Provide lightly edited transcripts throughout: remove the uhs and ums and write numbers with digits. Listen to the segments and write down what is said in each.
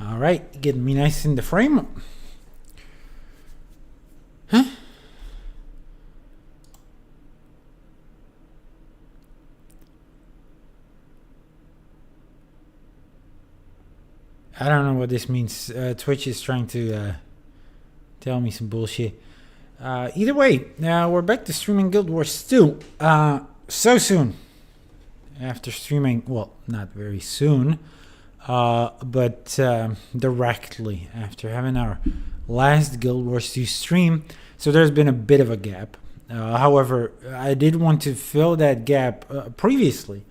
All right, getting me nice in the frame. Huh? I don't know what this means. Twitch is trying to tell me some bullshit. Either way, we're back to streaming Guild Wars 2. So soon. After streaming, well, not very soon, but directly after having our last Guild Wars 2 stream. So there's been a bit of a gap. However, I did want to fill that gap previously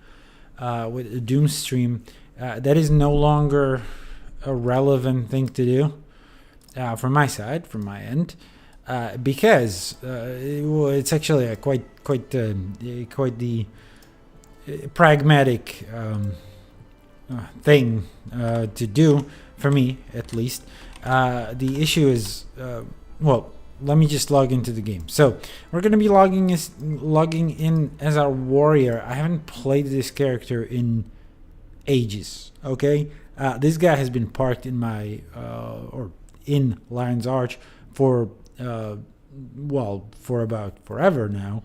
with a Doom stream. That is no longer a relevant thing to do from my side, from my end, because it's actually quite the pragmatic thing to do for me, at least. The issue is, well, let me just log into the game. So we're going to be logging in as our warrior. I haven't played this character in ages. Okay, this guy has been parked in my or in Lion's Arch for for about forever now,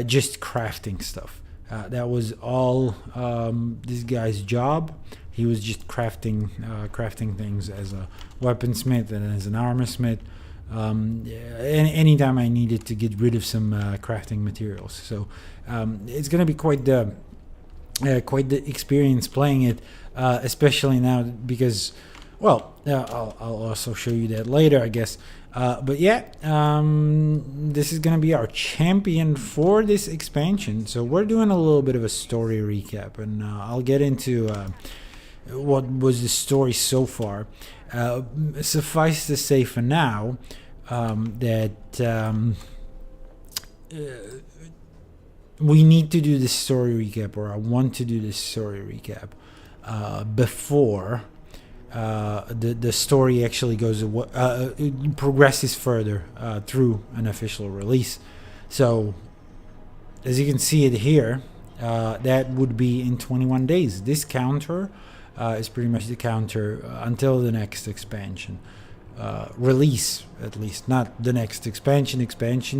just crafting stuff. That was all this guy's job. He was just crafting things as a weaponsmith and as an armorsmith. Anytime I needed to get rid of some crafting materials, so it's going to be quite the experience playing it, especially now because, well, I'll also show you that later, I guess. But yeah, this is going to be our champion for this expansion. So we're doing a little bit of a story recap, and I'll get into what was the story so far. Suffice to say for now that we need to do this story recap, or I want to do this story recap before the story actually goes progresses further through an official release. So as you can see it here, that would be in 21 days. This counter is pretty much the counter until the next expansion release, at least not the next expansion,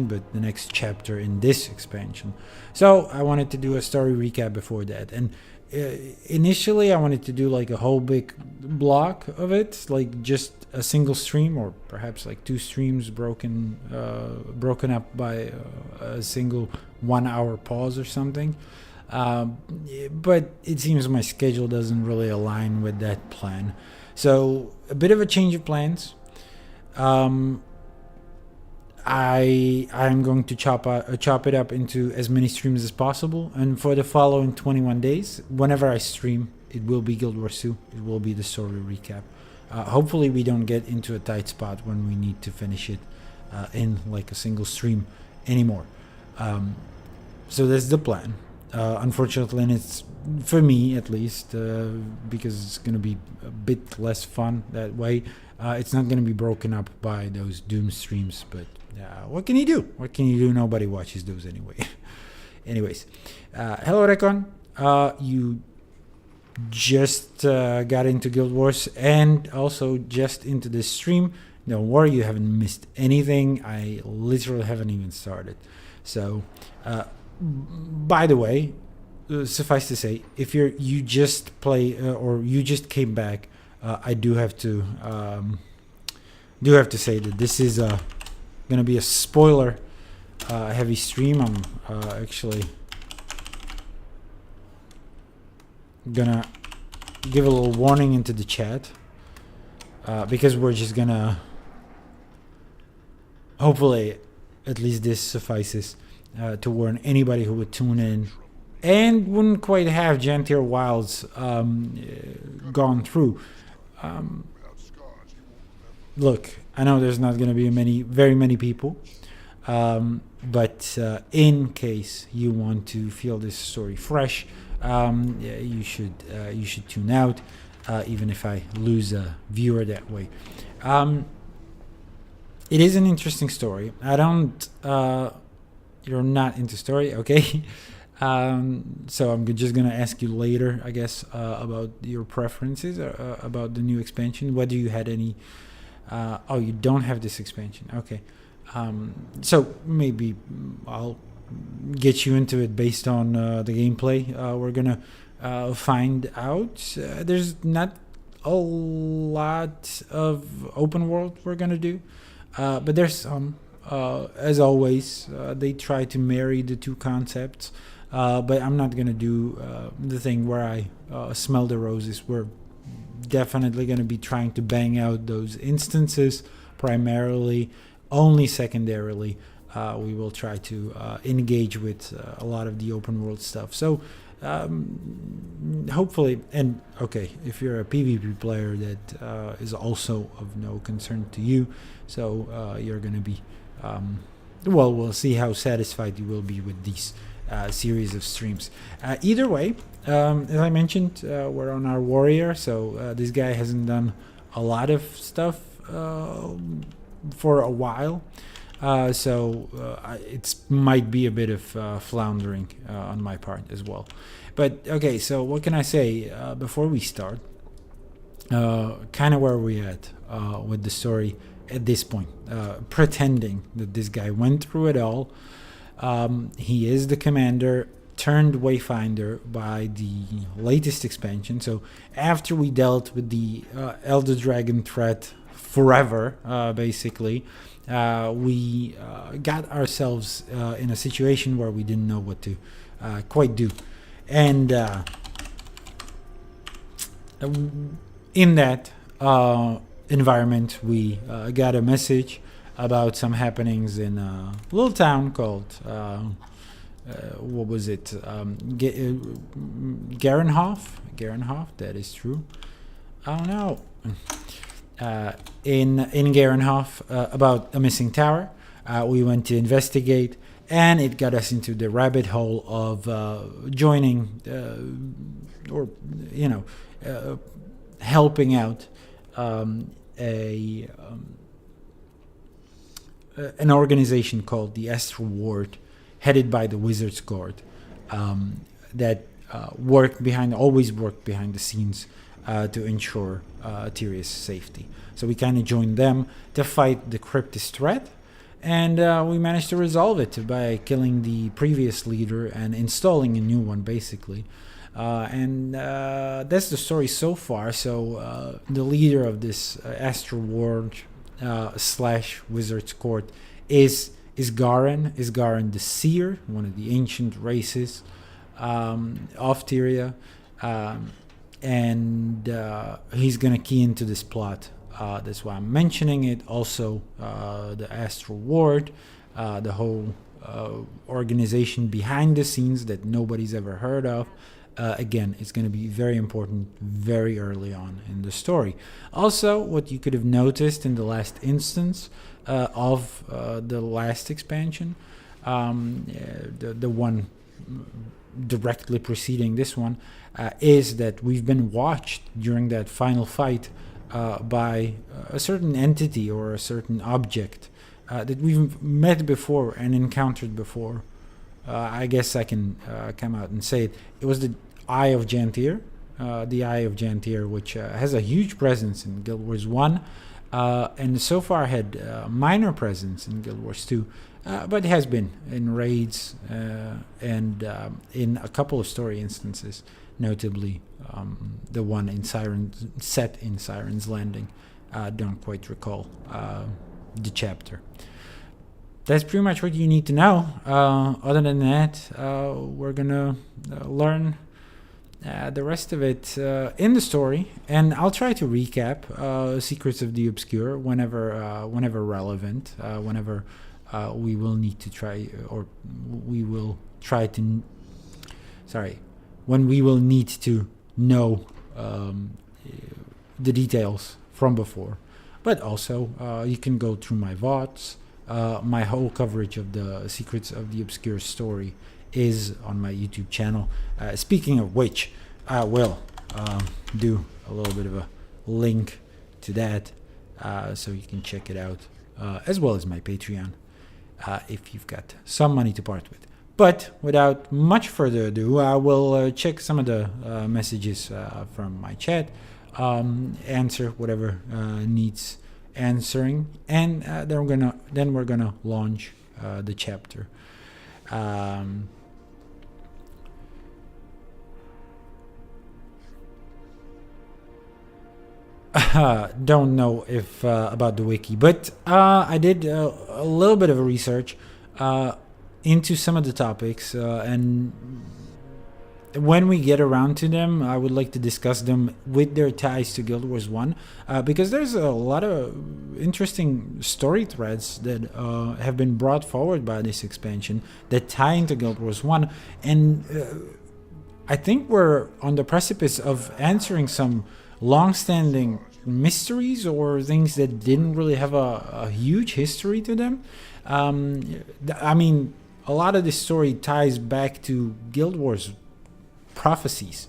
but the next chapter in this expansion. So I wanted to do a story recap before that, and initially I wanted to do like a whole big block of it, like just a single stream, or perhaps like two streams broken up by a single 1 hour pause or something. But it seems my schedule doesn't really align with that plan. So a bit of a change of plans. I'm going to chop it up into as many streams as possible, and for the following 21 days, whenever I stream, it will be Guild Wars 2. It will be the story recap. Hopefully we don't get into a tight spot when we need to finish it in like a single stream anymore. So that's the plan. Unfortunately, and it's for me at least, because it's going to be a bit less fun that way. It's not going to be broken up by those Doom streams, but what can you do? What can you do? Nobody watches those anyway. Anyways, hello Recon. You just got into Guild Wars and also just into this stream. Don't worry, you haven't missed anything. I literally haven't even started. So, by the way, suffice to say, if you just play or you just came back, I do have to say that this is gonna be a spoiler heavy stream. I'm actually gonna give a little warning into the chat because we're just gonna, hopefully at least this suffices to warn anybody who would tune in and wouldn't quite have Janthir Wilds gone through. Look, I know there's not going to be very many people, but in case you want to feel this story fresh, you should tune out, even if I lose a viewer that way. It is an interesting story. You're not into story, okay? So I'm just gonna ask you later, I guess, about your preferences about the new expansion. Whether you had any. Oh, you don't have this expansion. Okay. So maybe I'll get you into it based on the gameplay. We're gonna find out. There's not a lot of open world we're gonna do, but there's some. As always, they try to marry the two concepts. But I'm not gonna do the thing where I smell the roses. We're definitely gonna be trying to bang out those instances primarily, only secondarily. We will try to engage with a lot of the open world stuff. So hopefully, and okay, if you're a PvP player, that is also of no concern to you. So you're gonna be well, we'll see how satisfied you will be with these series of streams. Either way, as I mentioned, we're on our warrior, so this guy hasn't done a lot of stuff for a while, so it might be a bit of floundering on my part as well. But okay, so what can I say before we start? Kind of where we at with the story at this point, pretending that this guy went through it all. He is the commander turned wayfinder by the latest expansion. So after we dealt with the Elder Dragon threat forever, basically, we got ourselves in a situation where we didn't know what to quite do. And in that environment, we got a message about some happenings in a little town called what was it? Garenhof. Garenhof, that is true. Oh no. In Garenhof, about a missing tower. We went to investigate, and it got us into the rabbit hole of joining, or helping out an organization called the Astral Ward, headed by the Wizard's Guard, that always worked behind the scenes to ensure Tyrion's safety. So we kind of joined them to fight the Cryptist threat, and we managed to resolve it by killing the previous leader and installing a new one, basically. And that's the story so far. So the leader of this Astral Ward / Wizard's Court is Garen. Is Garen the Seer, one of the ancient races of Tyria, and he's gonna key into this plot. That's why I'm mentioning it. Also, the Astral Ward, the whole organization behind the scenes that nobody's ever heard of. Again, it's going to be very important very early on in the story. Also, what you could have noticed in the last instance of the last expansion, the one directly preceding this one, is that we've been watched during that final fight by a certain entity or a certain object that we've met before and encountered before. I guess I can come out and say it. It was the Eye of Janthir, the Eye of Janthir, which has a huge presence in Guild Wars 1, and so far had minor presence in Guild Wars 2, but has been in raids and in a couple of story instances, notably the one in set in Siren's Landing. Don't quite recall the chapter. That's pretty much what you need to know. Other than that, we're gonna learn the rest of it in the story, and I'll try to recap Secrets of the Obscure whenever relevant, whenever we will need to try, or we will try to. When we will need to know the details from before, but also you can go through my VODs. My whole coverage of the Secrets of the Obscure story is on my YouTube channel. Speaking of which, I will do a little bit of a link to that so you can check it out, as well as my Patreon if you've got some money to part with. But without much further ado, I will check some of the messages from my chat, answer whatever needs answering, and then we're gonna launch the chapter. Don't know if about the wiki, but I did a little bit of a research into some of the topics, and when we get around to them, I would like to discuss them with their ties to Guild Wars 1, because there's a lot of interesting story threads that have been brought forward by this expansion that tie into Guild Wars 1, and I think we're on the precipice of answering some long-standing mysteries or things that didn't really have a huge history to them. I mean, a lot of this story ties back to Guild Wars Prophecies,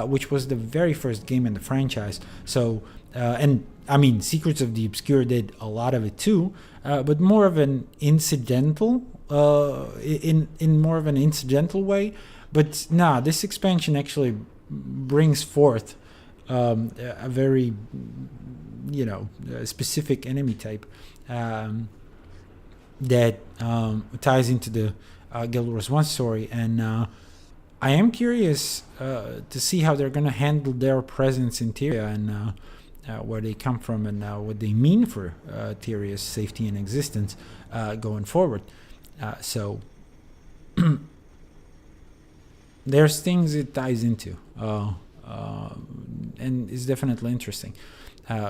which was the very first game in the franchise. So, and I mean, Secrets of the Obscure did a lot of it too, but more of an incidental, in more of an incidental way. But this expansion actually brings forth a very, specific enemy type that ties into the Guild Wars 1 story, and I am curious to see how they're going to handle their presence in Tyria and where they come from and what they mean for Tyria's safety and existence going forward. So there's things it ties into, and it's definitely interesting.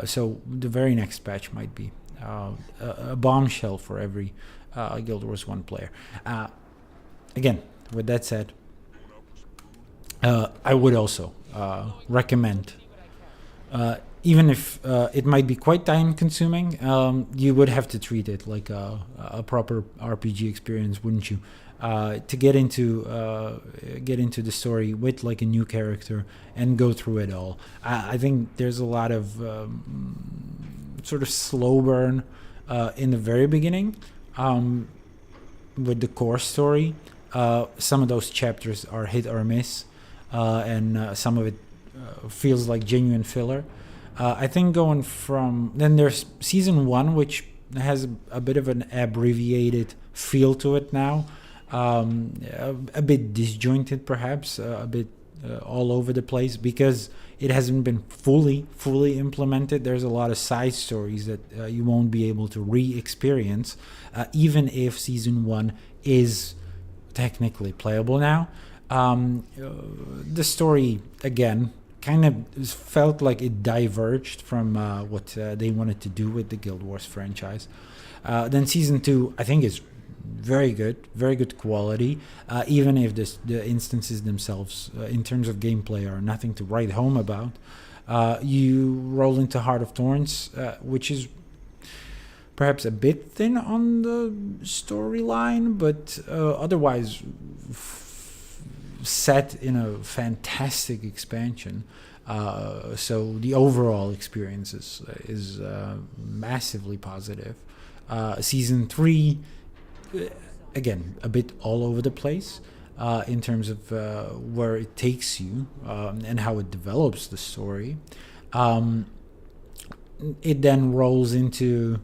So the very next patch might be a bombshell for every Guild Wars 1 player. Again, with that said, I would also recommend, even if it might be quite time consuming, you would have to treat it like a proper RPG experience, wouldn't you? To get into the story with like a new character and go through it all. I think there's a lot of sort of slow burn in the very beginning with the core story. Some of those chapters are hit or miss, and some of it feels like genuine filler. I think going from then there's season 1, which has a bit of an abbreviated feel to it now. A bit disjointed, perhaps, a bit all over the place because it hasn't been fully implemented. There's a lot of side stories that you won't be able to re-experience, even if season 1 is technically playable now. The story, again, kind of felt like it diverged from what they wanted to do with the Guild Wars franchise. Then season 2, I think, is very good quality, even if the instances themselves in terms of gameplay are nothing to write home about. You roll into Heart of Thorns, which is perhaps a bit thin on the storyline, but otherwise set in a fantastic expansion. So the overall experience is massively positive. Season 3, again, a bit all over the place in terms of where it takes you and how it develops the story. It then rolls into,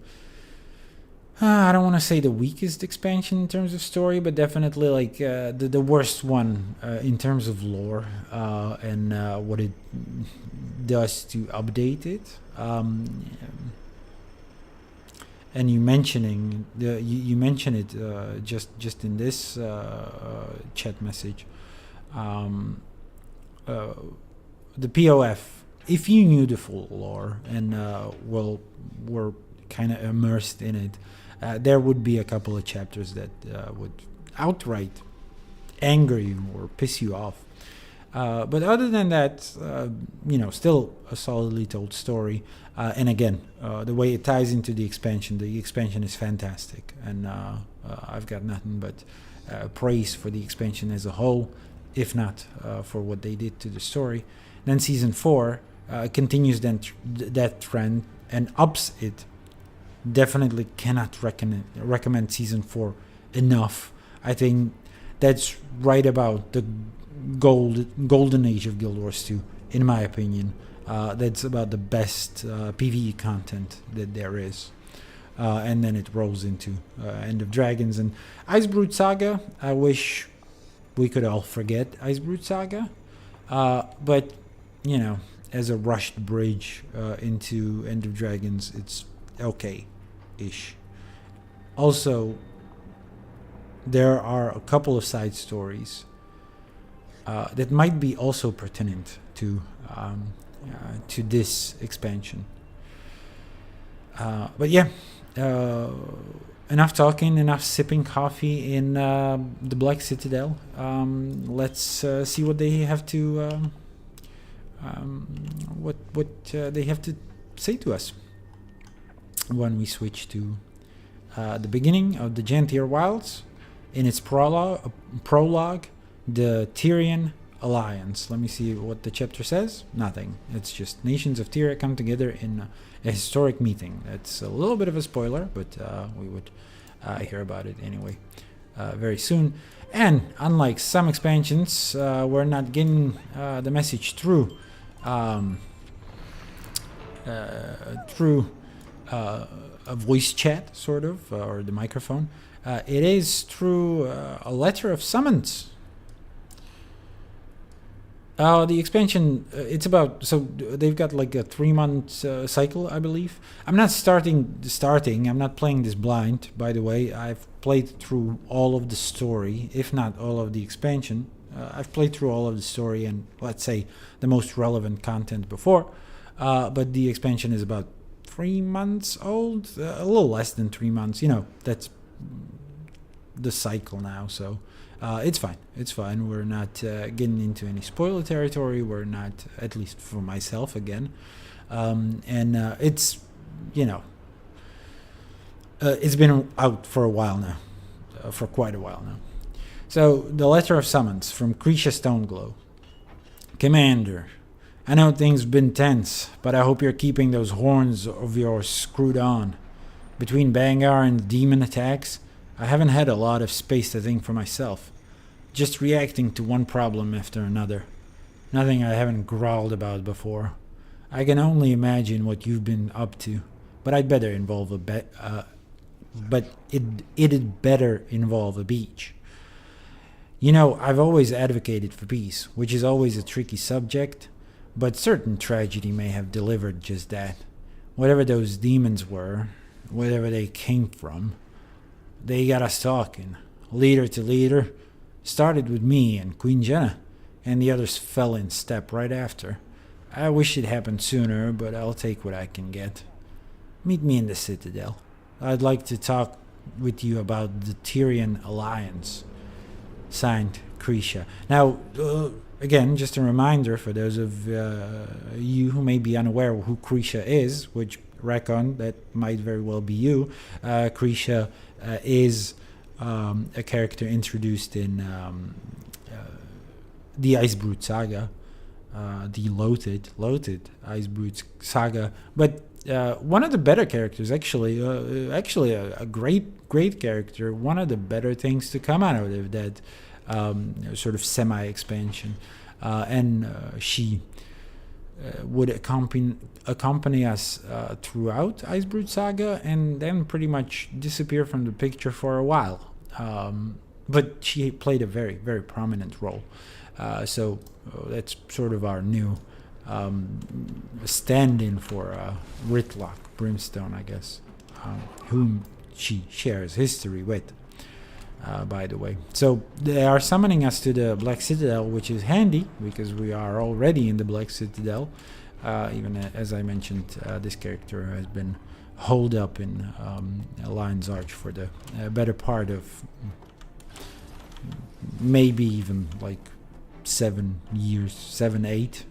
I don't want to say the weakest expansion in terms of story, but definitely like the worst one in terms of lore and what it does to update it. And you mentioned it just in this chat message. The POF, if you knew the full lore and were kind of immersed in it, there would be a couple of chapters that would outright anger you or piss you off. But other than that, still a solidly told story. And again, the way it ties into the expansion is fantastic. And I've got nothing but praise for the expansion as a whole, if not for what they did to the story. Then season 4 continues that trend and ups it. Definitely cannot recommend season 4 enough. I think that's right about the golden age of Guild Wars 2, in my opinion. That's about the best PvE content that there is. And then it rolls into End of Dragons and Icebrood Saga. I wish we could all forget Icebrood Saga, but you know, as a rushed bridge into End of Dragons, it's okay-ish. Also, there are a couple of side stories that might be also pertinent to this expansion. But yeah. Enough talking, enough sipping coffee in the Black Citadel. Let's see what they have to they have to say to us when we switch to the beginning of the Janthir Wilds. In its prologue, the Tyrian Alliance. Let me see what the chapter says. Nothing. It's just nations of Tyria come together in a historic meeting. That's a little bit of a spoiler, but we would hear about it anyway very soon. And unlike some expansions, we're not getting the message through a voice chat, sort of, or the microphone. It is through a letter of summons. The expansion, it's about, so they've got like a 3-month cycle, I believe. I'm not I'm not playing this blind, by the way. I've played through all of the story, if not all of the expansion. I've played through all of the story and, let's say, the most relevant content before. But the expansion is about 3 months old, a little less than 3 months. You know, that's the cycle now, so... it's fine. It's fine. We're not getting into any spoiler territory. We're not, at least for myself, again. It's, you know, it's been out for a while now, for quite a while now. So, the letter of summons from Krisha Stoneglow. Commander, I know things have been tense, but I hope you're keeping those horns of yours screwed on. Between Bangar and demon attacks, I haven't had a lot of space to think for myself. Just reacting to one problem after another. Nothing I haven't growled about before. I can only imagine what you've been up to, but I'd better involve it'd better involve a beach. You know, I've always advocated for peace, which is always a tricky subject, but certain tragedy may have delivered just that. Whatever those demons were, wherever they came from, they got us talking, leader to leader. Started with me and Queen Jenna, and the others fell in step right after. I wish it happened sooner, but I'll take what I can get. Meet me in the Citadel. I'd like to talk with you about the Tyrian Alliance. Signed, Krisha. Now, again, just a reminder for those of you who may be unaware who Krisha is, which reckon that might very well be you. Krisha is a character introduced in the Icebrood Saga, the loaded Icebrood Saga, but one of the better characters, actually a great character. One of the better things to come out of that sort of semi-expansion, and she would accompany us throughout Icebrood Saga, and then pretty much disappear from the picture for a while. But she played a very, very prominent role. So that's sort of our new stand-in for Ritlock Brimstone, I guess, whom she shares history with, by the way. So they are summoning us to the Black Citadel, which is handy because we are already in the Black Citadel. Even as I mentioned, this character has been holed up in Lion's Arch for the better part of maybe even like 7 years, 7, 8.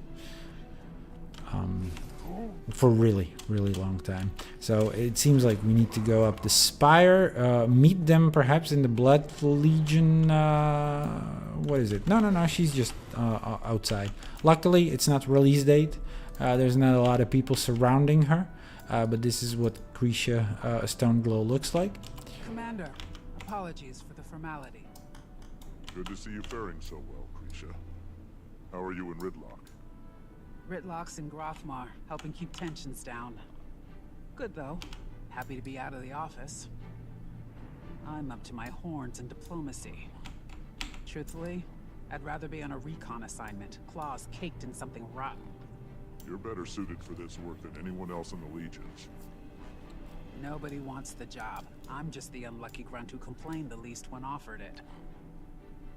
For really, really long time. So it seems like we need to go up the spire, meet them perhaps in the Blood Legion. What is it? No, she's just outside. Luckily, it's not release date. There's not a lot of people surrounding her, but this is what Krisha Stoneglow looks like. Commander, apologies for the formality. Good to see you faring so well, Krisha. How are you in Ridlock? Ritlock's in Grothmar, helping keep tensions down. Good though. Happy to be out of the office. I'm up to my horns in diplomacy. Truthfully, I'd rather be on a recon assignment, claws caked in something rotten. You're better suited for this work than anyone else in the Legions. Nobody wants the job. I'm just the unlucky grunt who complained the least when offered it.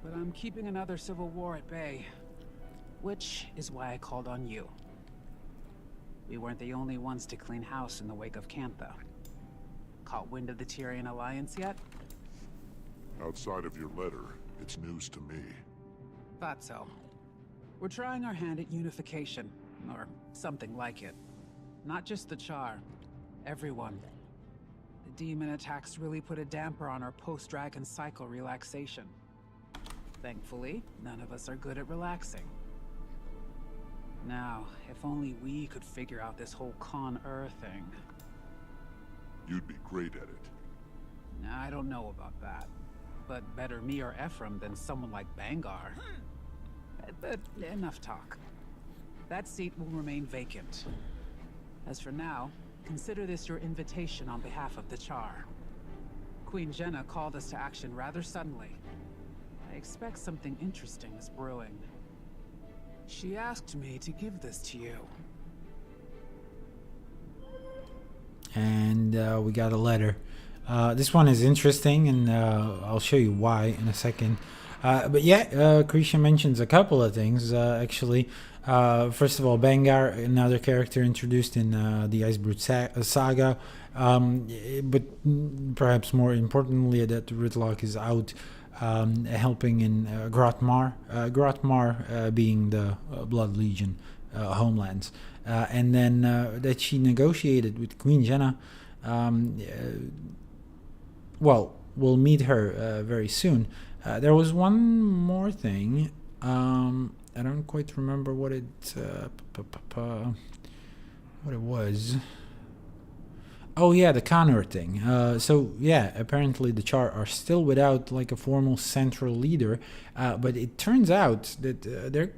But I'm keeping another civil war at bay. Which is why I called on you. We weren't the only ones to clean house in the wake of Cantha. Caught wind of the Tyrian alliance yet? Outside of your letter, it's news to me. Thought so. We're trying our hand at unification, or something like it. Not just the Char, everyone. The demon attacks really put a damper on our post-dragon cycle relaxation. Thankfully, none of us are good at relaxing. Now, if only we could figure out this whole Con-Ur thing. You'd be great at it. I don't know about that. But better me or Ephraim than someone like Bangar. But enough talk. That seat will remain vacant. As for now, consider this your invitation on behalf of the Char. Queen Jenna called us to action rather suddenly. I expect something interesting is brewing. She asked me to give this to you. And we got a letter. This one is interesting, and I'll show you why in a second. But yeah, Krisha mentions a couple of things, actually. First of all, Bangar, another character introduced in the Icebrood saga. But perhaps more importantly, that Ridlock is out helping in Grothmar. Grothmar being the Blood Legion homelands. And then that she negotiated with Queen Jenna. Well, we'll meet her very soon. There was one more thing. I don't quite remember what it was. Oh yeah, the Con-Ur thing. So yeah, apparently the Char are still without like a formal central leader, but it turns out that they're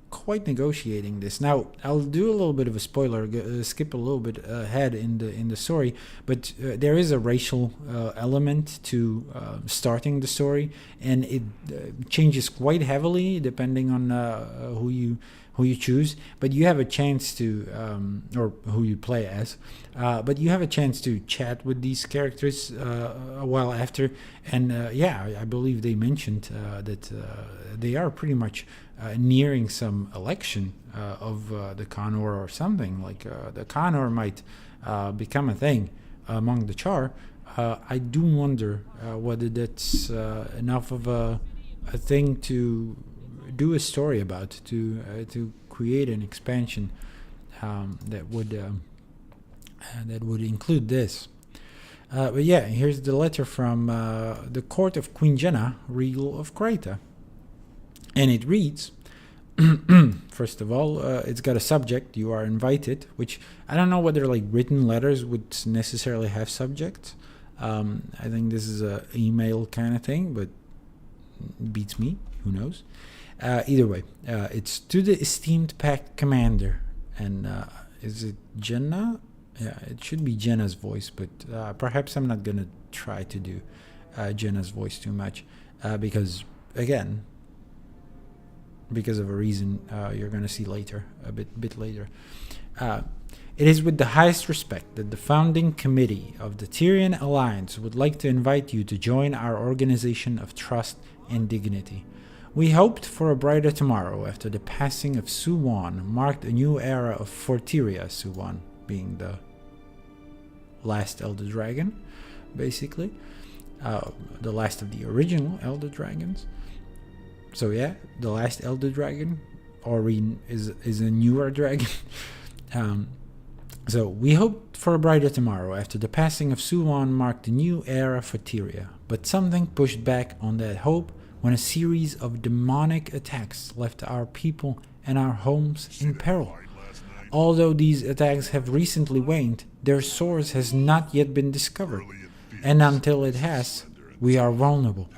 quite negotiating this. Now I'll do a little bit of a spoiler, skip a little bit ahead in the story, but there is a racial element to starting the story, and it changes quite heavily depending on who you choose, but you have a chance to or who you play as, but you have a chance to chat with these characters a while after, and yeah, I believe they mentioned that they are pretty much nearing some election of the Con-Ur or something, like the Con-Ur might become a thing among the Char. I do wonder whether that's enough of a thing to do a story about, to create an expansion that would include this. But yeah, here's the letter from the court of Queen Jenna, Regal of Kreta. And it reads, first of all, it's got a subject, you are invited, which I don't know whether like written letters would necessarily have subjects. I think this is a email kind of thing, but beats me, who knows. Either way, it's to the esteemed Pact Commander. And is it Jenna? Yeah, it should be Jenna's voice, but perhaps I'm not going to try to do Jenna's voice too much, because, again, because of a reason you're going to see later, a bit later. It is with the highest respect that the founding committee of the Tyrian Alliance would like to invite you to join our organization of trust and dignity. We hoped for a brighter tomorrow after the passing of Suwan marked a new era of Fortyria, Suwan being the last Elder Dragon, basically. The last of the original Elder Dragons. So yeah, the last Elder Dragon, Oreen is a newer dragon. So we hoped for a brighter tomorrow after the passing of Suwan marked a new era for Tyria, but something pushed back on that hope when a series of demonic attacks left our people and our homes in peril. Although these attacks have recently waned, their source has not yet been discovered, and until it has, we are vulnerable.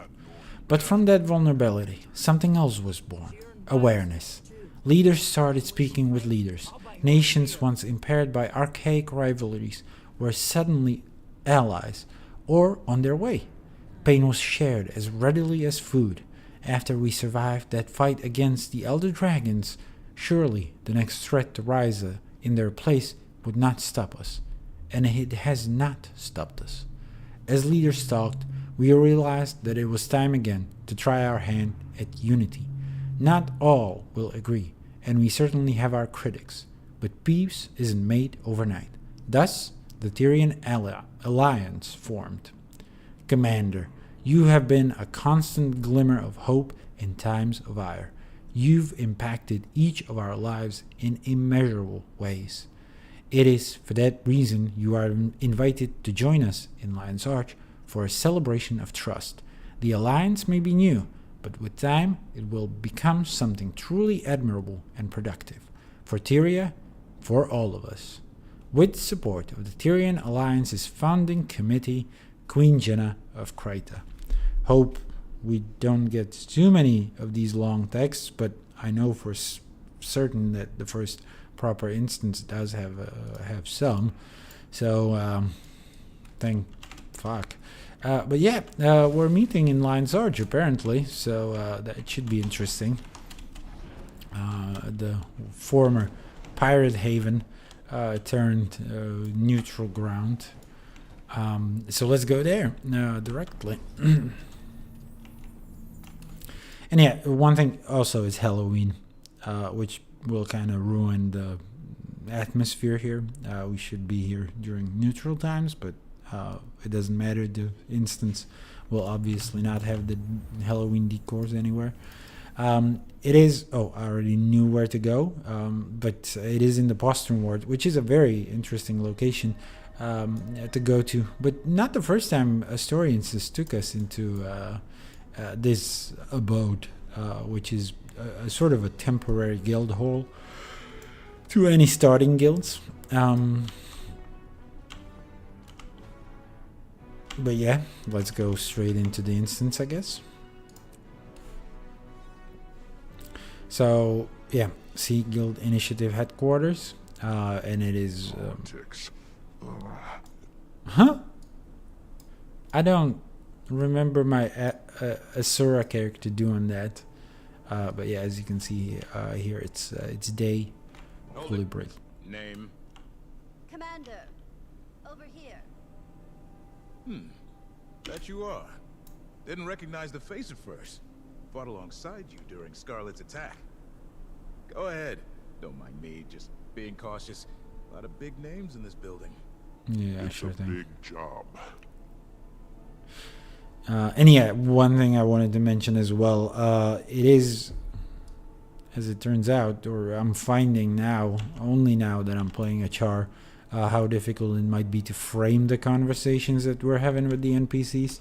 But from that vulnerability, something else was born. Awareness. Leaders started speaking with leaders. Nations once impaired by archaic rivalries were suddenly allies, or on their way. Pain was shared as readily as food. After we survived that fight against the Elder Dragons, surely the next threat to rise in their place would not stop us. And it has not stopped us. As leaders talked, we realized that it was time again to try our hand at unity. Not all will agree, and we certainly have our critics, but peace isn't made overnight. Thus, the Tyrian alliance formed. Commander, you have been a constant glimmer of hope in times of ire. You've impacted each of our lives in immeasurable ways. It is for that reason you are invited to join us in Lion's Arch for a celebration of trust. The alliance may be new, but with time it will become something truly admirable and productive. For Tyria, for all of us. With support of the Tyrian Alliance's founding committee, Queen Jenna of Krita. Hope we don't get too many of these long texts, but I know for certain that the first proper instance does have some. So, thank fuck. But yeah, we're meeting in Lion's Arch apparently, so that should be interesting. The former pirate haven turned neutral ground. So let's go there directly. And yeah, one thing also is Halloween, which will kind of ruin the atmosphere here. We should be here during neutral times, but it doesn't matter. The instance will obviously not have the Halloween decors anywhere. It is, I already knew where to go, but it is in the Postern Ward, which is a very interesting location to go to. But not the first time Astorians just took us into this abode, which is a sort of a temporary guild hall to any starting guilds. But yeah, let's go straight into the instance, I guess. So yeah, Sea Guild Initiative headquarters, and it is. Huh? I don't remember my Asura character doing that, but yeah, as you can see here, it's day, fully brick. Name? Commander, over here. That you are. Didn't recognize the face at first. Fought alongside you during Scarlet's attack. Go ahead. Don't mind me, just being cautious. A lot of big names in this building. Yeah, It's sure a thing. big job. And yeah, one thing I wanted to mention as well, it is, as it turns out, or I'm finding now, only now that I'm playing a Char, how difficult it might be to frame the conversations that we're having with the NPCs,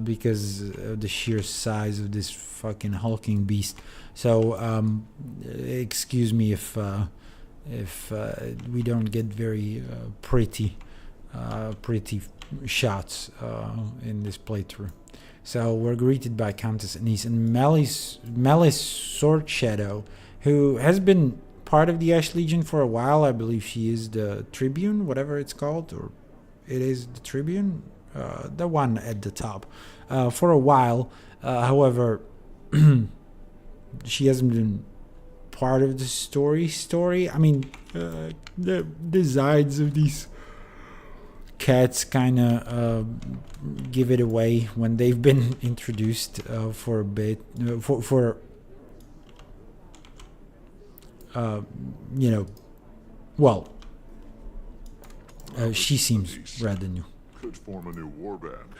because of the sheer size of this fucking hulking beast. So, excuse me if we don't get very pretty shots in this playthrough. So we're greeted by Countess Anise and Melis Sword Shadow, who has been part of the Ash Legion for a while. I believe she is the Tribune, whatever it's called, or it is the Tribune, the one at the top, for a while. However, she hasn't been part of the story. I mean, the designs of these cats kind of give it away when they've been introduced for a bit, she seems rather new. Could form a new warband.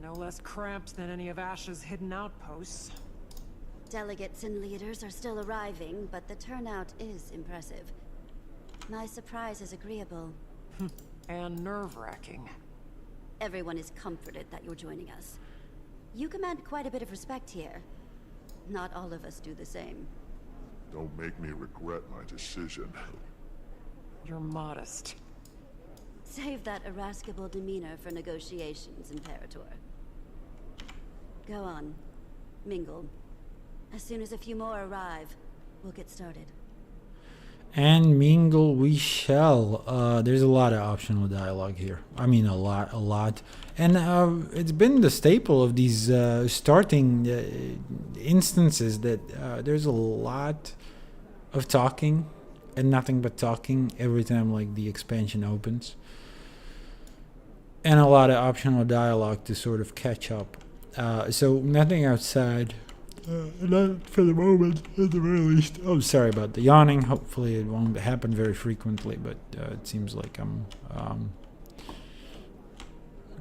No less cramped than any of Ash's hidden outposts. Delegates and leaders are still arriving, but the turnout is impressive. My surprise is agreeable. And nerve-wracking. Everyone is comforted that you're joining us. You command quite a bit of respect here. Not all of us do the same. Don't make me regret my decision. You're modest. Save that irascible demeanor for negotiations, Imperator. Go on. Mingle. As soon as a few more arrive, we'll get started. And mingle we shall. There's a lot of optional dialogue here. I mean, a lot. And it's been the staple of these starting instances that there's a lot of talking and nothing but talking every time like the expansion opens. And a lot of optional dialogue to sort of catch up. So nothing outside. Not for the moment, at the very least. Oh, sorry about the yawning. Hopefully it won't happen very frequently, but it seems like I'm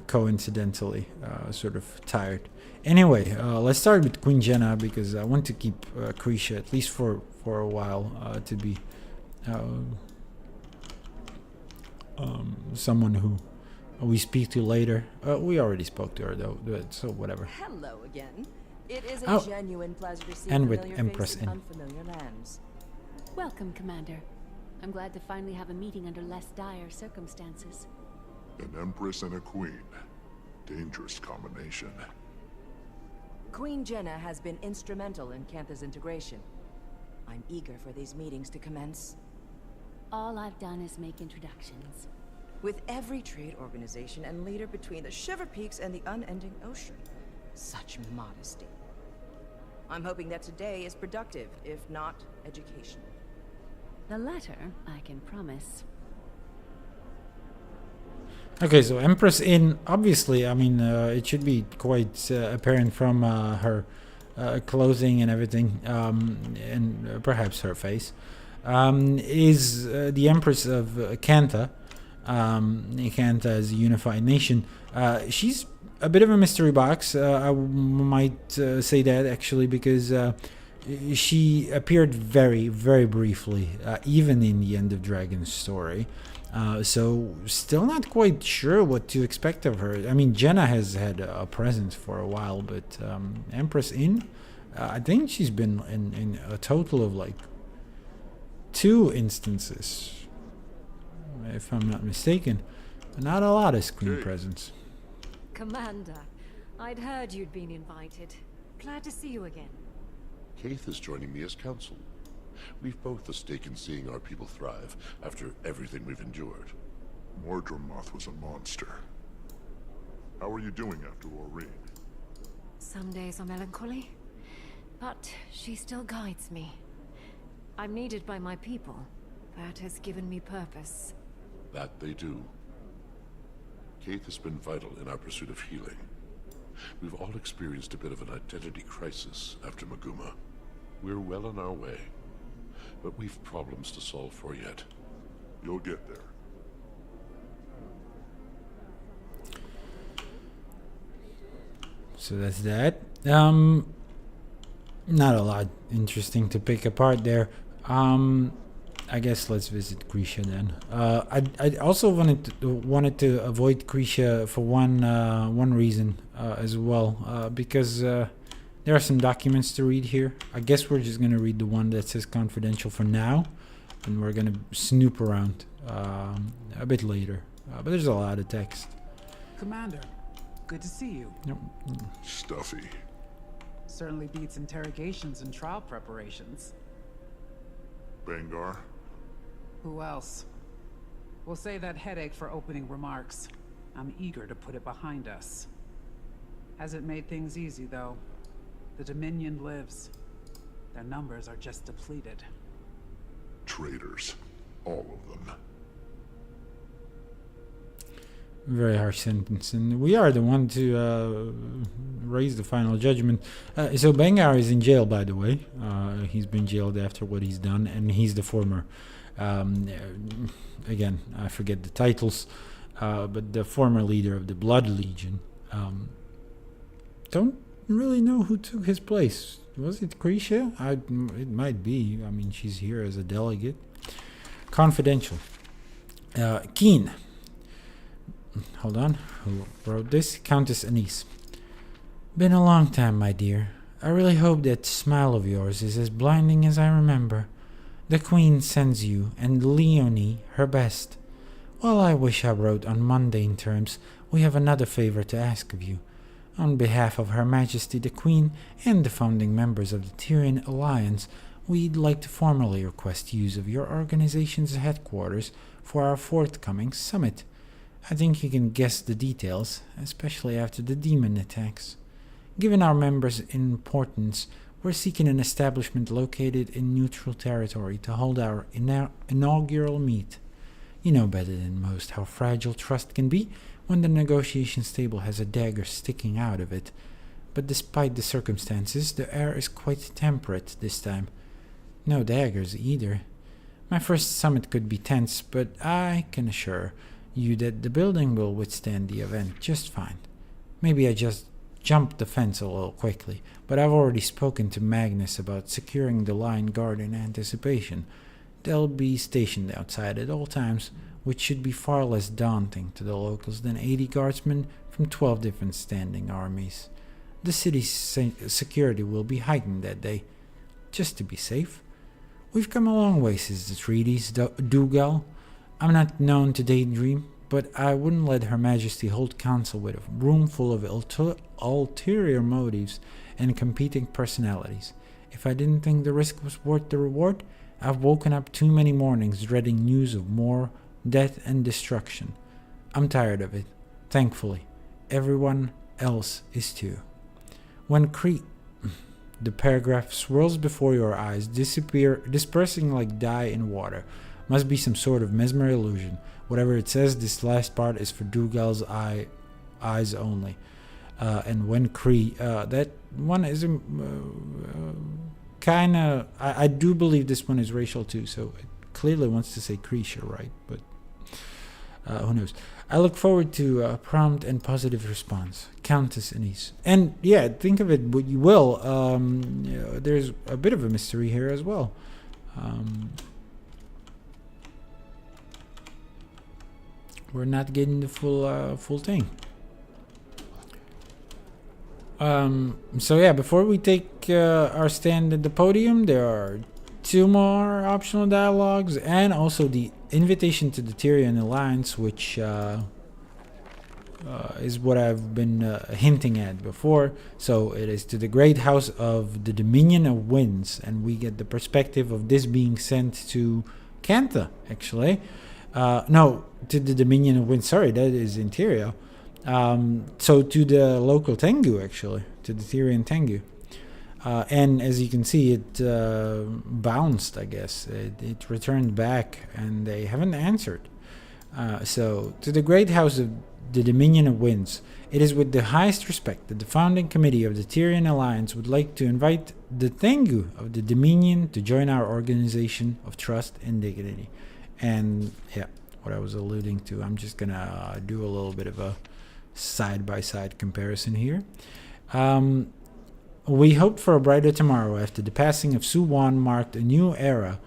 coincidentally sort of tired. Anyway, let's start with Queen Jenna, because I want to keep Krisha, at least for a while, to be someone who we speak to later. We already spoke to her, though, so whatever. Hello again. It is a genuine pleasure to see and with familiar Empress faces in. in unfamiliar lands. Welcome, Commander. I'm glad to finally have a meeting under less dire circumstances. An empress and a queen. Dangerous combination. Queen Jenna has been instrumental in Cantha's integration. I'm eager for these meetings to commence. All I've done is make introductions. With every trade organization and leader between the Shiver Peaks and the unending ocean. Such modesty. I'm hoping that today is productive, if not educational. The latter, I can promise. Okay, so Empress in, obviously, I mean, it should be quite apparent from her clothing and everything, and perhaps her face, is the Empress of Cantha. Cantha is a unified nation. She's a bit of a mystery box, I might say that, actually, because she appeared very, very briefly, even in the End of Dragon's story. So still not quite sure what to expect of her. I mean, Jenna has had a presence for a while, but Empress in, I think she's been in a total of like 2 instances, if I'm not mistaken. Not a lot of screen presence. Commander, I'd heard you'd been invited. Glad to see you again. Keith is joining me as counsel. We've both a stake in seeing our people thrive after everything we've endured. Mordremoth was a monster. How are you doing after Aurene? Some days are melancholy, but she still guides me. I'm needed by my people. That has given me purpose. That they do. Keith has been vital in our pursuit of healing. We've all experienced a bit of an identity crisis after Maguma. We're well on our way, but we've problems to solve for yet. You'll get there. So that's that. Not a lot interesting to pick apart there. I guess let's visit Krisha then. I also wanted to avoid Krisha for one reason as well, because there are some documents to read here. I guess we're just gonna read the one that says confidential for now, and we're gonna snoop around a bit later. But there's a lot of text. Commander, good to see you. Yep. Stuffy. Certainly beats interrogations and trial preparations. Bangar? Who else? We'll save that headache for opening remarks. I'm eager to put it behind us. Hasn't made things easy, though. The Dominion lives. Their numbers are just depleted. Traitors. All of them. Very harsh sentence, and we are the one to raise the final judgment. So Bangar is in jail, by the way. He's been jailed after what he's done, and he's the former, again, I forget the titles, but the former leader of the Blood Legion. Don't really know who took his place. Was it Krisha? It might be. I mean, she's here as a delegate. Confidential. Keen. Hold on, who wrote this? Countess Anise. Been a long time, my dear. I really hope that smile of yours is as blinding as I remember. The Queen sends you and Leonie her best. While I wish I wrote on mundane terms, we have another favor to ask of you. On behalf of Her Majesty the Queen and the founding members of the Tyrian Alliance, we'd like to formally request use of your organization's headquarters for our forthcoming summit. I think you can guess the details, especially after the demon attacks. Given our members' importance, we're seeking an establishment located in neutral territory to hold our inaugural meet. You know better than most how fragile trust can be when the negotiations table has a dagger sticking out of it. But despite the circumstances, the air is quite temperate this time. No daggers either. My first summit could be tense, but I can assure you that the building will withstand the event just fine. Maybe I just jumped the fence a little quickly, but I've already spoken to Magnus about securing the line guard in anticipation. They'll be stationed outside at all times, which should be far less daunting to the locals than 80 guardsmen from 12 different standing armies. The city's security will be heightened that day, just to be safe. We've come a long way since the treaties, Dougal. I'm not known to daydream, but I wouldn't let Her Majesty hold council with a room full of ulterior motives and competing personalities. If I didn't think the risk was worth the reward, I've woken up too many mornings dreading news of more death and destruction. I'm tired of it. Thankfully, everyone else is too. When the paragraph swirls before your eyes, dispersing like dye in water. Must be some sort of mesmer illusion. Whatever it says, this last part is for Dougal's eyes only. And when that one is kind of... I do believe this one is racial too, so it clearly wants to say Creature, right? But who knows? I look forward to a prompt and positive response. Countess Anise. And yeah, think of it what you will. There's a bit of a mystery here as well. We're not getting the full thing. So yeah, before we take our stand at the podium, there are 2 more optional dialogues and also the invitation to the Tyrian Alliance, which is what I've been hinting at before. So it is to the Great House of the Dominion of Winds, and we get the perspective of this being sent to Cantha, actually. No, to the Dominion of Winds, sorry, that is Interior. So to the local Tengu, actually, to the Tyrian Tengu. And as you can see, it bounced, I guess. It returned back, and they haven't answered. So, to the Great House of the Dominion of Winds, it is with the highest respect that the founding committee of the Tyrian Alliance would like to invite the Tengu of the Dominion to join our organization of trust and dignity. And, yeah, what I was alluding to, I'm just gonna do a little bit of a side-by-side comparison here. We hoped for a brighter tomorrow after the passing of Suwan marked a new era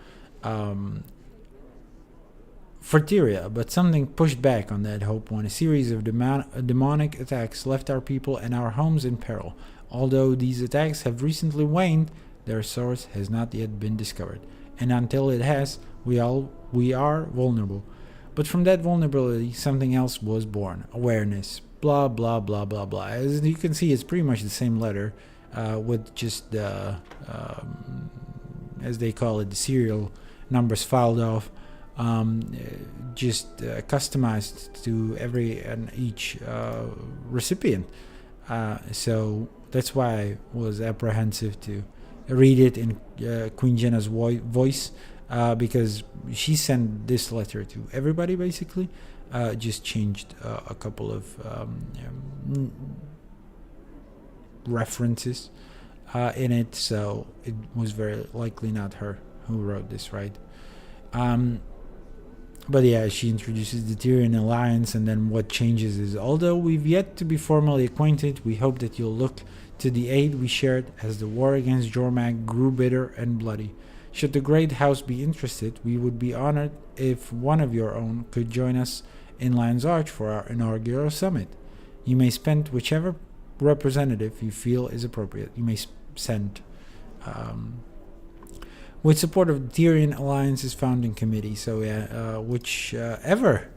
for Tyria, but something pushed back on that hope when a series of demonic attacks left our people and our homes in peril. Although these attacks have recently waned, their source has not yet been discovered, and until it has, we are vulnerable. But from that vulnerability, something else was born. Awareness. Blah, blah, blah, blah, blah. As you can see, it's pretty much the same letter, with just the, as they call it, the serial numbers filed off, customized to every and each recipient. So that's why I was apprehensive to read it in Queen Jenna's voice, because she sent this letter to everybody, basically. Just changed a couple of references in it, so it was very likely not her who wrote this, right? But yeah, she introduces the Tyrian Alliance, and then what changes is, although we've yet to be formally acquainted, we hope that you'll look to the aid we shared as the war against Jormag grew bitter and bloody. Should the Great House be interested, we would be honored if one of your own could join us in Lion's Arch for our inaugural summit. You may spend whichever representative you feel is appropriate. You may send with support of the Tyrian Alliance's founding committee. So yeah, whichever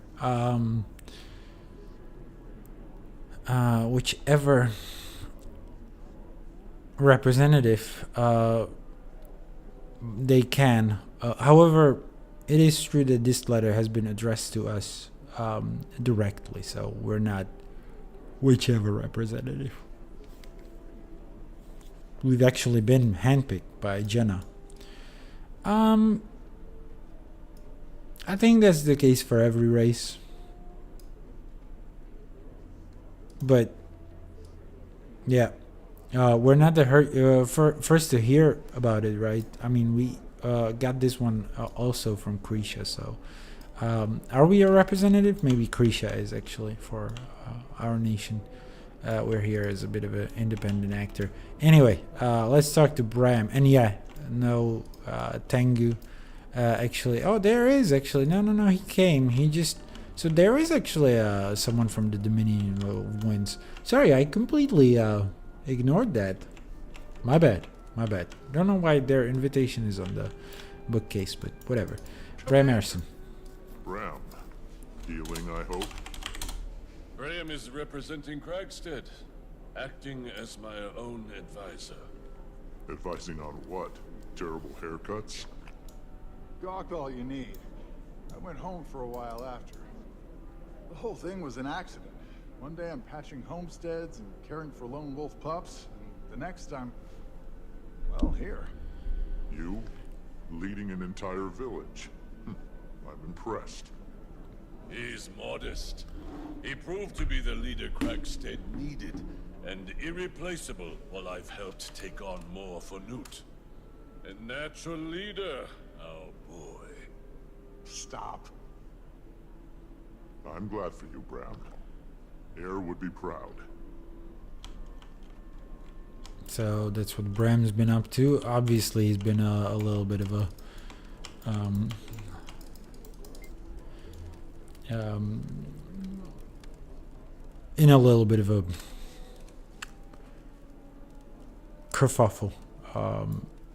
representative, they can. However, it is true that this letter has been addressed to us directly, so we're not whichever representative. We've actually been handpicked by Jenna. I think that's the case for every race. But yeah, we're not the first to hear about it, right? I mean, we got this one also from Krisha. So, are we a representative? Maybe Krisha is actually for our nation. We're here as a bit of an independent actor. Anyway, let's talk to Bram. And yeah, no Tengu. Actually, oh, there is actually. No, he came. He just. So there is actually someone from the Dominion Winds. Sorry, I completely ignored that. My bad. Don't know why their invitation is on the bookcase, but whatever. Bram Emerson. Bram. Healing, I hope. Graham is representing Kragstead, acting as my own advisor. Advising on what? Terrible haircuts? Gawk all you need. I went home for a while after. The whole thing was an accident. One day I'm patching homesteads and caring for lone wolf pups, and the next I'm... well, here. You? Leading an entire village? I'm impressed. He's modest. He proved to be the leader Kragstead needed, and irreplaceable while I've helped take on more for Newt. A natural leader, oh boy. Stop. I'm glad for you, Bram. Air would be proud. So that's what Bram's been up to. Obviously, he's been a little bit of a in a little bit of a kerfuffle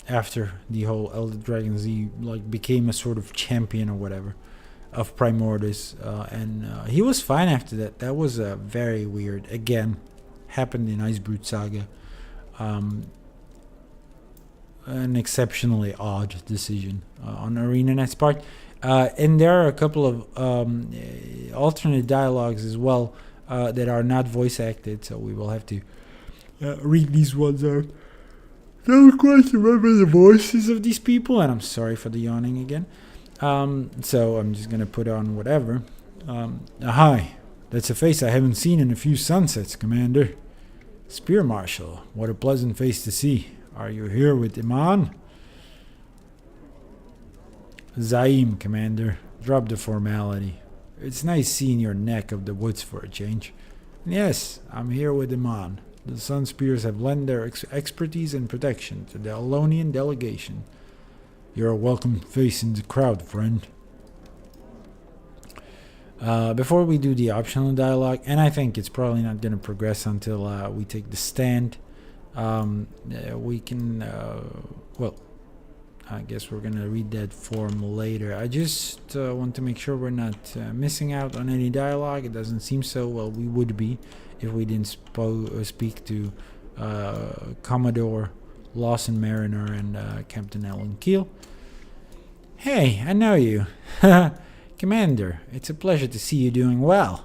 after the whole Elder Dragons. He like became a sort of champion or whatever of Primordus, and he was fine after that. That was very weird. Again, happened in Icebrute Saga. An exceptionally odd decision on ArenaNet's part. And there are a couple of alternate dialogues as well that are not voice acted, so we will have to read these ones out. Don't quite remember the voices of these people, and I'm sorry for the yawning again. So I'm just gonna put on whatever. Hi, that's a face I haven't seen in a few sunsets, Commander. Spear Marshal, what a pleasant face to see. Are you here with Iman? Zaim, Commander. Drop the formality. It's nice seeing your neck of the woods for a change. And yes, I'm here with Iman. The Sun Spears have lent their expertise and protection to the Alonian delegation. You're a welcome face in the crowd, friend. Before we do the optional dialogue, and I think it's probably not going to progress until we take the stand, we can, well, I guess we're going to read that form later. I just want to make sure we're not missing out on any dialogue. It doesn't seem so. Well, we would be if we didn't speak to Commodore Lawson Mariner and Captain Alan Keel. Hey, I know you. Commander, it's a pleasure to see you doing well.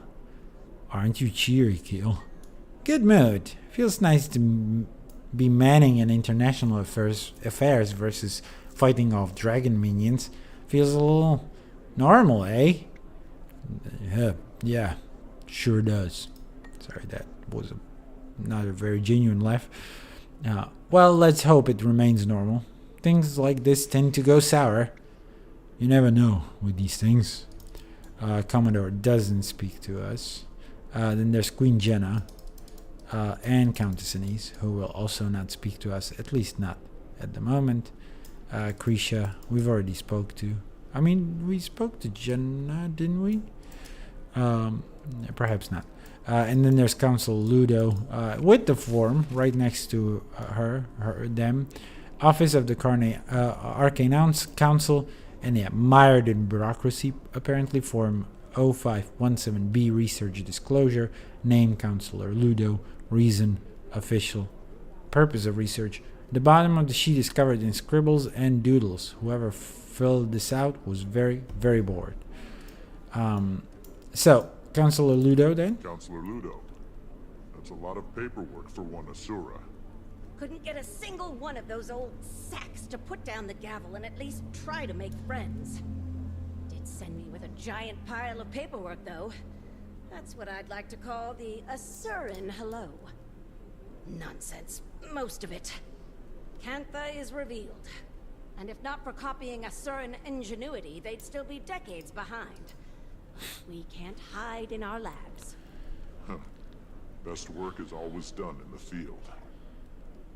Aren't you cheery, Keel? Good mood. Feels nice to be manning an international affairs versus fighting off dragon minions. Feels a little normal, eh? Yeah, sure does. Sorry, that was not a very genuine laugh. Well, let's hope it remains normal. Things like this tend to go sour. You never know with these things. Commodore doesn't speak to us. Then there's Queen Jenna and Countess Anise, who will also not speak to us, at least not at the moment. Krisha, we've already spoke to. I mean, we spoke to Jenna, didn't we? Perhaps not. And then there's Council Ludo with the form right next to them. Office of the Arcane Council, and yeah, mired in bureaucracy, apparently. Form 0517B, research disclosure. Name Councilor Ludo. Reason official. purpose of research. The bottom of the sheet is covered in scribbles and doodles. Whoever filled this out was very, very bored. So, Councillor Ludo then? Counselor Ludo. That's a lot of paperwork for one Asura. Couldn't get a single one of those old sacks to put down the gavel and at least try to make friends. Did send me with a giant pile of paperwork, though. That's what I'd like to call the Asuran hello. Nonsense, most of it. Cantha is revealed. And if not for copying Asuran ingenuity, they'd still be decades behind. We can't hide in our labs. Huh. Best work is always done in the field.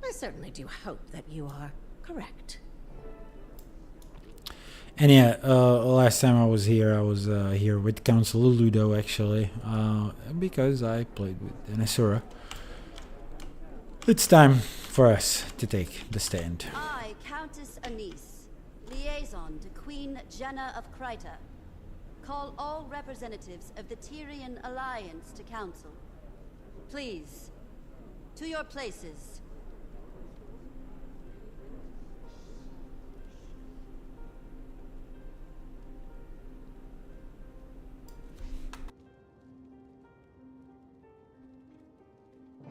I certainly do hope that you are correct. And yeah, last time I was here here with Councillor Ludo, actually, because I played with an Asura. It's time for us to take the stand. I, Countess Anise, liaison to Queen Jenna of Kryta, call all representatives of the Tyrian Alliance to council. Please, to your places.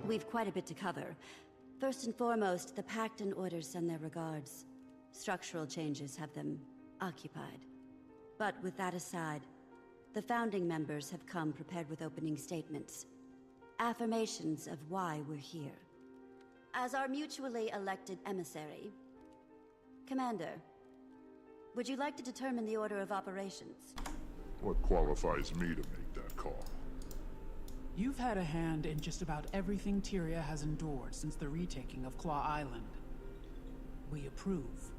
We've quite a bit to cover. First and foremost, the Pact and Orders send their regards. Structural changes have them occupied. But with that aside, the founding members have come prepared with opening statements. Affirmations of why we're here. As our mutually elected emissary, Commander, would you like to determine the order of operations? What qualifies me to make that call? You've had a hand in just about everything Tyria has endured since the retaking of Claw Island. We approve.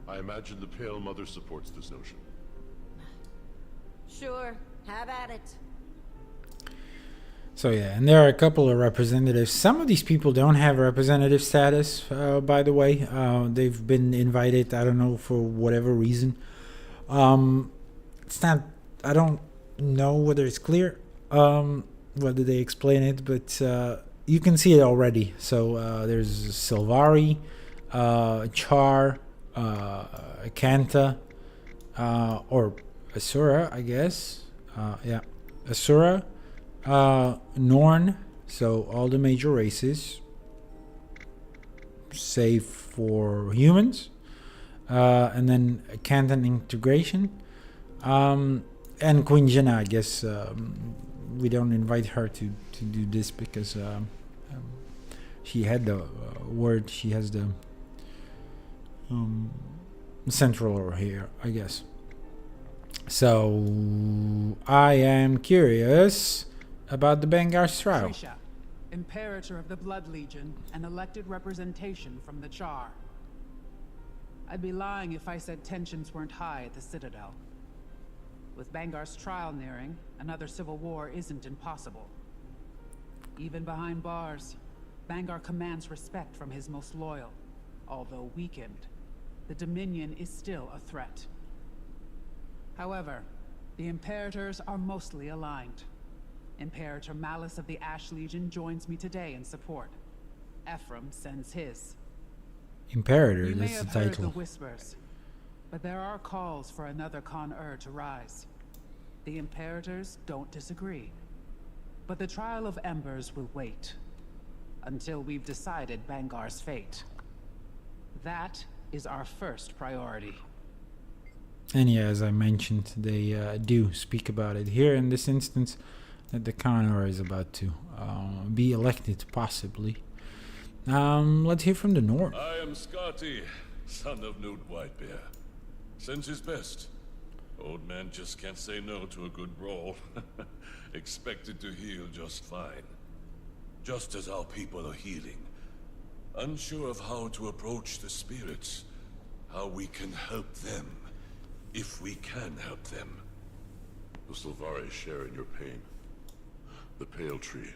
I imagine the Pale Mother supports this notion. Sure, have at it. So yeah, and there are a couple of representatives. Some of these people don't have representative status, by the way. They've been invited, I don't know, for whatever reason. It's not, I don't know whether it's clear, whether they explain it, but you can see it already. So there's Sylvari, Char, Kanta, or Asura, I guess. Yeah, Asura, Norn, so all the major races, save for humans, and then Kantan integration, and Queen Jenna, I guess. We don't invite her to do this because she had the word, she has the central over here, I guess. So I am curious about the Bangar's trial. Trisha, Imperator of the Blood Legion and elected representation from the Char. I'd be lying if I said tensions weren't high at the Citadel. With Bangar's trial nearing, another civil war isn't impossible. Even behind bars, Bangar commands respect from his most loyal. Although weakened, the Dominion is still a threat. However, the Imperators are mostly aligned. Imperator Malice of the Ash Legion joins me today in support. Ephraim sends his. Imperator, You may that's the have heard the title. whispers, but there are calls for another Con-Ur to rise. The Imperators don't disagree. But the trial of Embers will wait until we've decided Bangar's fate. That is our first priority. And yeah, as I mentioned, they do speak about it here in this instance, that the Con-Ur is about to be elected, possibly. Let's hear from the North. I am Scotty, son of Newt Whitebear. Sends his best. Old man just can't say no to a good brawl. Expected to heal just fine. Just as our people are healing. Unsure of how to approach the spirits. How we can help them. If we can help them. The Sylvari share in your pain. The Pale Tree.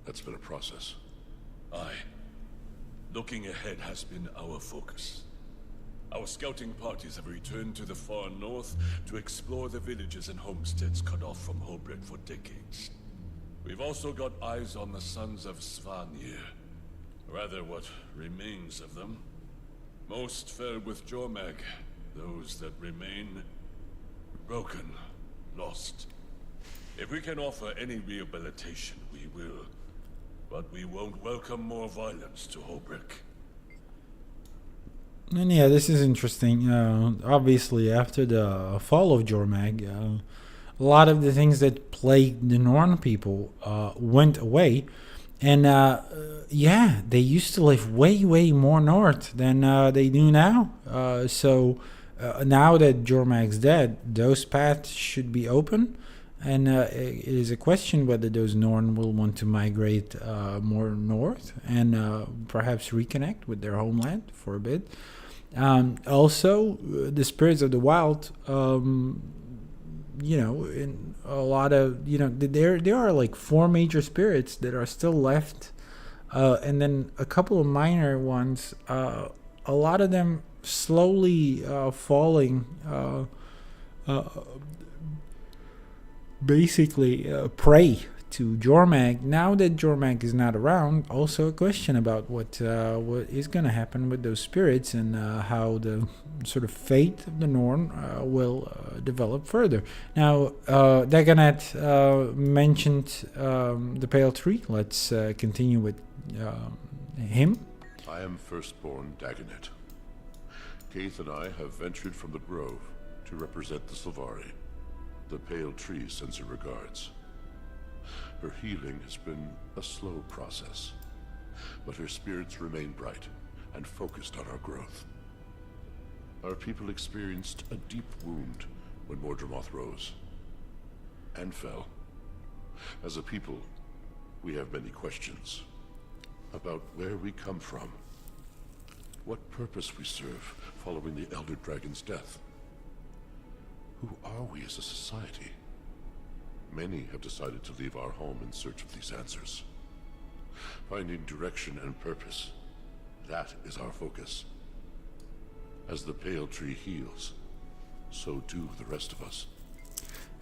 That's been a process. Aye. Looking ahead has been our focus. Our scouting parties have returned to the far north to explore the villages and homesteads cut off from Hobret for decades. We've also got eyes on the sons of Svanir. Rather, what remains of them. Most fell with Jormag. Those that remain, broken, lost. If we can offer any rehabilitation, we will. But we won't welcome more violence to Holbrook. And yeah, this is interesting. Obviously, after the fall of Jormag, a lot of the things that plagued the Norn people went away. And yeah, they used to live way, way more north than they do now. So now that Jormag's dead, those paths should be open. And it is a question whether those Norn will want to migrate more north and perhaps reconnect with their homeland for a bit. Also, the spirits of the wild, in a lot of, there are like 4 major spirits that are still left, and then a couple of minor ones, a lot of them slowly falling, basically prey to Jormag. Now that Jormag is not around, also a question about what is going to happen with those spirits and how the sort of fate of the Norn will develop further. Now, Dagonet mentioned the Pale Tree. Let's continue with him. I am firstborn Dagonet. Keith and I have ventured from the Grove to represent the Sylvari. The Pale Tree sends her regards. Her healing has been a slow process, but her spirits remain bright and focused on our growth. Our people experienced a deep wound when Mordramoth rose and fell. As a people, we have many questions about where we come from, what purpose we serve following the Elder Dragon's death. Who are we as a society? Many have decided to leave our home in search of these answers. Finding direction and purpose, that is our focus. As the Pale Tree heals, so do the rest of us.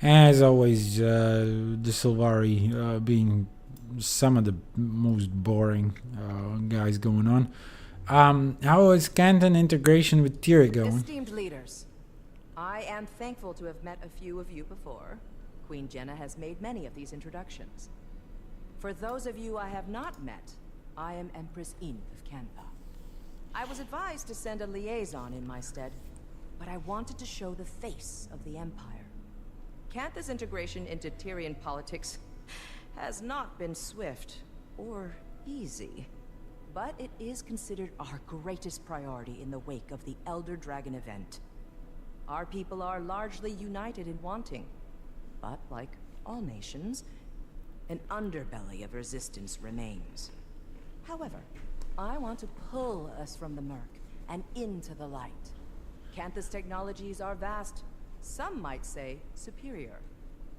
As always, the Sylvari being some of the most boring guys going on. How is Canton integration with Tyr going? Esteemed leaders, I am thankful to have met a few of you before. Queen Jenna has made many of these introductions. For those of you I have not met, I am Empress Enith of Cantha. I was advised to send a liaison in my stead, but I wanted to show the face of the Empire. Cantha's integration into Tyrian politics has not been swift or easy, but it is considered our greatest priority in the wake of the Elder Dragon event. Our people are largely united in wanting, but like all nations, an underbelly of resistance remains. However, I want to pull us from the murk and into the light. Cantha's technologies are vast, some might say superior,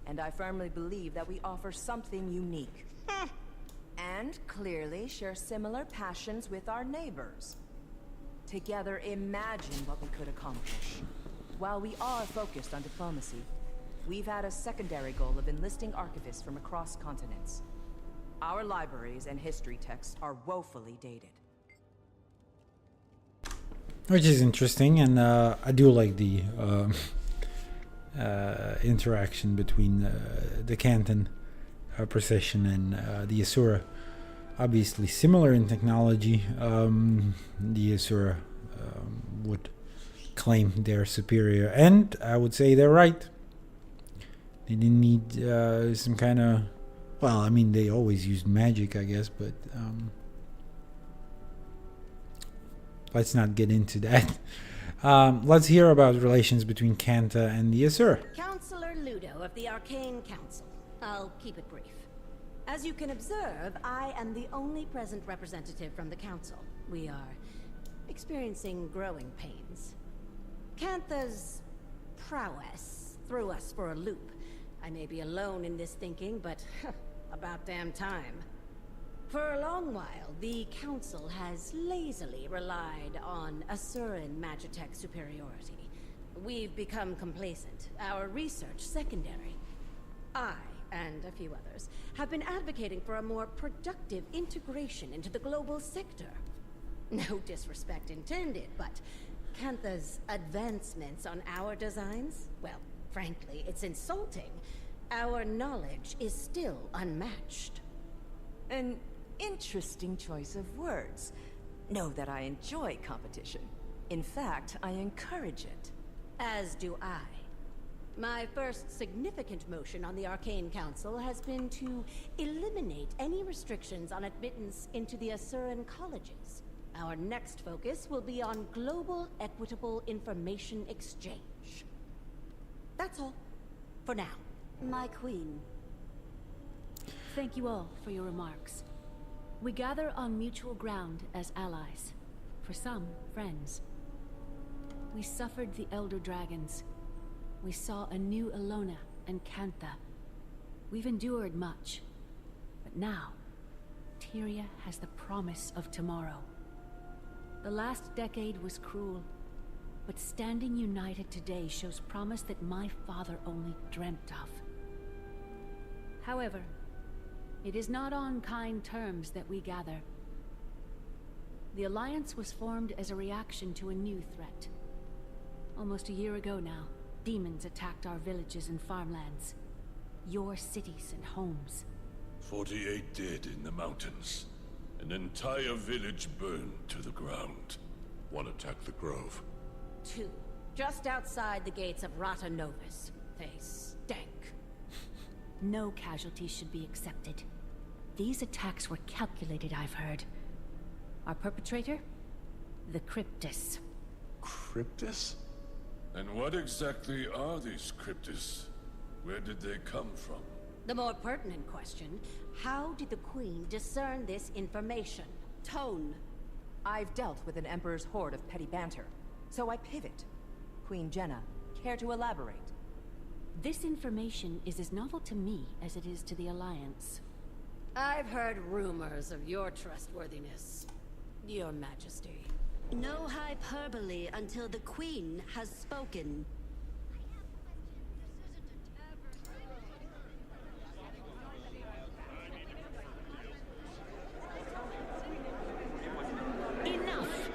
and I firmly believe that we offer something unique. And clearly share similar passions with our neighbors. Together, imagine what we could accomplish. While we are focused on diplomacy, we've had a secondary goal of enlisting archivists from across continents. Our libraries and history texts are woefully dated. Which is interesting, and I do like the interaction between the Canton procession and the Asura. Obviously similar in technology. The Asura would claim they're superior, and I would say they're right. They didn't need some kind of... Well, I mean, they always used magic, I guess, but let's not get into that. Let's hear about relations between Cantha and the Asura. Counselor Ludo of the Arcane Council. I'll keep it brief. As you can observe, I am the only present representative from the Council. We are experiencing growing pains. Cantha's prowess threw us for a loop. I may be alone in this thinking, but about damn time. For a long while, the Council has lazily relied on Asuran Magitech superiority. We've become complacent, our research secondary. I, and a few others, have been advocating for a more productive integration into the global sector. No disrespect intended, but Cantha's advancements on our designs? Well, frankly, it's insulting. Our knowledge is still unmatched. An interesting choice of words. Know that I enjoy competition. In fact, I encourage it. As do I. My first significant motion on the Arcane Council has been to eliminate any restrictions on admittance into the Asuran colleges. Our next focus will be on global equitable information exchange. That's all. For now. My queen. Thank you all for your remarks. We gather on mutual ground as allies. For some, friends. We suffered the Elder Dragons. We saw a new Alona and Cantha. We've endured much. But now, Tyria has the promise of tomorrow. The last decade was cruel, but standing united today shows promise that my father only dreamt of. However, it is not on kind terms that we gather. The Alliance was formed as a reaction to a new threat. Almost a year ago now, demons attacked our villages and farmlands. Your cities and homes. 48 dead in the mountains. An entire village burned to the ground. One attacked the grove. 2. Just outside the gates of Rata Novus. They stank. No casualties should be accepted. These attacks were calculated, I've heard. Our perpetrator? The Cryptus. Cryptus? And what exactly are these cryptis? Where did they come from? The more pertinent question, how did the Queen discern this information? Tone. I've dealt with an Emperor's horde of petty banter, so I pivot. Queen Jenna, care to elaborate? This information is as novel to me as it is to the Alliance. I've heard rumors of your trustworthiness, Your Majesty. No hyperbole until the Queen has spoken. Enough!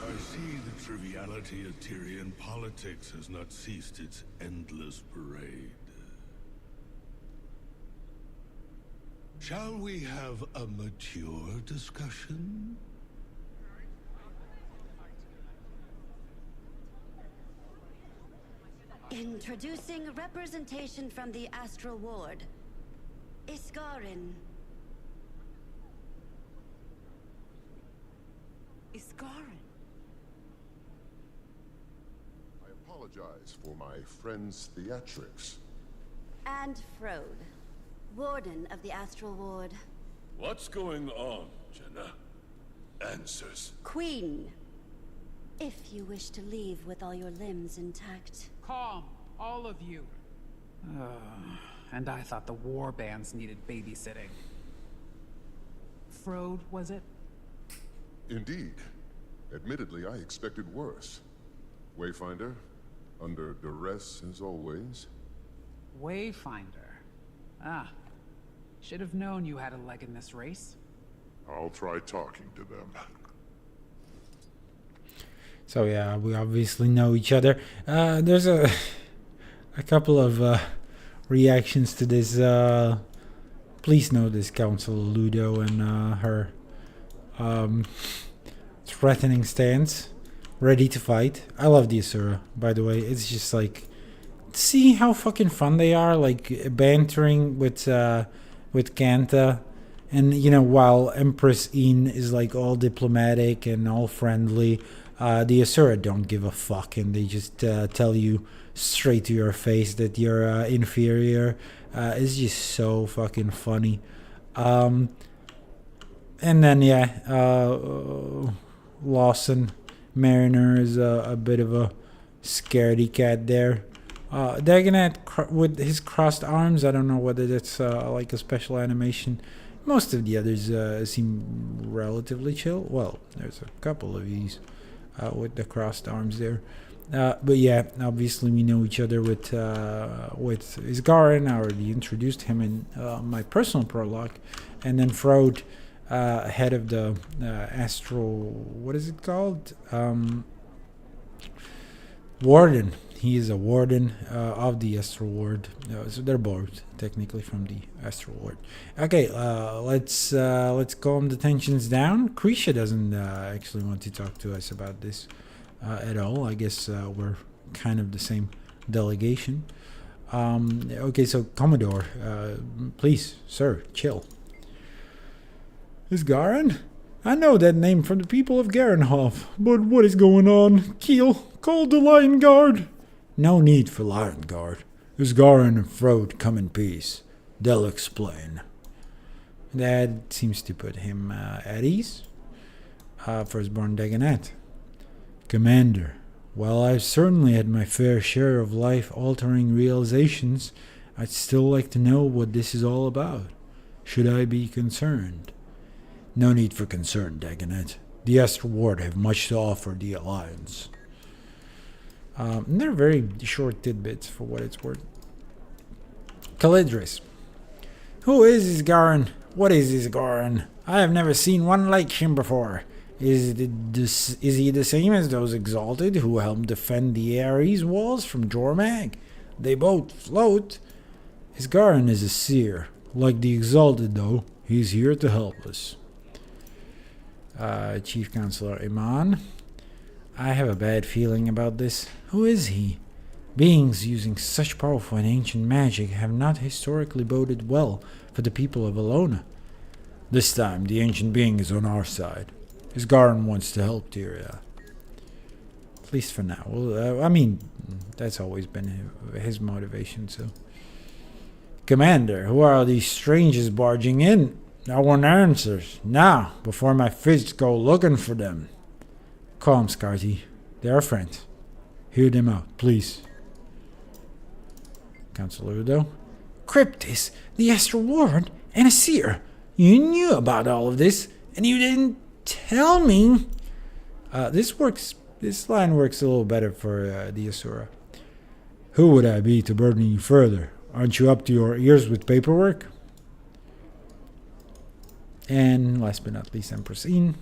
I see the triviality of Tyrian politics has not ceased its endless parade. Shall we have a mature discussion? Introducing representation from the Astral Ward. Iskarin. Iskarin. I apologize for my friend's theatrics. And Frode, Warden of the Astral Ward. What's going on, Jenna? Answers. Queen. If you wish to leave with all your limbs intact. Calm, all of you. And I thought the war bands needed babysitting. Frode, was it? Indeed. Admittedly, I expected worse. Wayfinder, under duress as always. Wayfinder. Ah. Should have known you had a leg in this race. I'll try talking to them. So yeah, we obviously know each other. There's a couple of reactions to this. Please notice Council Ludo and her threatening stance, ready to fight. I love the Asura, by the way. It's just like, see how fucking fun they are, like bantering with Cantha. And you know, while Empress Een is like all diplomatic and all friendly, the Asura don't give a fuck, and they just tell you straight to your face that you're inferior. It's just so fucking funny. And then yeah, Lawson Mariner is a bit of a scaredy cat there. Dagonet with his crossed arms, I don't know whether that's like a special animation. Most of the others seem relatively chill. Well, there's a couple of these. with the crossed arms there. But yeah, obviously we know each other with Isgarin. I already introduced him in my personal prologue, and then Frode, head of the astral. What is it called? Warden. He is a warden of the astral ward. So they're both technically from the astral ward. Okay, let's calm the tensions down. Krisha doesn't actually want to talk to us about this at all. I guess we're kind of the same delegation. Okay, so Commodore, please, sir, chill. Is Garin? I know that name from the people of Garenhof, but what is going on? Keel, call the Lion Guard. No need for Lion Guard. Is Garin and Frode come in peace? They'll explain. That seems to put him at ease. Firstborn Dagonet. Commander, while I've certainly had my fair share of life-altering realizations, I'd still like to know what this is all about. Should I be concerned? No need for concern, Dagonet. The Astral Ward have much to offer the Alliance. They're very short tidbits for what it's worth. Calidris. Who is Isgarin? What is Isgarin? I have never seen one like him before. Is he the same as those exalted who helped defend the Ares walls from Jormag? They both float. Isgarin is a seer. Like the exalted, though, he's here to help us. Chief Counselor Iman. I have a bad feeling about this. Who is he? Beings using such powerful and ancient magic have not historically boded well for the people of Alona. This time, the ancient being is on our side. Isgarin wants to help Tyria. At least for now. Well, I mean, that's always been his motivation, so. Commander, who are these strangers barging in? I want answers, now, before my fists go looking for them. Calm, Scarty. They are friends. Hear them out, please. Councilor Udo. Cryptis, the Astral Ward, and a seer. You knew about all of this, and you didn't tell me. This line works a little better for the Asura. Who would I be to burden you further? Aren't you up to your ears with paperwork? And last but not least, Empress Een.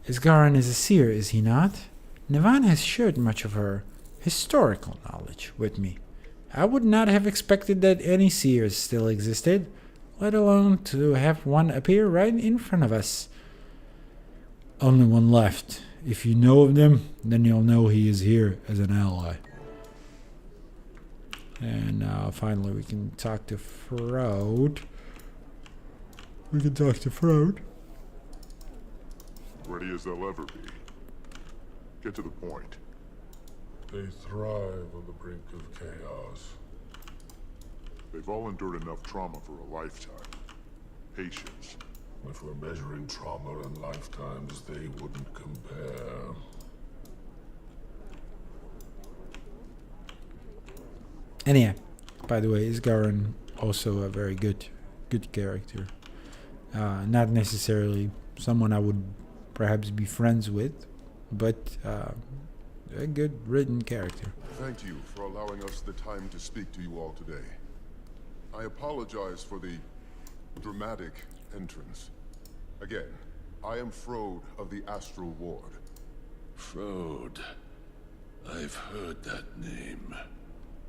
Isgarin is a seer, is he not? Nevan has shared much of her historical knowledge with me. I would not have expected that any seers still existed, let alone to have one appear right in front of us. Only one left. If you know of them, then you'll know he is here as an ally. And finally we can talk to Frode. Ready as they'll ever be. Get to the point. They thrive on the brink of chaos. They've all endured enough trauma for a lifetime. Patience. If we're measuring trauma in lifetimes, they wouldn't compare. And yeah, by the way, Isgarin also a very good character. Not necessarily someone I would perhaps be friends with, but a good written character. Thank you for allowing us the time to speak to you all today. I apologize for the dramatic entrance. Again, I am Frode of the Astral Ward. Frode. I've heard that name.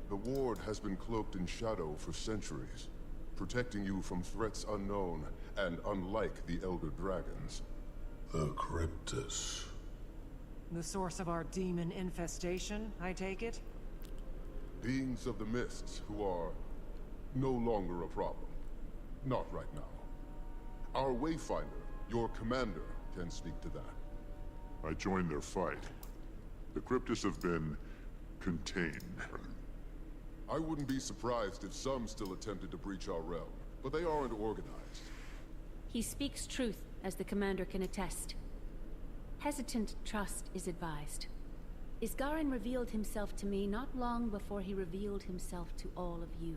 The Ward has been cloaked in shadow for centuries, protecting you from threats unknown and unlike the Elder Dragons. The Cryptus. The source of our demon infestation, I take it? Beings of the Mists who are no longer a problem. Not right now. Our Wayfinder, your commander, can speak to that. I joined their fight. The Cryptus have been contained. I wouldn't be surprised if some still attempted to breach our realm, but they aren't organized. He speaks truth, as the commander can attest. Hesitant trust is advised. Isgarin revealed himself to me not long before he revealed himself to all of you.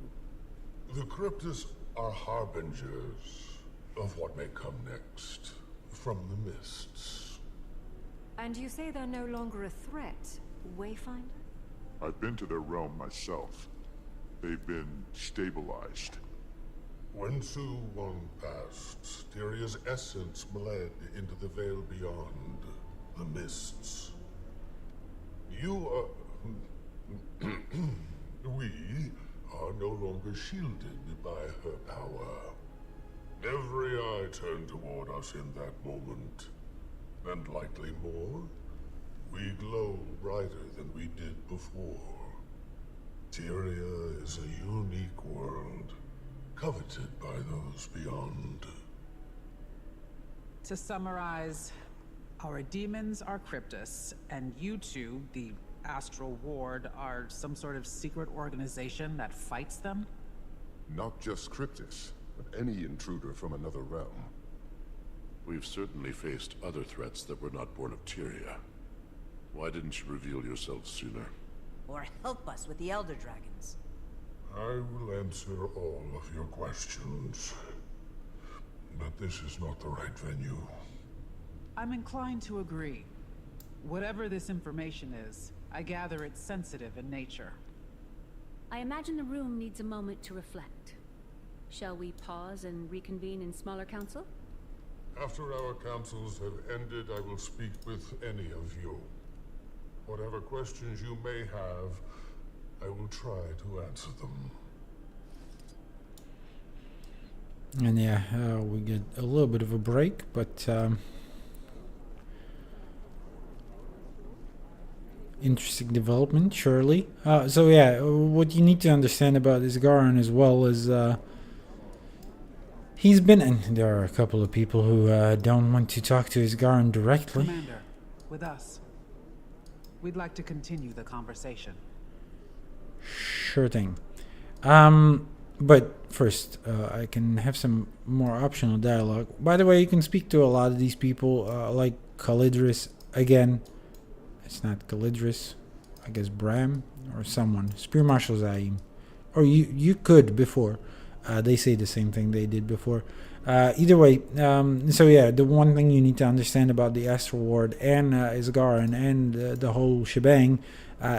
The Cryptus are harbingers of what may come next from the mists. And you say they're no longer a threat, Wayfinder? I've been to their realm myself. They've been stabilized. When Su Won passed, Tyria's essence bled into the veil beyond, the mists. You are... we are no longer shielded by her power. Every eye turned toward us in that moment. And likely more, we glow brighter than we did before. Tyria is a unique world, coveted by those beyond. To summarize, our demons are Cryptus, and you two, the Astral Ward, are some sort of secret organization that fights them? Not just Cryptus, but any intruder from another realm. We've certainly faced other threats that were not born of Tyria. Why didn't you reveal yourself sooner? Or help us with the Elder Dragons. I will answer all of your questions. But this is not the right venue. I'm inclined to agree. Whatever this information is, I gather it's sensitive in nature. I imagine the room needs a moment to reflect. Shall we pause and reconvene in smaller council? After our councils have ended, I will speak with any of you. Whatever questions you may have, I will try to answer them. And yeah, we get a little bit of a break, but interesting development, surely. So yeah, what you need to understand about this Garan as well is he's been, and there are a couple of people who don't want to talk to Isgaran directly. Commander, with us. We'd like to continue the conversation. Sure thing. But first, I can have some more optional dialogue. By the way, you can speak to a lot of these people, like Calidris. Again, it's not Calidris. I guess Bram or someone. Spear Marshal Zaim. Or you could before. They say the same thing they did before. Either way, so yeah, the one thing you need to understand about the Astral Ward and Isgaran and the whole shebang,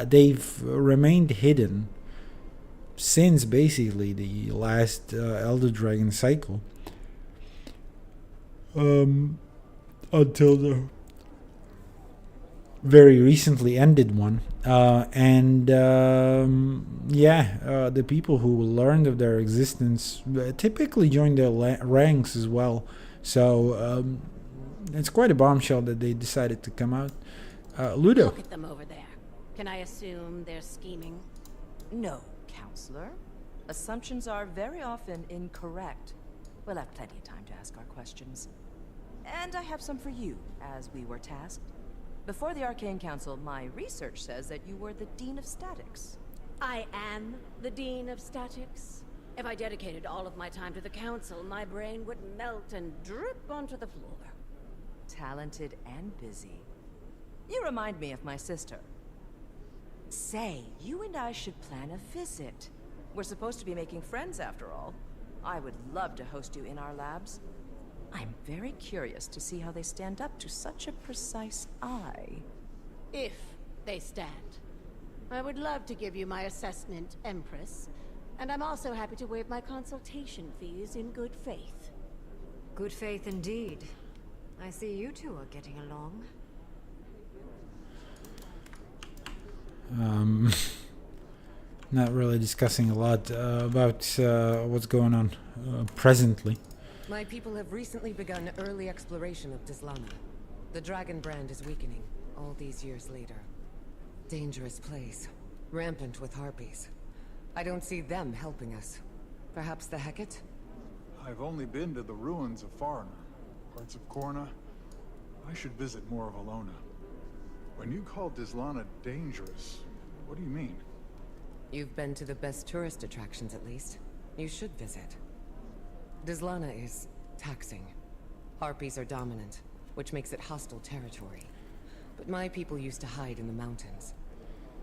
they've remained hidden since basically the last Elder Dragon cycle. Until the very recently ended one. The people who learned of their existence typically joined their ranks as well. So it's quite a bombshell that they decided to come out. Ludo. Look at them over there. Can I assume they're scheming? No, Counselor. Assumptions are very often incorrect. We'll have plenty of time to ask our questions. And I have some for you, as we were tasked. Before the Arcane Council, my research says that you were the Dean of Statics. I am the Dean of Statics. If I dedicated all of my time to the Council, my brain would melt and drip onto the floor. Talented and busy. You remind me of my sister. Say, you and I should plan a visit. We're supposed to be making friends after all. I would love to host you in our labs. I'm very curious to see how they stand up to such a precise eye. If they stand. I would love to give you my assessment, Empress. And I'm also happy to waive my consultation fees in good faith. Good faith indeed. I see you two are getting along. Not really discussing a lot about what's going on presently. My people have recently begun early exploration of Dislana. The dragon brand is weakening, all these years later. Dangerous place, rampant with harpies. I don't see them helping us. Perhaps the Hecate? I've only been to the ruins of Foreigner, parts of Korna. I should visit more of Alona. When you call Dislana dangerous, what do you mean? You've been to the best tourist attractions at least. You should visit. Dislana is taxing. Harpies are dominant, which makes it hostile territory. But my people used to hide in the mountains.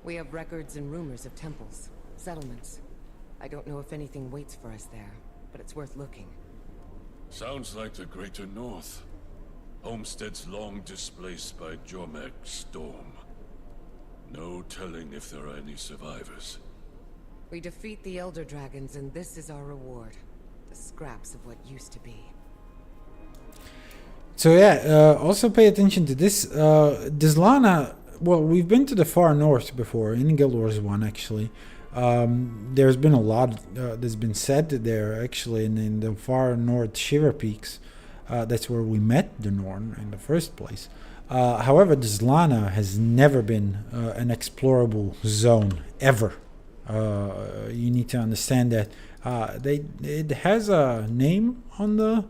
We have records and rumors of temples, settlements. I don't know if anything waits for us there, but it's worth looking. Sounds like the Greater North. Homesteads long displaced by Jormek's storm. No telling if there are any survivors. We defeat the Elder Dragons, and this is our reward. The scraps of what used to be. So yeah, also pay attention to this. Dizlana, well, we've been to the far north before, in Guild Wars 1 actually. There's been a lot that's been said there actually in the far north Shiver Peaks. That's where we met the Norn in the first place. However, Dizlana has never been an explorable zone, ever. You need to understand that. It has a name on the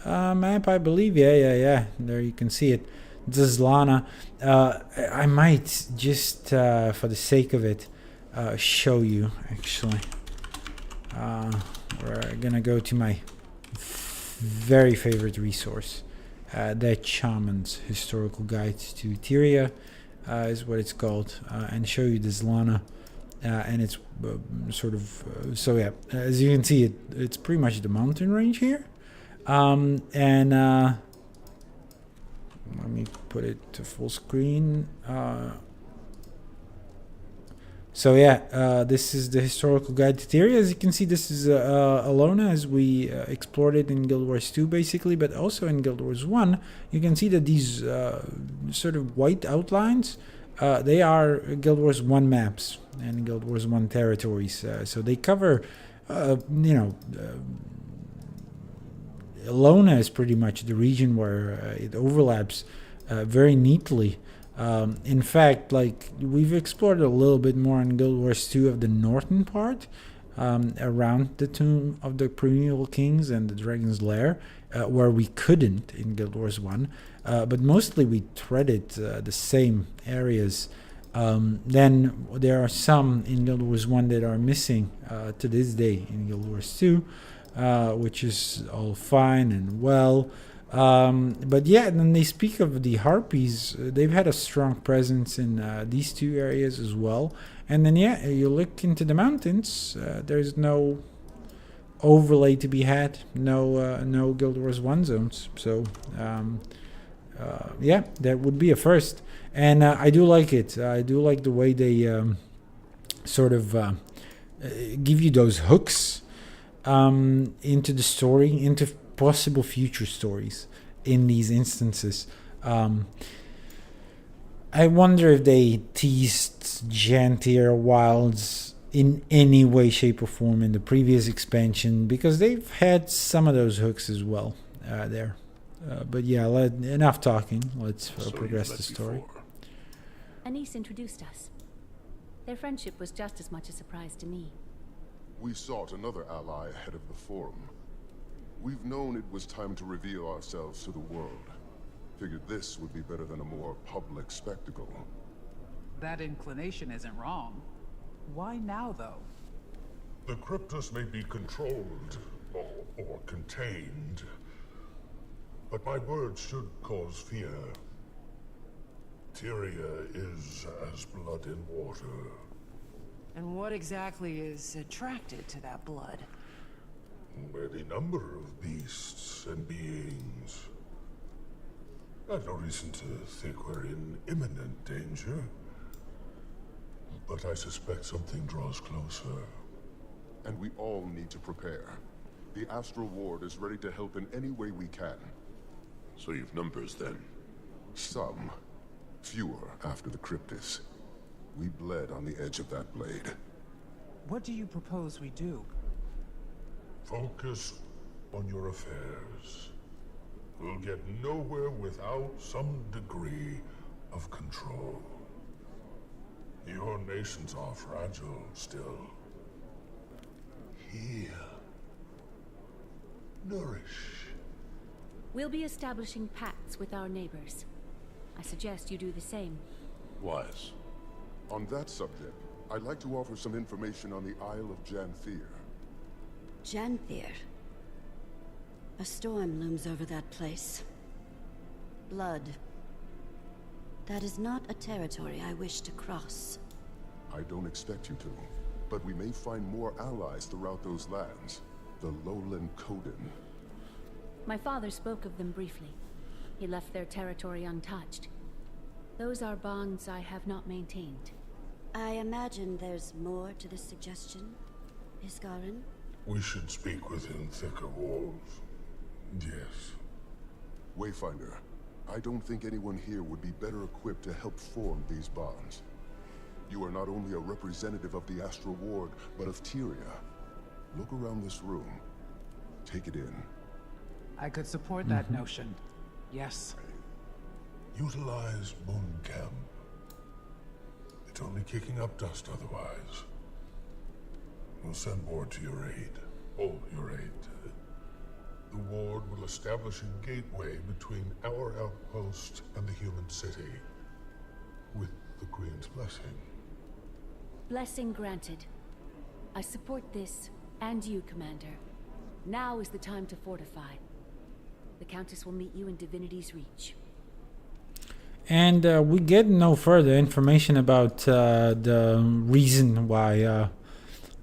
map, I believe. Yeah. There you can see it. Dizlana. I might just, for the sake of it, show you, actually. We're gonna go to my very favorite resource. That Shaman's Historical Guide to Tyria is what it's called, and show you Dizlana. And it's sort of so yeah, as you can see, it's pretty much the mountain range here, and let me put it to full screen. So yeah, this is the Historical Guide to Tyria. As you can see, this is Alona as we explored it in Guild Wars 2 basically, but also in Guild Wars 1 you can see that these sort of white outlines, they are Guild Wars 1 maps and Guild Wars 1 territories. So they cover, Alona is pretty much the region where it overlaps very neatly. In fact, like, we've explored a little bit more in Guild Wars 2 of the northern part, around the Tomb of the Primeval Kings and the Dragon's Lair, where we couldn't in Guild Wars 1. But mostly we threaded the same areas. Then there are some in Guild Wars 1 that are missing to this day in Guild Wars 2, which is all fine and well. But yeah, then they speak of the Harpies. They've had a strong presence in these two areas as well. And then yeah, you look into the mountains, there's no overlay to be had, no Guild Wars 1 zones. So yeah, that would be a first. And I do like it. I do like the way they sort of give you those hooks into the story, into possible future stories in these instances. I wonder if they teased Janthir wilds in any way, shape, or form in the previous expansion, because they've had some of those hooks as well there. But yeah, enough talking. Let's progress the story. Anise introduced us. Their friendship was just as much a surprise to me. We sought another ally ahead of the Forum. We've known it was time to reveal ourselves to the world. Figured this would be better than a more public spectacle. That inclination isn't wrong. Why now, though? The Cryptus may be controlled or contained, but my words should cause fear. Tyria is as blood in water. And what exactly is attracted to that blood? Any number of beasts and beings. I've no reason to think we're in imminent danger, but I suspect something draws closer. And we all need to prepare. The Astral Ward is ready to help in any way we can. So you've numbers then? Some. Fewer after the Cryptus. We bled on the edge of that blade. What do you propose we do? Focus on your affairs. We'll get nowhere without some degree of control. Your nations are fragile still. Heal. Nourish. We'll be establishing pacts with our neighbors. I suggest you do the same. Wise. On that subject, I'd like to offer some information on the Isle of Janthir. Janthir. A storm looms over that place. Blood. That is not a territory I wish to cross. I don't expect you to, but we may find more allies throughout those lands. The Lowland Coden. My father spoke of them briefly. He left their territory untouched. Those are bonds I have not maintained. I imagine there's more to this suggestion, Isgarin? We should speak within thicker walls. Yes. Wayfinder, I don't think anyone here would be better equipped to help form these bonds. You are not only a representative of the Astral Ward, but of Tyria. Look around this room. Take it in. I could support that notion. Yes. Utilize Moon Camp. It's only kicking up dust otherwise. We'll send ward to your aid. All your aid. The ward will establish a gateway between our outpost and the human city. With the Queen's blessing. Blessing granted. I support this, and you, Commander. Now is the time to fortify. The Countess will meet you in Divinity's Reach. And we get no further information about the reason why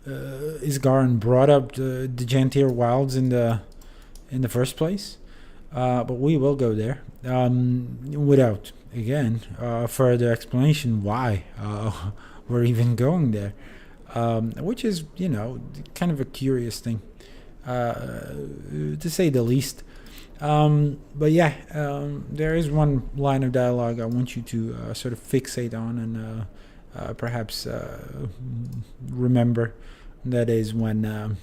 Isgarin brought up the Janthir wilds in the first place. But we will go there without, again, further explanation why we're even going there. Which is, you know, kind of a curious thing, to say the least. But yeah, there is one line of dialogue I want you to sort of fixate on and perhaps remember. That is when,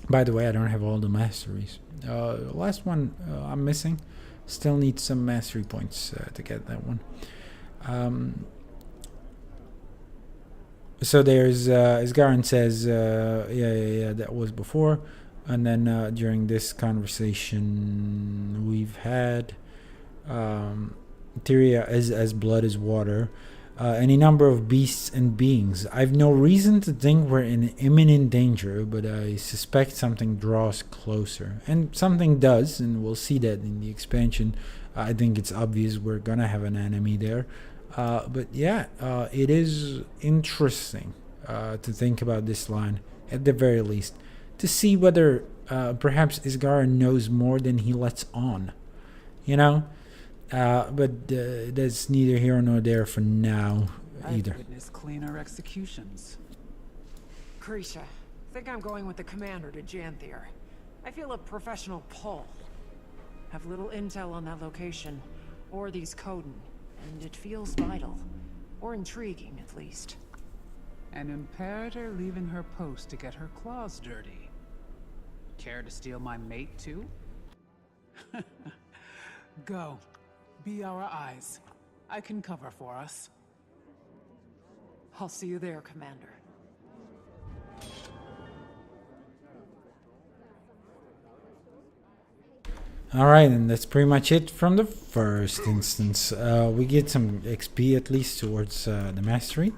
by the way, I don't have all the masteries. Last one I'm missing. Still need some mastery points to get that one. So there's, as Garen says, yeah, that was before. And then during this conversation we've had, Tyria as blood is water, any number of beasts and beings. I've no reason to think we're in imminent danger, but I suspect something draws closer. And something does, and we'll see that in the expansion. I think it's obvious we're gonna have an enemy there. But yeah, it is interesting to think about this line, at the very least. To see whether perhaps Isgarin knows more than he lets on, you know. But that's neither here nor there for now either. I've witnessed cleaner executions. Krisha, think I'm going with the commander to Janthir. I feel a professional pull. Have little intel on that location, or these Coden, and it feels vital, or intriguing at least. An imperator leaving her post to get her claws dirty. Care to steal my mate too? Go. Be our eyes. I can cover for us. I'll see you there, Commander. Alright, and that's pretty much it from the first instance. We get some XP at least towards the mastery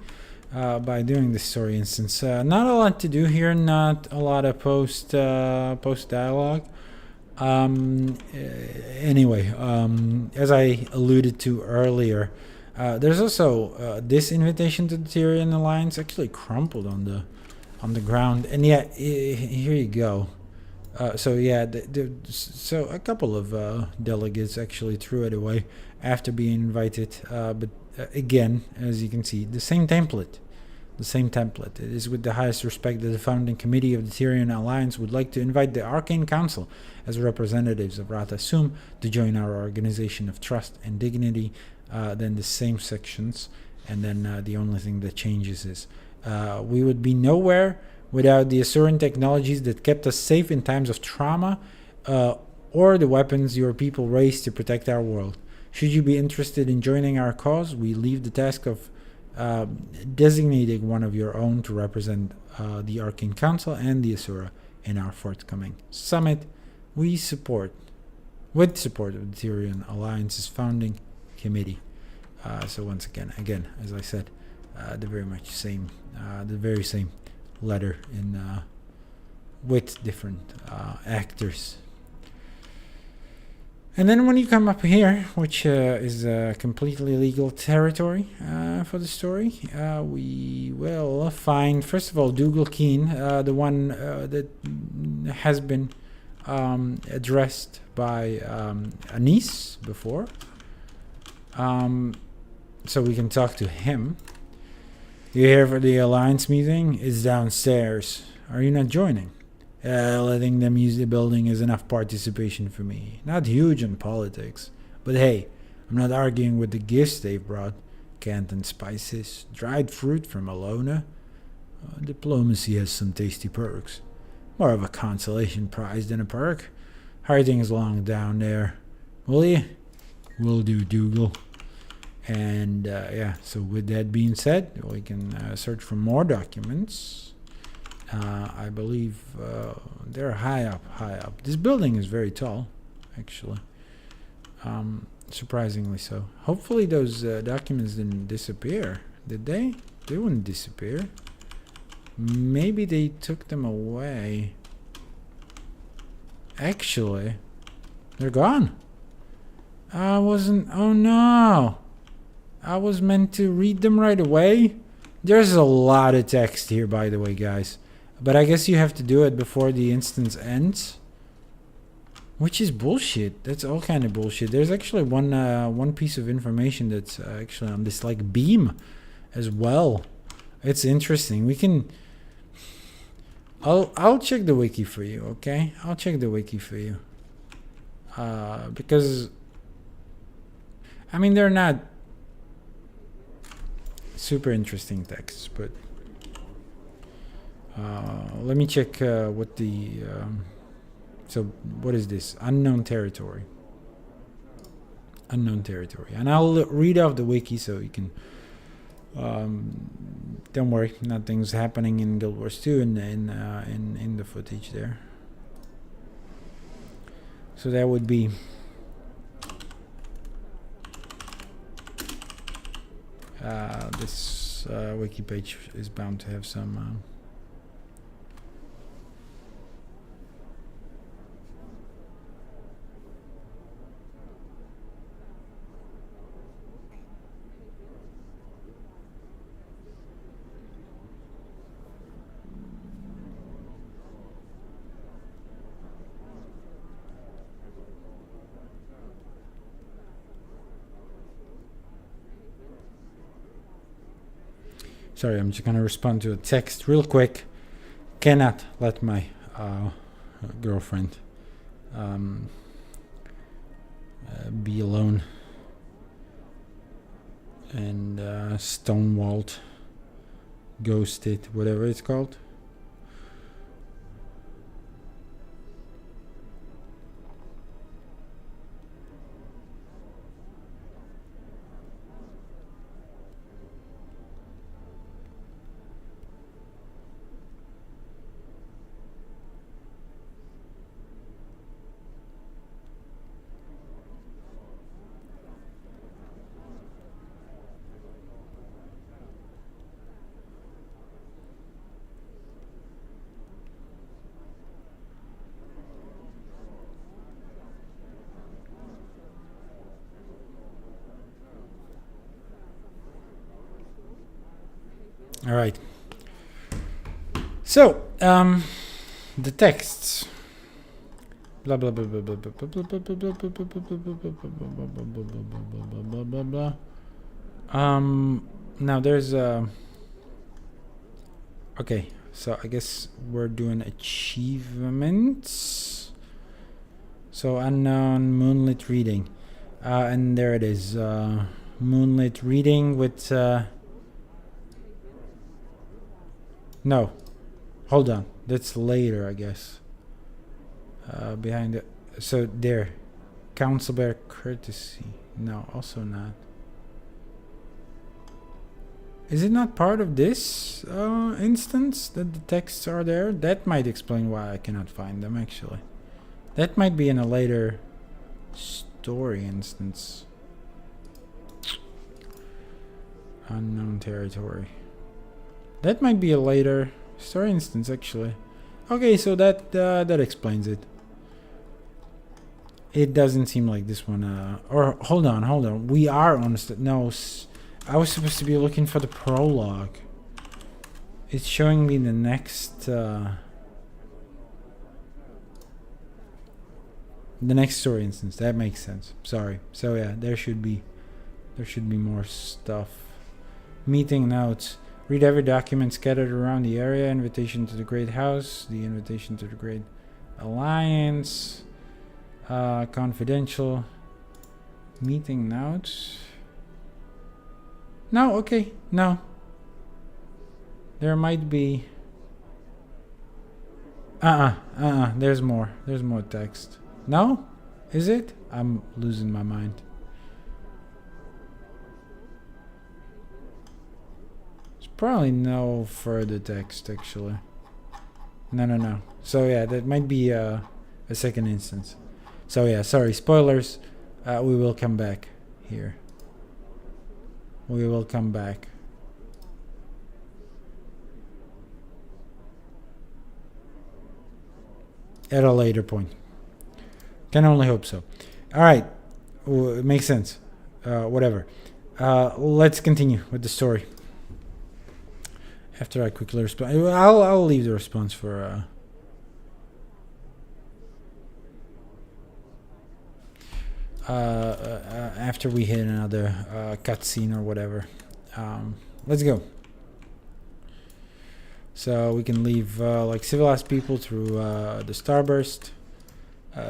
by doing this story instance. Not a lot to do here, not a lot of post dialogue. Anyway, as I alluded to earlier, there's also this invitation to the Tyrian Alliance actually crumpled on the ground, and yeah, here you go. So yeah, so a couple of delegates actually threw it away after being invited. But again, as you can see, the same template. It is with the highest respect that the founding committee of the Tyrian Alliance would like to invite the Arcane Council as representatives of Rata Sum to join our organization of trust and dignity. Then the same sections, and then the only thing that changes is we would be nowhere without the Asuran technologies that kept us safe in times of trauma, or the weapons your people raised to protect our world. Should you be interested in joining our cause, we leave the task of designating one of your own to represent the Arcane Council and the Asura in our forthcoming summit. We support, with support of the Tyrian Alliance's founding committee. So once again, as I said, the very same letter in with different actors. And then when you come up here, which is completely legal territory for the story, we will find, first of all, Dougal Keen, the one that has been addressed by Anis before. So we can talk to him. You here for the Alliance meeting? It's downstairs. Are you not joining? Letting them use the building is enough participation for me. Not huge on politics. But hey, I'm not arguing with the gifts they've brought. Canton spices, dried fruit from Alona. Diplomacy has some tasty perks. More of a consolation prize than a perk. How are things along down there? Will you? Will do, Dougal. And yeah, so with that being said, we can search for more documents. I believe they're high up. This building is very tall, actually. Surprisingly so. Hopefully those documents didn't disappear. Did they? They wouldn't disappear. Maybe they took them away. Actually, they're gone. I wasn't... Oh no! I was meant to read them right away. There's a lot of text here, by the way, guys. But I guess you have to do it before the instance ends. Which is bullshit. That's all kind of bullshit. There's actually one piece of information that's actually on this like beam as well. It's interesting. We can... I'll check the wiki for you, okay? I'll check the wiki for you. Because... I mean, they're not super interesting texts, but... let me check what the... so, what is this? Unknown territory. Unknown territory. And I'll read off the wiki so you can... don't worry, nothing's happening in Guild Wars 2 in the footage there. So that would be... this wiki page is bound to have some... Sorry, I'm just gonna respond to a text real quick. Cannot let my girlfriend be alone and stonewalled, ghosted, whatever it's called. All right. So, the texts. Blah blah blah blah blah blah blah blah blah blah blah blah blah. Now there's okay, so I guess we're doing achievements. So unknown moonlit reading, and there it is. Moonlit reading with. No, hold on. That's later, I guess. Behind it. So there, Council Bear courtesy. No, also not. Is it not part of this instance that the texts are there? That might explain why I cannot find them. Actually, that might be in a later story instance. Unknown territory. That might be a later story instance, actually. Okay, so that explains it. It doesn't seem like this one. Or hold on. We are on. No, I was supposed to be looking for the prologue. It's showing me the next. The next story instance. That makes sense. Sorry. So yeah, there should be more stuff. Meeting notes. Read every document scattered around the area. Invitation to the Great House. The invitation to the Great Alliance. Confidential. Meeting notes. No, okay. No. There might be... There's more. There's more text. No? Is it? I'm losing my mind. There's probably no further text, actually. No. So yeah, that might be a second instance. So yeah, sorry, spoilers. We will come back here. We will come back. At a later point. Can only hope so. Alright. It makes sense. Whatever. Let's continue with the story. After I quickly respond. I'll leave the response for... after we hit another cutscene or whatever. Let's go. So we can leave like civilized people through the Starburst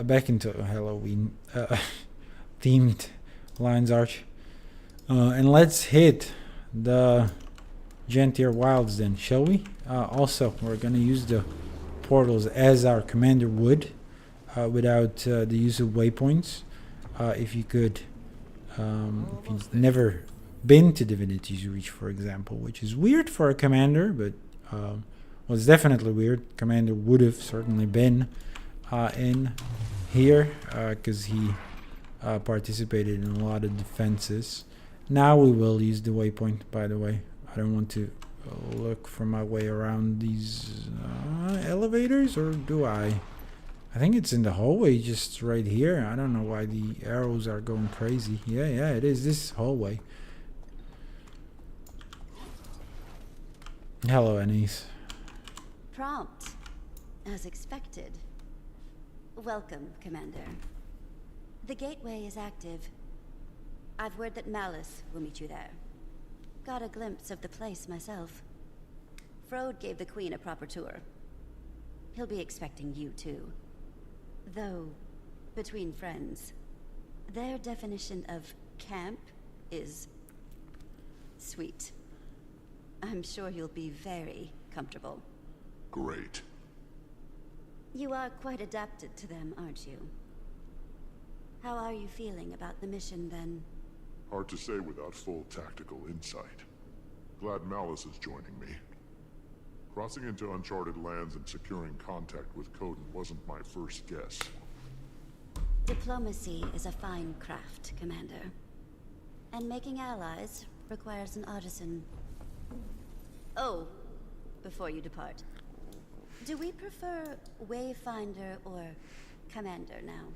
back into Halloween themed Lion's Arch, and let's hit the Janthir Wilds then, shall we? Also, we're gonna use the portals as our commander would, without the use of waypoints. If you could, if you've never been to Divinity's Reach, for example, which is weird for a commander, but well, it's definitely weird. Commander would have certainly been in here because he participated in a lot of defenses. Now we will use the waypoint, by the way. I don't want to look for my way around these elevators, or do I? I think it's in the hallway just right here. I don't know why the arrows are going crazy. Yeah, it is this hallway. Hello, Anise. Prompt, as expected. Welcome, Commander. The gateway is active. I've word that Malice will meet you there. Got a glimpse of the place myself. Frode gave the Queen a proper tour. He'll be expecting you too. Though, between friends, their definition of camp is sweet. I'm sure you'll be very comfortable. Great. You are quite adapted to them, aren't you? How are you feeling about the mission, then? Hard to say without full tactical insight. Glad Malice is joining me. Crossing into uncharted lands and securing contact with Coden wasn't my first guess. Diplomacy is a fine craft, Commander. And making allies requires an artisan. Oh, before you depart, do we prefer Wayfinder or Commander now?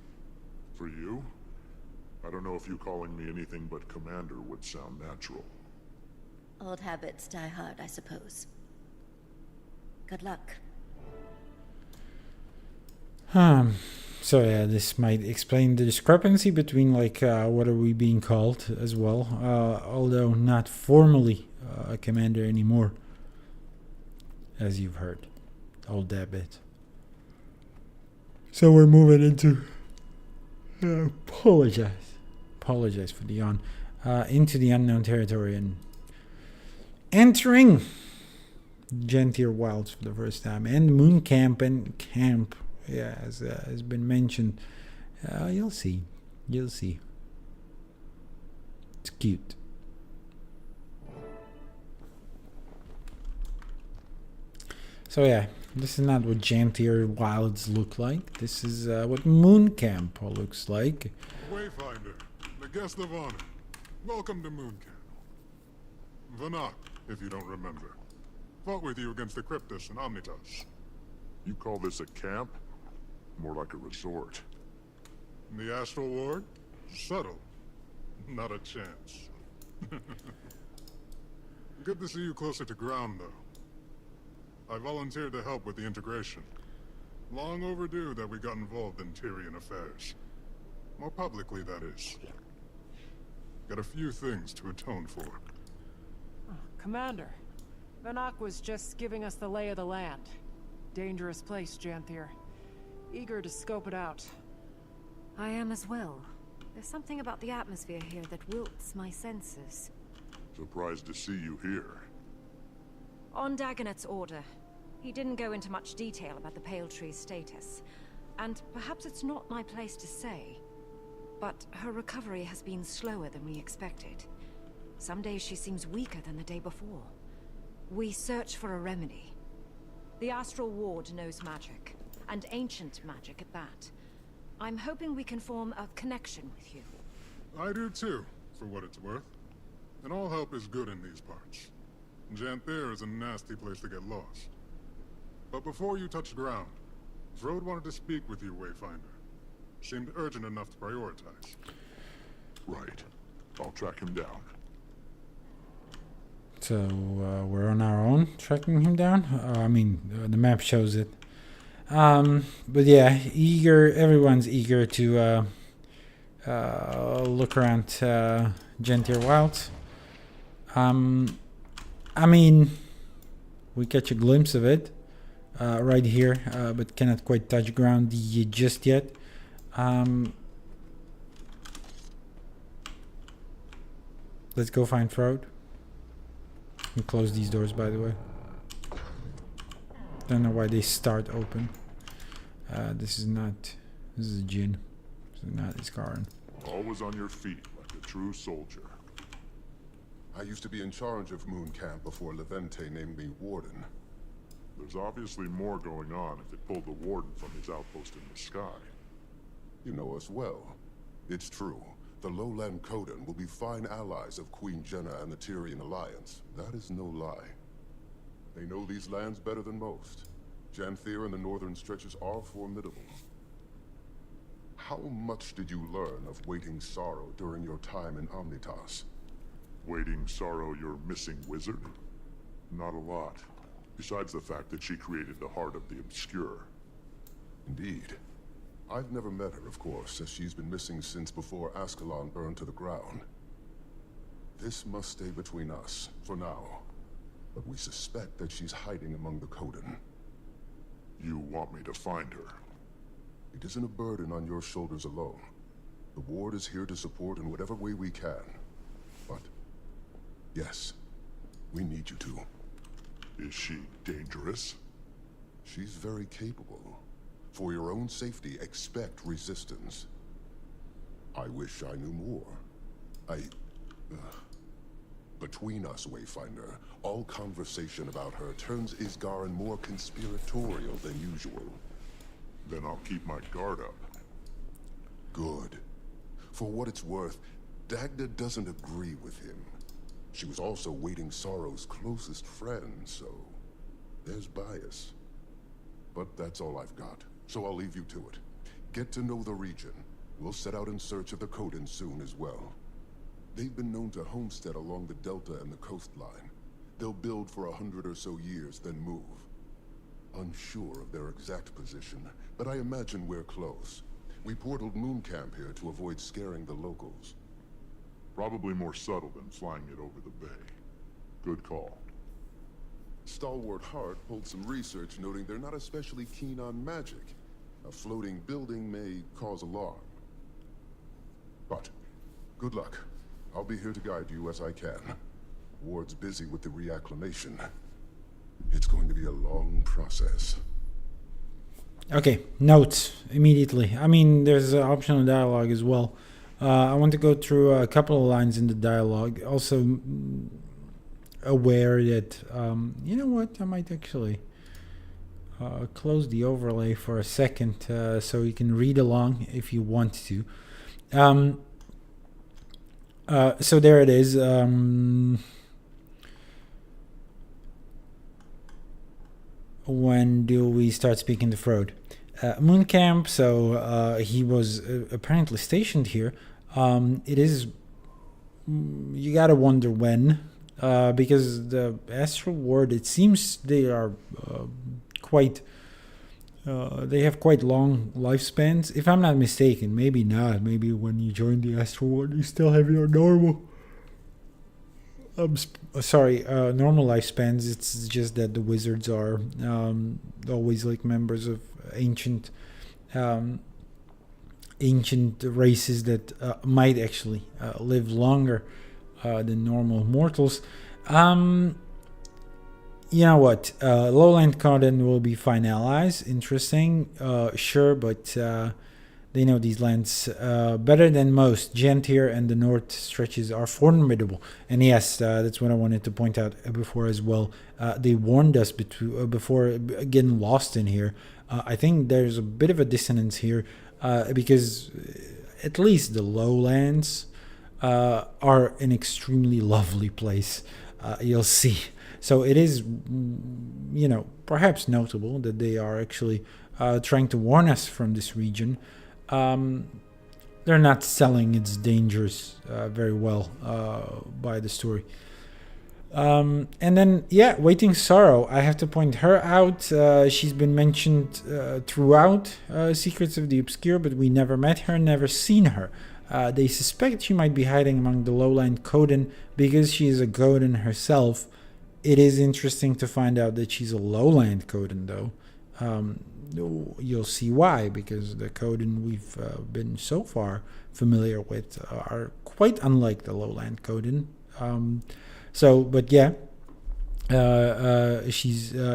For you? I don't know if you calling me anything but Commander would sound natural. Old habits die hard, I suppose. Good luck. So yeah, this might explain the discrepancy between like what are we being called as well, although not formally a commander anymore, as you've heard. Old habit. So we're moving into apologize for the yawn, into the unknown territory and entering Janthir Wilds for the first time, and Moon Camp and Camp, yeah, as has been mentioned. You'll see. It's cute. So yeah, this is not what Janthir Wilds look like. This is what Moon Camp looks like. Wayfinder, the guest of honor. Welcome to Moon Camp. Vanak, if you don't remember. Fought with you against the Cryptus and Omnitas. You call this a camp? More like a resort. The Astral Ward? Subtle. Not a chance. Good to see you closer to ground, though. I volunteered to help with the integration. Long overdue that we got involved in Tyrian affairs. More publicly, that is. Got a few things to atone for. Commander, Vanak was just giving us the lay of the land. Dangerous place, Janthir. Eager to scope it out. I am as well. There's something about the atmosphere here that wilts my senses. Surprised to see you here. On Dagonet's order, he didn't go into much detail about the Pale Tree's status. And perhaps it's not my place to say, but her recovery has been slower than we expected. Some days she seems weaker than the day before. We search for a remedy. The Astral Ward knows magic, and ancient magic at that. I'm hoping we can form a connection with you. I do too, for what it's worth. And all help is good in these parts. Janthir is a nasty place to get lost. But before you touch ground, Frode wanted to speak with you, Wayfinder. Seemed urgent enough to prioritize. Right. I'll track him down. So we're on our own tracking him down. The map shows it. But yeah, everyone's eager to look around Janthir Wilds. We catch a glimpse of it right here, but cannot quite touch ground just yet. Let's go find Frode. And close these doors, by the way. Don't know why they start open. This is a Jinn. This is not Iskaran. Always on your feet, like a true soldier. I used to be in charge of Moon Camp before Levente named me Warden. There's obviously more going on if it pulled the Warden from his outpost in the sky. You know us well. It's true. The Lowland Coden will be fine allies of Queen Jenna and the Tyrian Alliance. That is no lie. They know these lands better than most. Janthir and the northern stretches are formidable. How much did you learn of Waiting Sorrow during your time in Omnitas? Waiting Sorrow, your missing wizard? Not a lot. Besides the fact that she created the Heart of the Obscure. Indeed. I've never met her, of course, as she's been missing since before Ascalon burned to the ground. This must stay between us, for now. But we suspect that she's hiding among the Coden. You want me to find her? It isn't a burden on your shoulders alone. The Ward is here to support in whatever way we can. But, yes, we need you to. Is she dangerous? She's very capable. For your own safety, expect resistance. I wish I knew more. Between us, Wayfinder, all conversation about her turns Isgaran more conspiratorial than usual. Then I'll keep my guard up. Good. For what it's worth, Dagda doesn't agree with him. She was also Waiting Sorrow's closest friend, so there's bias. But that's all I've got, so I'll leave you to it. Get to know the region. We'll set out in search of the Coden soon as well. They've been known to homestead along the delta and the coastline. They'll build for 100 or so years, then move. Unsure of their exact position, but I imagine we're close. We portaled Moon Camp here to avoid scaring the locals. Probably more subtle than flying it over the bay. Good call. Stalwart Hart pulled some research noting they're not especially keen on magic. A floating building may cause alarm. But, good luck. I'll be here to guide you as I can. Ward's busy with the reacclimation. It's going to be a long process. Okay, notes immediately. There's optional dialogue as well. I want to go through a couple of lines in the dialogue. Also aware that, you know what, I might actually close the overlay for a second so you can read along if you want to. So there it is. When do we start speaking to Frode? Moon Camp, so he was apparently stationed here. It is, you gotta wonder when, because the Astral Ward, it seems they are quite They have quite long lifespans, if I'm not mistaken. Maybe not. Maybe when you join the Astral World, you still have your normal. Normal lifespans. It's just that the wizards are always like members of ancient races that might actually live longer than normal mortals. You know what? Lowland Coden will be finalized. Interesting. Sure, but they know these lands better than most. Janthir and the north stretches are formidable. And yes, that's what I wanted to point out before as well. They warned us before getting lost in here. I think there's a bit of a dissonance here because at least the lowlands are an extremely lovely place. You'll see. So it is, perhaps notable that they are actually trying to warn us from this region. They're not selling its dangers very well by the story. And then, Waiting Sorrow. I have to point her out. She's been mentioned throughout Secrets of the Obscure, but we never met her, never seen her. They suspect she might be hiding among the lowland Coden because she is a Coden herself. It is interesting to find out that she's a lowland Coden, though. You'll see why, because the Coden we've been so far familiar with are quite unlike the lowland Coden.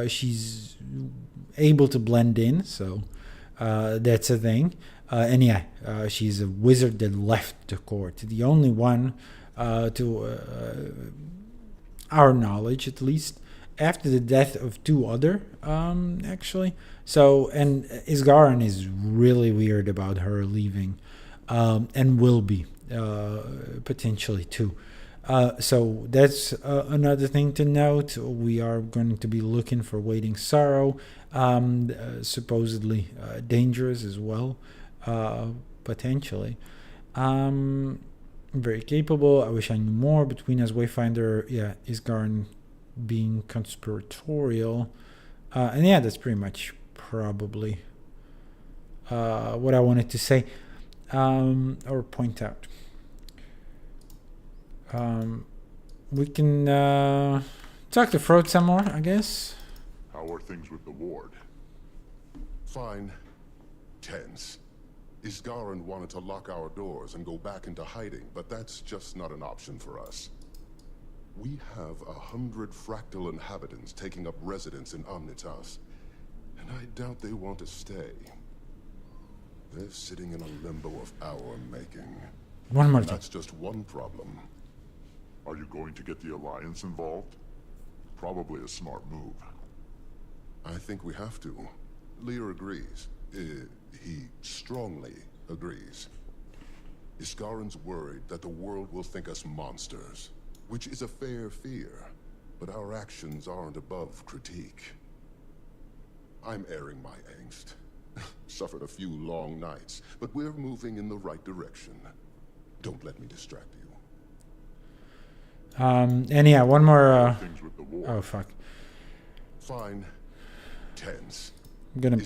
She's able to blend in, so that's a thing. She's a wizard that left the court, the only one to our knowledge, at least, after the death of two other, actually. So, and Isgaran is really weird about her leaving, and will be, potentially too. So that's another thing to note. We are going to be looking for Waiting Sorrow, supposedly dangerous as well, potentially. Very capable. I wish I knew more. Between us, Wayfinder, Isgarn being conspiratorial. That's pretty much probably what I wanted to say or point out. We can talk to Frode some more, I guess. How are things with the ward? Fine. Tense. Isgaran wanted to lock our doors and go back into hiding, but that's just not an option for us. We have 100 fractal inhabitants taking up residence in Omnitas, and I doubt they want to stay. They're sitting in a limbo of our making. One more thing. That's just one problem. Are you going to get the Alliance involved? Probably a smart move. I think we have to. Lear agrees. He strongly agrees. Iskaran's worried that the world will think us monsters, which is a fair fear, but our actions aren't above critique. I'm airing my angst. Suffered a few long nights, but we're moving in the right direction. Don't let me distract you. One more. Oh fuck. Fine. Tense. I'm gonna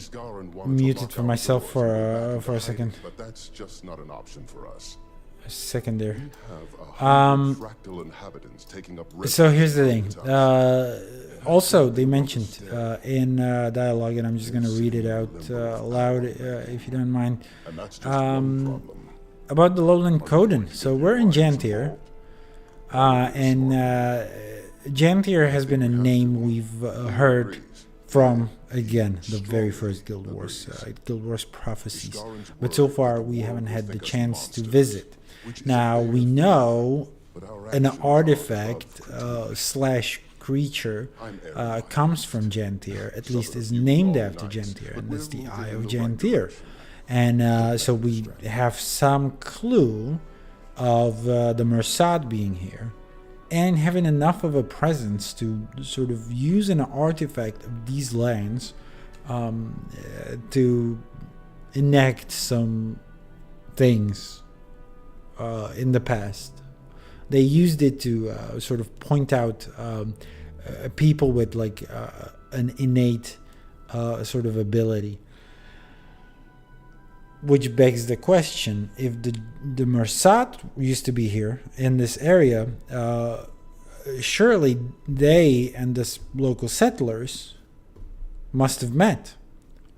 mute it for myself for a second. But that's just not an option for us. A second there. Fractal inhabitants taking up so here's the thing. Also, they mentioned in dialogue, and I'm just gonna read it out loud if you don't mind. About the lowland Coden. So we're in Janthir, and Janthir has been a name we've heard from, again, the very first Guild Wars prophecies. But so far, we haven't had the chance to visit. Now, we know an artifact slash creature comes from Janthir, at least is named after Janthir, and that's the Eye of Janthir. And so we have some clue of the Mersad being here, and having enough of a presence to sort of use an artifact of these lands to enact some things in the past. They used it to sort of point out people with like an innate sort of ability. which begs the question: if the Mersat used to be here in this area, surely they and the local settlers must have met,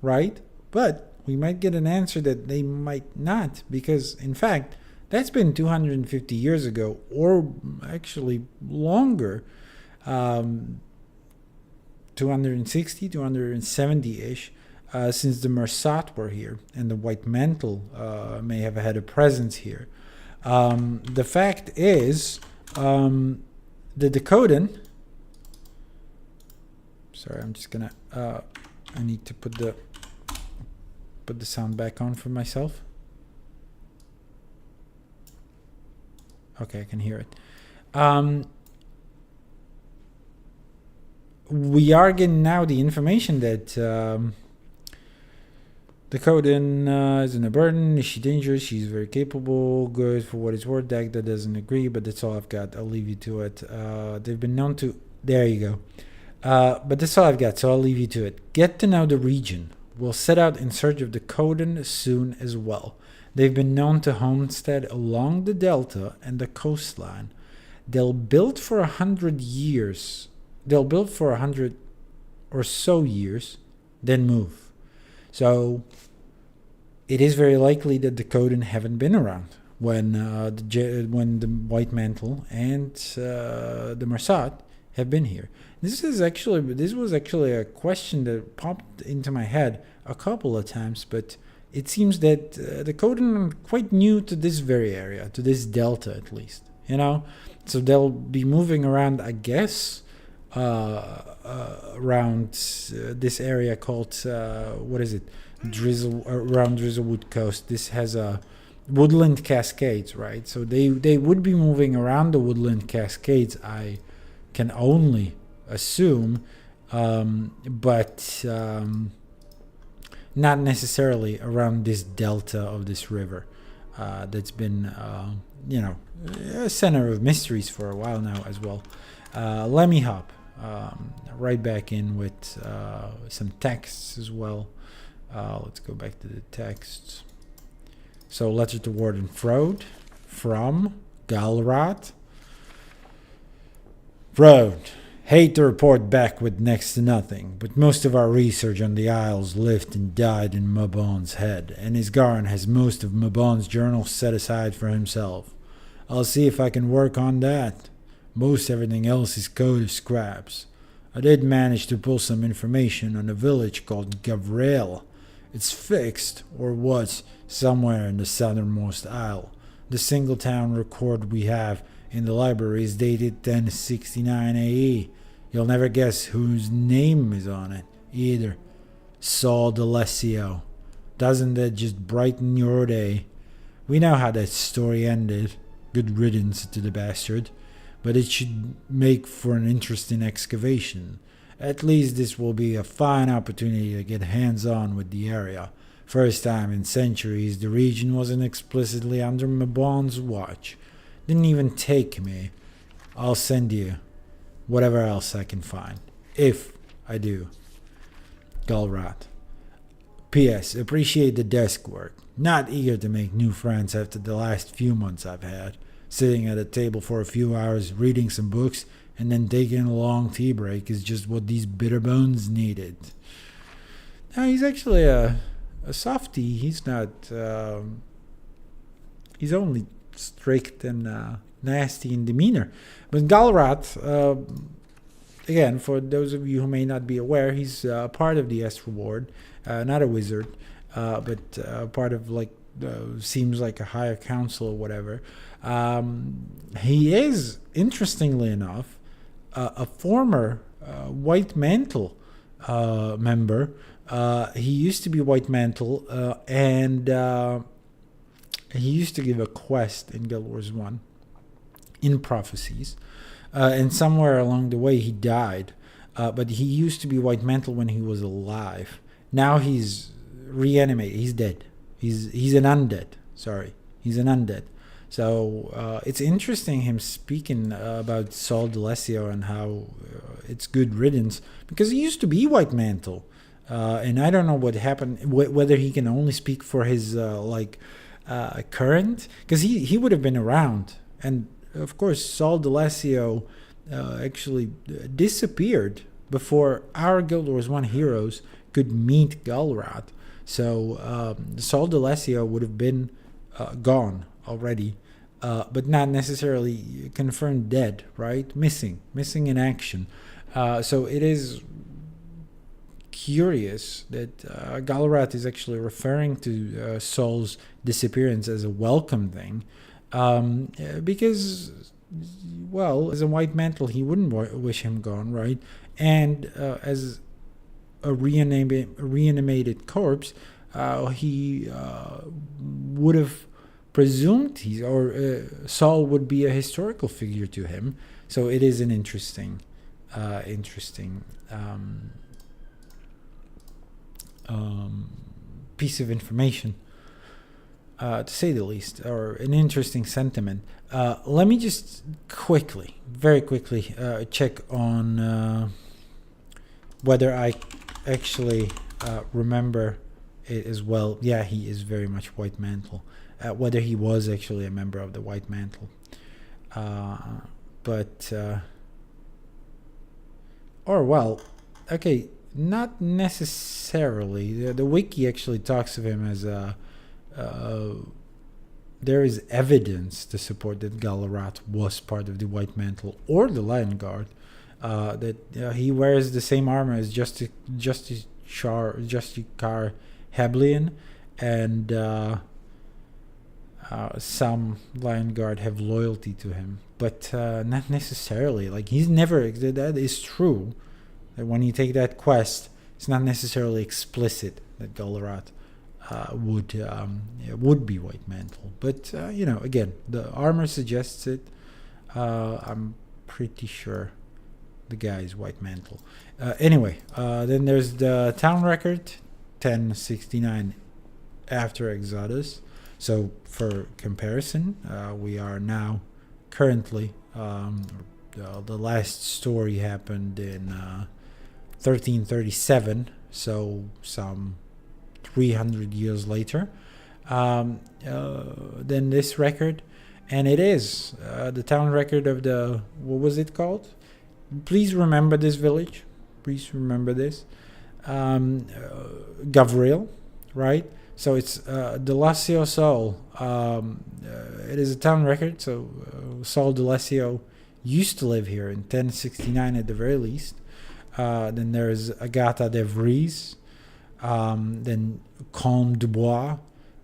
right? But we might get an answer that they might not, because in fact that's been 250 years ago, or actually longer, 260, 270-ish, since the Mersat were here, and the White Mantle may have had a presence here. The fact is, the Dakotan. Sorry, I'm just gonna. I need to put the sound back on for myself. Okay, I can hear it. We are getting now the information that Dakotan is in a burden. Is she dangerous? She's very capable. Good for what it's worth. Dagda doesn't agree, but that's all I've got. I'll leave you to it. They've been known to... There you go. But that's all I've got, so I'll leave you to it. Get to know the region. We'll set out in search of Dakotan soon as well. They've been known to homestead along the delta and the coastline. They'll build for 100 years. They'll build for 100 or so years, then move. So it is very likely that the Dakotan haven't been around when the White Mantle and the Mersat have been here. This was actually a question that popped into my head a couple of times, but it seems that the Dakotan are quite new to this very area, to this delta at least. So they'll be moving around, I guess, around this area called around Drizzlewood Coast. This has a woodland cascades, right? So they would be moving around the woodland cascades, I can only assume, but not necessarily around this delta of this river that's been a center of mysteries for a while now as well. Let me hop right back in with some texts as well. Let's go back to the texts. So, letter to Warden Frode from Galrat. Frode, hate to report back with next to nothing, but most of our research on the Isles lived and died in Mabon's head, and Isgaran has most of Mabon's journals set aside for himself. I'll see if I can work on that. Most everything else is code of scraps. I did manage to pull some information on a village called Gavril. It's fixed, or was, somewhere in the southernmost isle. The single town record we have in the library is dated 1069 AE. You'll never guess whose name is on it, either. Saul D'Alessio. Doesn't that just brighten your day? We know how that story ended. Good riddance to the bastard. But it should make for an interesting excavation. At least this will be a fine opportunity to get hands-on with the area. First time in centuries the region wasn't explicitly under Mabon's watch. Didn't even take me. I'll send you whatever else I can find. If I do. Galrat. P.S. Appreciate the desk work. Not eager to make new friends after the last few months I've had. Sitting at a table for a few hours, reading some books, and then taking a long tea break is just what these bitter bones needed. Now, he's actually a softie. He's not... he's only strict and nasty in demeanor. But Galrat, again, for those of you who may not be aware, he's part of the Estra Ward. Not a wizard, but part of, seems like a higher council or whatever. He is, interestingly enough, a former White Mantle member. He used to be White Mantle, and he used to give a quest in Guild Wars 1 in Prophecies. And somewhere along the way he died. But he used to be White Mantle when he was alive. Now he's reanimated. He's dead. He's an undead. Sorry. He's an undead. So it's interesting him speaking about Saul D'Alessio and how it's good riddance, because he used to be White Mantle. And I don't know what happened, whether he can only speak for his current, because he would have been around. And of course, Saul D'Alessio actually disappeared before our Guild Wars 1 heroes could meet Galrat. So Saul D'Alessio would have been gone already, but not necessarily confirmed dead, right? Missing in action. So it is curious that Galrat is actually referring to Saul's disappearance as a welcome thing, because, well, as a White Mantle, he wouldn't wish him gone, right? And as a reanimated corpse, he would have presumed Saul would be a historical figure to him. So it is an interesting piece of information, to say the least, or an interesting sentiment. Let me just very quickly, check on whether I actually remember it as well. Yeah, he is very much White Mantle. Whether he was actually a member of the White Mantle. Okay, not necessarily. The wiki actually talks of him as there is evidence to support that Galrat was part of the White Mantle or the Lion Guard. That he wears the same armor as Justicar Heblian, and some Lion Guard have loyalty to him, but not necessarily. Like, he's never. That is true. That when you take that quest, it's not necessarily explicit that Galrat would be White Mantle, but again, the armor suggests it. I'm pretty sure the guy is White Mantle. Anyway, then there's the town record, 1069 after Exodus. So for comparison, we are now currently, the last story happened in 1337, so some 300 years later than this record. And it is the town record of what was it called? Please remember this village. Please remember this. Gavril, right? So it's D'Alessio Saul. It is a town record, so Saul D'Alessio used to live here in 1069 at the very least. Then there's Agatha de Vries, then Comte Dubois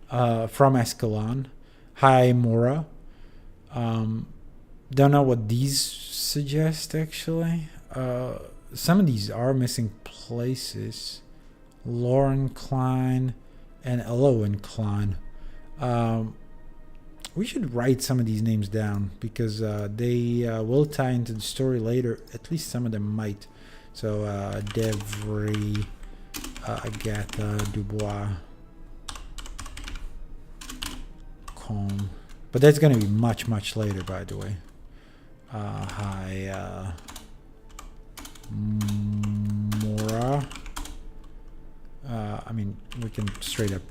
from Escalon, High Mora. Don't know what these suggest, actually. Some of these are missing places. Lauren Klein and Elowen Klein. We should write some of these names down, because they will tie into the story later. At least some of them might. So Devry, Agatha, Dubois, Combe. But that's going to be much, much later, by the way. Mora. I mean, we can straight up.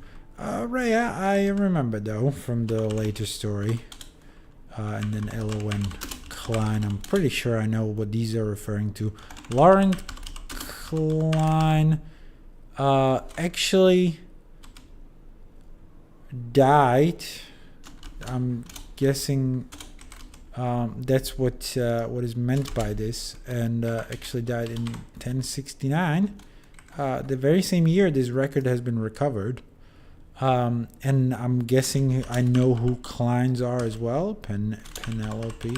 Rhea, I remember, though, from the later story. And then Elowen Klein. I'm pretty sure I know what these are referring to. Lauren Klein actually died. I'm guessing that's what is meant by this, and actually died in 1069, the very same year this record has been recovered. And I'm guessing I know who Kleins are as well. Penelope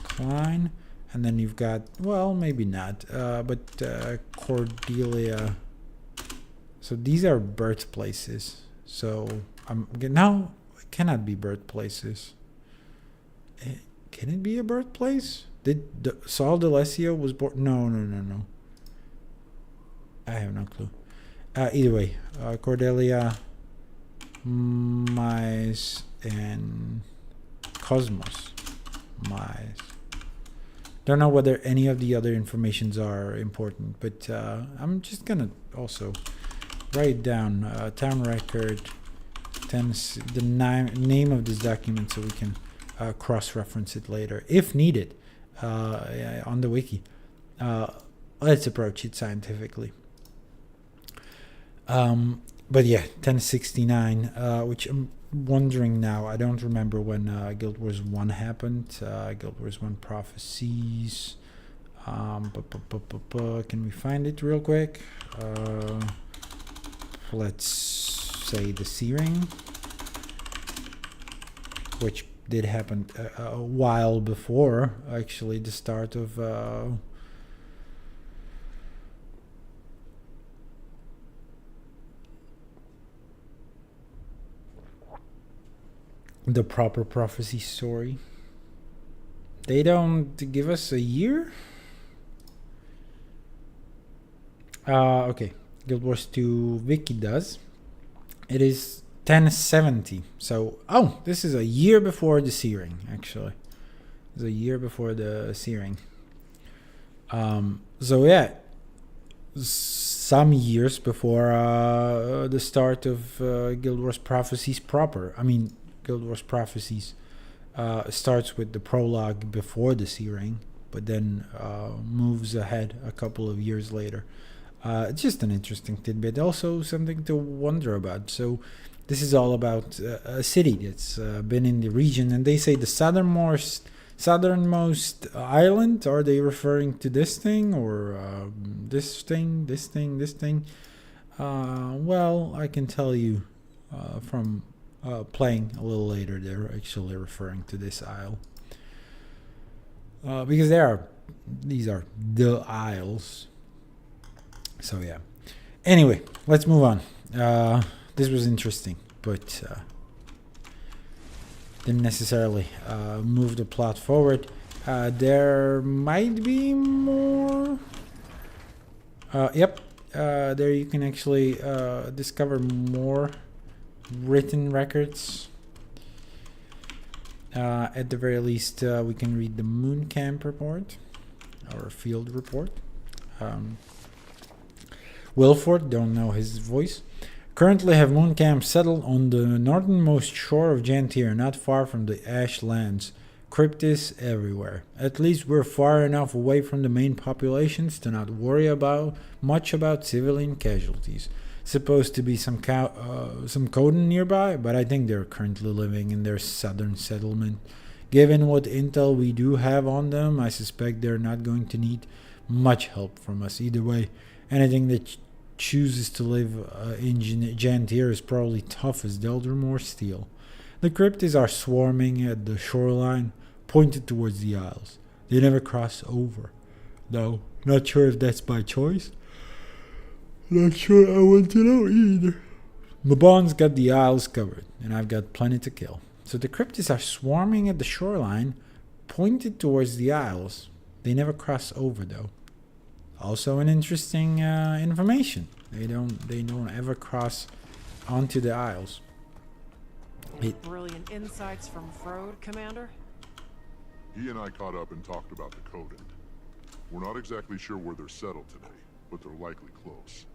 Klein, and then you've got, well, maybe not, but Cordelia. So these are birthplaces. So no, it cannot be birthplaces. Can it be a birthplace? Did Saul D'Alessio was born? No. I have no clue. Either way, Cordelia, Mies, and Cosmos. Mies Don't know whether any of the other informations are important, but I'm just gonna also write down town record, the name of this document, so we can cross-reference it later if needed on the wiki. Let's approach it scientifically. But yeah, 1069, which I'm wondering now. I don't remember when Guild Wars 1 happened. Guild Wars 1 Prophecies. Can we find it real quick? Let's say the Searing, which did happen a while before, actually, the start of the proper prophecy story. They don't give us a year. Okay, Guild Wars 2 wiki does. It is 1070. So, this is a year before the Searing, actually. It's a year before the Searing. So yeah, some years before the start of Guild Wars Prophecies proper. I mean, Guild Wars Prophecies starts with the prologue before the Searing, but then moves ahead a couple of years later. It's just an interesting tidbit, also something to wonder about. So this is all about a city that's been in the region, and they say the southernmost island. Are they referring to this thing, or this thing? Well, I can tell you from playing a little later, they're actually referring to this isle, because these are the isles. So yeah. Anyway, let's move on. This was interesting, but didn't necessarily move the plot forward. There might be more. Yep. There you can actually discover more written records. At the very least, we can read the Moon Camp report, or field report. Wilford, don't know his voice. Currently have Moon Camp settled on the northernmost shore of Janthir, not far from the Ash Lands. Cryptids everywhere. At least we're far enough away from the main populations to not worry much about civilian casualties. Supposed to be some Coden nearby, but I think they're currently living in their southern settlement. Given what intel we do have on them, I suspect they're not going to need much help from us either way. Anything that chooses to live in Janthir is probably tough as Deldrim or steel. The cryptids are swarming at the shoreline, pointed towards the isles. They never cross over, though. Not sure if that's by choice. Not sure I want to know either. Mabon's got the isles covered, and I've got plenty to kill. So the cryptids are swarming at the shoreline, pointed towards the isles. They never cross over, though. Also an interesting information. They don't ever cross onto the isles. Brilliant insights from Frode, Commander. He and I caught up and talked about the Coden. We're not exactly sure where they're settled today, but they're likely close.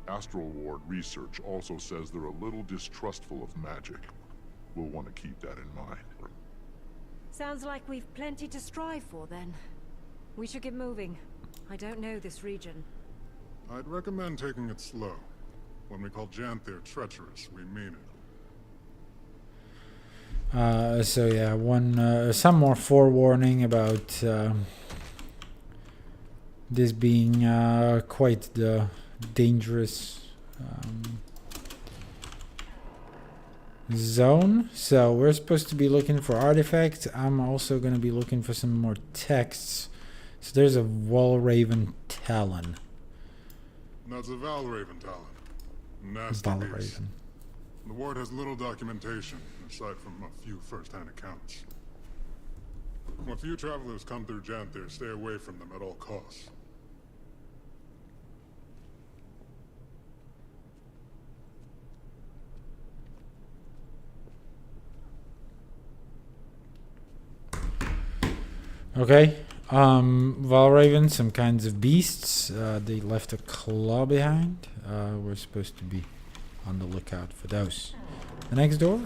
Astral Ward research also says they're a little distrustful of magic. We'll want to keep that in mind. Sounds like we've plenty to strive for then. We should get moving. I don't know this region. I'd recommend taking it slow. When we call Janthir treacherous, we mean it. So yeah, some more forewarning about this being quite the dangerous zone. So we're supposed to be looking for artifacts. I'm also going to be looking for some more texts. So there's a Valraven Talon. That's a Valraven Talon. Nasty beast. The ward has little documentation, aside from a few first-hand accounts. When few travelers come through Janthir, stay away from them at all costs. Okay. Valraven, some kinds of beasts. They left a claw behind. We're supposed to be on the lookout for those. The next door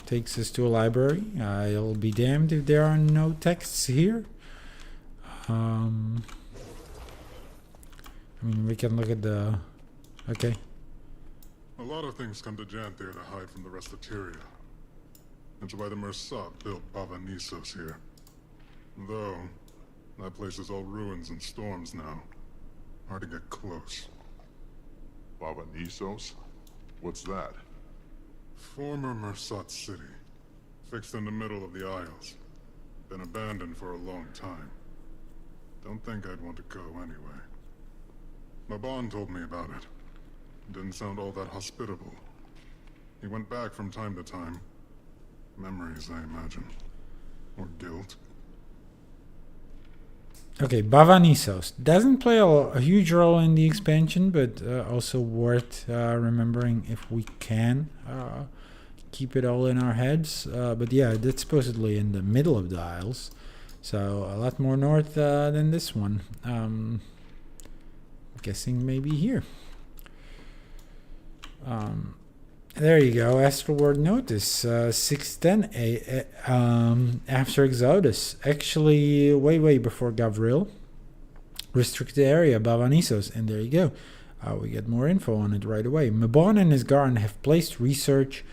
takes us to a library. I'll be damned if there are no texts here. I mean, we can look at the... Okay. A lot of things come to Janthir to hide from the rest of Tyria. That's why the Mersat built Bava-Nisos here. Though, that place is all ruins and storms now. Hard to get close. Bava-Nisos? What's that? Former Mersat city. Fixed in the middle of the Isles. Been abandoned for a long time. Don't think I'd want to go anyway. Maban told me about it. Didn't sound all that hospitable. He went back from time to time. Memories, I imagine. Or guilt. Okay, Bava-Nisos doesn't play a huge role in the expansion, but also worth remembering if we can keep it all in our heads. But yeah, that's supposedly in the middle of the Isles, so a lot more north than this one. Guessing maybe here. There you go, Astral Ward Notice, 610 after Exodus. Actually, way before Gavril. Restricted area, Bava-Nisos, and there you go. We get more info on it right away. Mabon and his Garn have placed research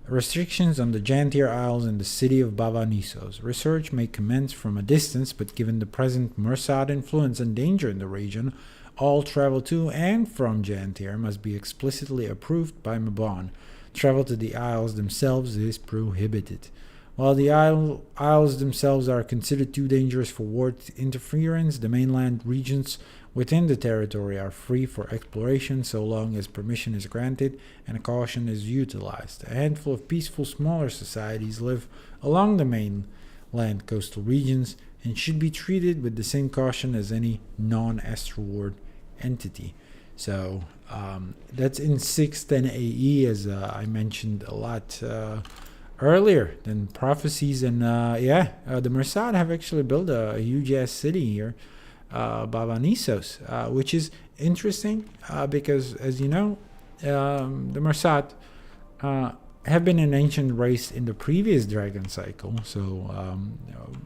restrictions on the Janthir Isles and the city of Bava-Nisos. Research may commence from a distance, but given the present Mersat influence and danger in the region, all travel to and from Janthir must be explicitly approved by Mabon. Travel to the Isles themselves is prohibited. While the Isles themselves are considered too dangerous for war interference, the mainland regions within the territory are free for exploration so long as permission is granted and caution is utilized. A handful of peaceful smaller societies live along the mainland coastal regions and should be treated with the same caution as any non-Astral Ward entity. So that's in 610 AE, as I mentioned a lot earlier than prophecies. And the Mersat have actually built a huge ass city here, Bava-Nisos, which is interesting because, as you know, the Mersat have been an ancient race in the previous dragon cycle. So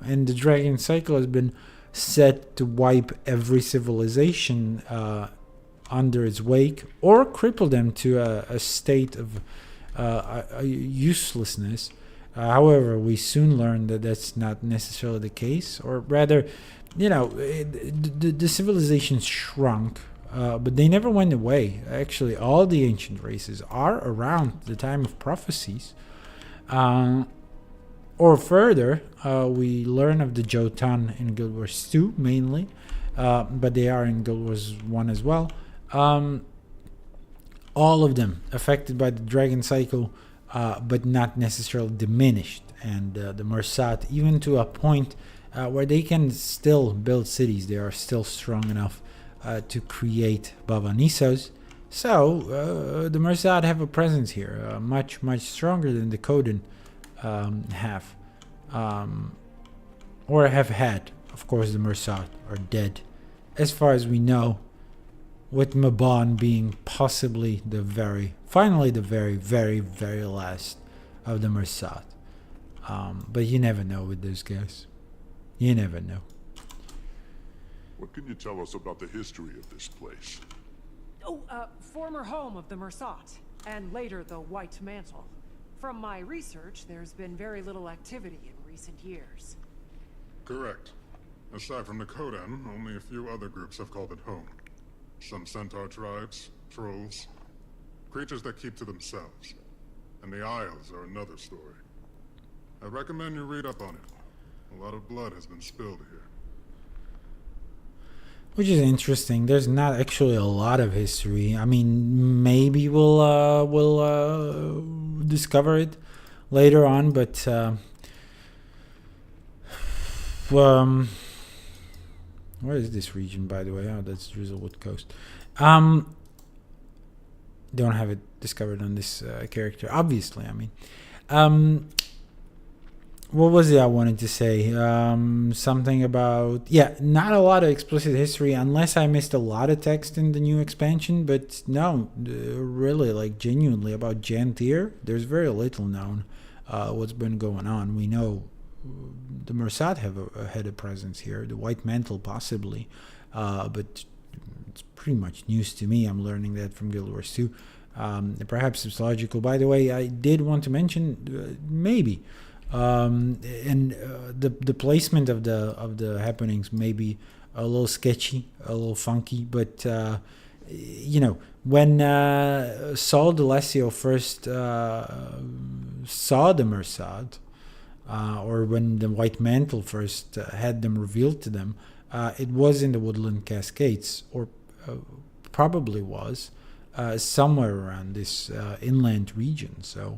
and the dragon cycle has been set to wipe every civilization under its wake or cripple them to a state of uselessness. However, we soon learned that that's not necessarily the case, or rather, the civilizations shrunk, but they never went away. Actually, all the ancient races are around the time of prophecies. Or further, we learn of the Jotun in Guild Wars 2 mainly, but they are in Guild Wars 1 as well. All of them affected by the dragon cycle, but not necessarily diminished. And the Mersat, even to a point where they can still build cities, they are still strong enough to create Bava-Nisos. So the Mersat have a presence here, much stronger than the Coden have, or have had. Of course, the Mersat are dead, as far as we know, with Mabon being possibly finally the very last of the Mersat. But you never know with those guys. You never know. What can you tell us about the history of this place? Former home of the Mersat, and later the White Mantle. From my research, there's been very little activity in recent years. Correct. Aside from the Kodan, only a few other groups have called it home. Some centaur tribes, trolls, creatures that keep to themselves. And the Isles are another story. I recommend you read up on it. A lot of blood has been spilled here. Which is interesting. There's not actually a lot of history. I mean, maybe we'll discover it later on, but where is this region, by the way? Oh, that's Drizzlewood Coast. Don't have it discovered on this character, obviously. I mean, what was it I wanted to say? Something about, yeah, not a lot of explicit history unless I missed a lot of text in the new expansion, but no, really, like genuinely about Janthir, there's very little known what's been going on. We know the Mersat had a presence here, the White Mantle possibly, but it's pretty much news to me. I'm learning that from Guild Wars 2. Perhaps it's logical. By the way, I did want to mention, maybe, and the placement of the happenings may be a little sketchy, a little funky, but you know, when Saul D'Alessio first saw the Mersat, or when the White Mantle first had them revealed to them, it was in the Woodland Cascades, or probably was somewhere around this inland region, so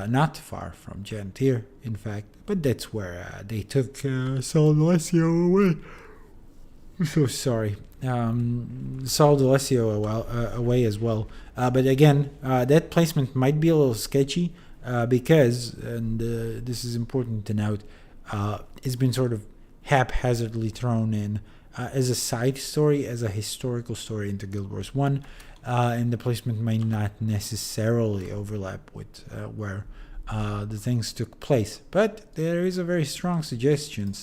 not far from Janthir, in fact, but that's where they took Saul D'Alessio away. I'm so sorry. Saul D'Alessio away as well. But again, that placement might be a little sketchy because, and this is important to note, it's been sort of haphazardly thrown in as a side story, as a historical story into Guild Wars 1, and the placement might not necessarily overlap with where the things took place. But there is a very strong suggestion.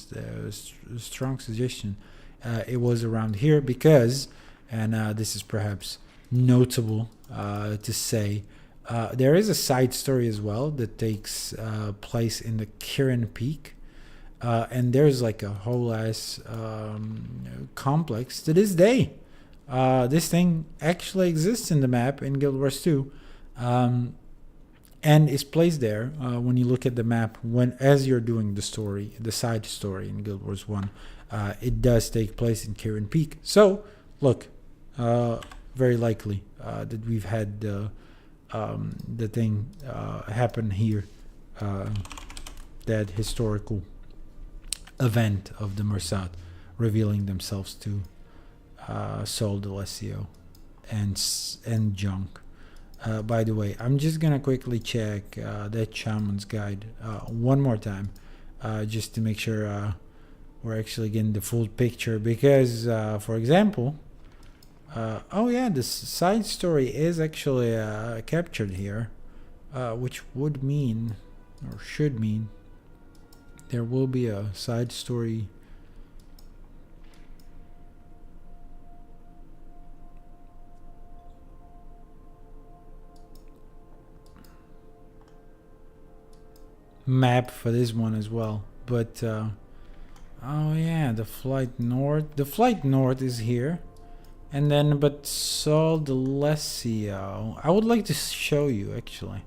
It was around here because, and this is perhaps notable to say, there is a side story as well that takes place in the Kirin Peak. And there's like a whole ass complex to this day. This thing actually exists in the map in Guild Wars 2, and is placed there when you look at the map. As you're doing the story, the side story in Guild Wars 1, it does take place in Kirin Peak. So, look, very likely that we've had the thing happen here, that historical event of the Mersat revealing themselves to Saul D'Alessio and Junk. By the way, I'm just gonna quickly check that Shaman's Guide one more time, just to make sure we're actually getting the full picture, because for example, oh yeah, this side story is actually captured here, which would mean, or should mean, there will be a side story map for this one as well. But oh yeah, the flight north is here, and then but Saul D'Alessio, I would like to show you actually.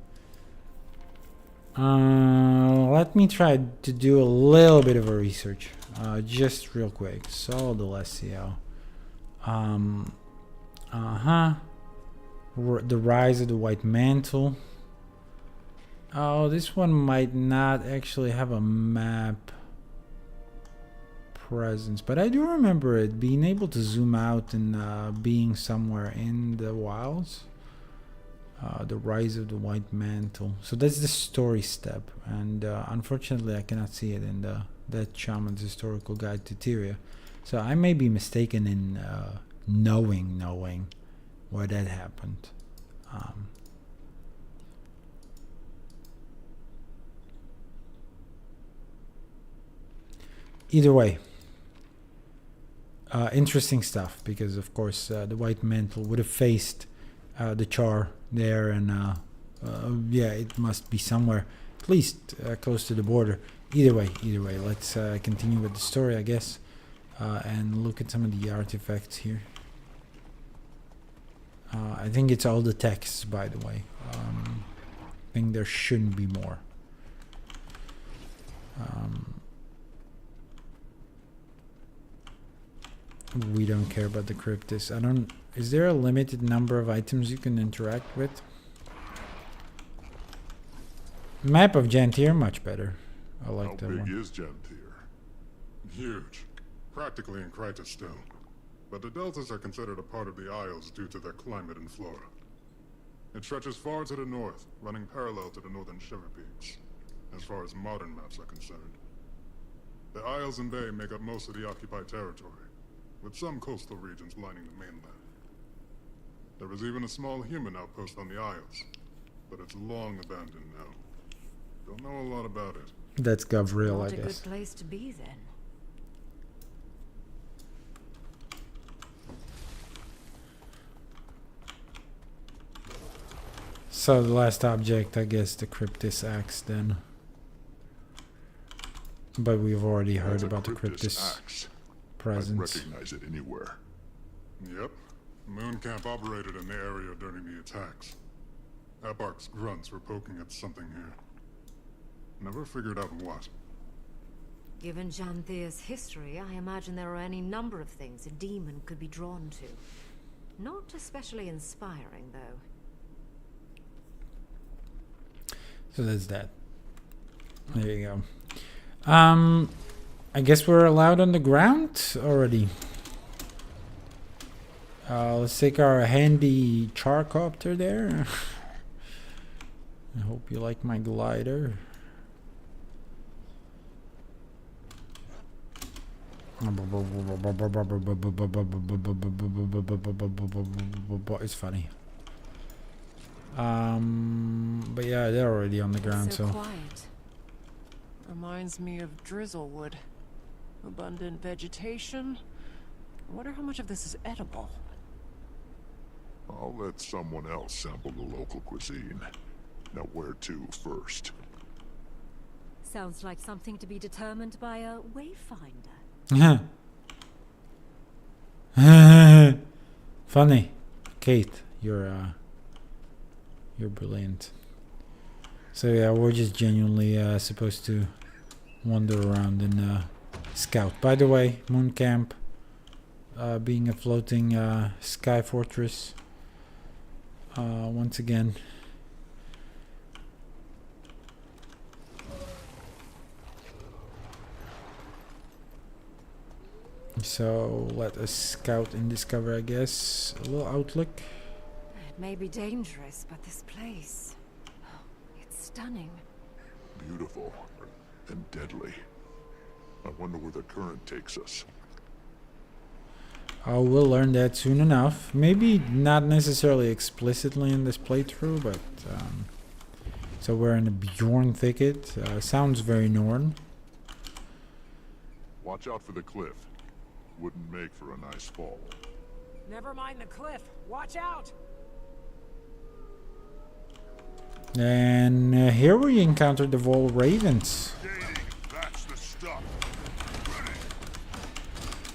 Let me try to do a little bit of a research, just real quick. Saul D'Alessio, the rise of the White Mantle. Oh, this one might not actually have a map presence, but I do remember it being able to zoom out and being somewhere in the wilds. The rise of the White Mantle. So that's the story step, and unfortunately I cannot see it in that Shaman's Historical Guide to Tyria. So I may be mistaken in knowing where that happened. Either way, interesting stuff, because of course the White Mantle would have faced the Char there, and yeah, it must be somewhere at least close to the border. Either way, let's continue with the story, I guess, and look at some of the artifacts here. I think it's all the texts, by the way. I think there shouldn't be more. We don't care about the cryptis. Is there a limited number of items you can interact with? Map of Janthir, much better. I like that one. How big is Janthir? Huge. Practically in Krytus still. But the deltas are considered a part of the Isles due to their climate and flora. It stretches far to the north, running parallel to the northern Shiver Peaks, as far as modern maps are concerned. The Isles and Bay make up most of the occupied territory, with some coastal regions lining the mainland. There was even a small human outpost on the Isles, but it's long abandoned now. Don't know a lot about it. That's Gavril, I Not a guess. good place to be then. So the last object, I guess, the Cryptis axe then. But we've already heard about the Cryptis axe. presence. I'd recognize it anywhere. Yep. Moon Camp operated in the area during the attacks. Abark's grunts were poking at something here. Never figured out what. Given Janthir's history, I imagine there are any number of things a demon could be drawn to. Not especially inspiring, though. So that's that. There you go. I guess we're allowed on the ground already. Let's take our handy charcopter there. I hope you like my glider. It's funny. But yeah, they're already on the ground, So so. quiet. Reminds me of Drizzlewood. Abundant vegetation. I wonder how much of this is edible. I'll let someone else sample the local cuisine. Now where to first? Sounds like something to be determined by a wayfinder. Funny. Kate, you're brilliant. So yeah, we're just genuinely supposed to wander around and scout. By the way, Moon Camp being a floating sky fortress once again. So let us scout and discover, I guess, a little outlook. It may be dangerous, but this place... it's stunning. Beautiful and deadly. I wonder where the current takes us. Oh, we'll learn that soon enough. Maybe not necessarily explicitly in this playthrough, but... so we're in a Bjorn thicket. Sounds very Norn. Watch out for the cliff. Wouldn't make for a nice fall. Never mind the cliff. Watch out! And here we encountered the Vol Ravens. That's the stuff.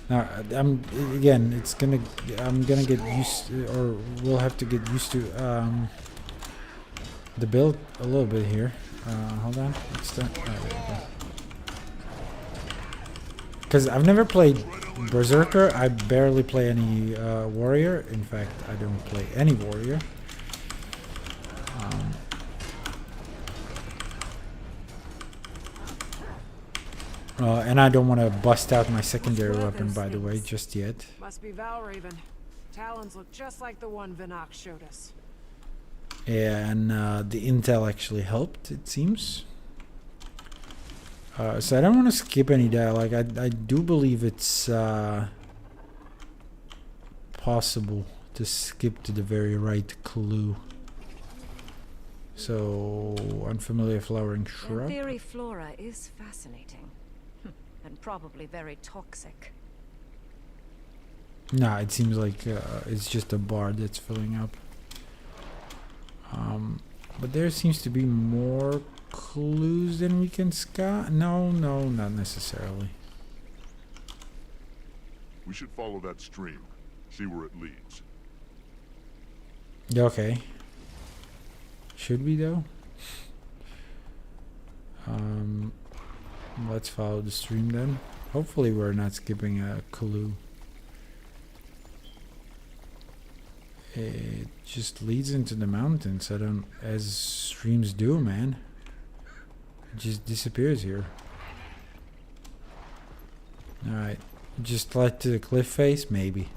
Now, I'm gonna get used to, or we'll have to get used to the build a little bit here. Hold on, what's that? Oh, there we go. Because I've never played Berserker. I barely play any warrior. In fact, I don't play any warrior. And I don't want to bust out my secondary weapon, by the way, just yet. Must be Valraven. Talons look just like the one Vinox showed us. Yeah, and the intel actually helped, it seems. So I don't want to skip any dialogue. I do believe it's possible to skip to the very right clue. So, unfamiliar flowering shrub. Theory flora is fascinating. And probably very toxic. Nah, it seems like it's just a bar that's filling up. But there seems to be more clues than we can scout. No, not necessarily. We should follow that stream. See where it leads. Yeah, okay. Should we though? Let's follow the stream then. Hopefully we're not skipping a clue. It just leads into the mountains. As streams do, man. It just disappears here. Alright. Just led to the cliff face? Maybe.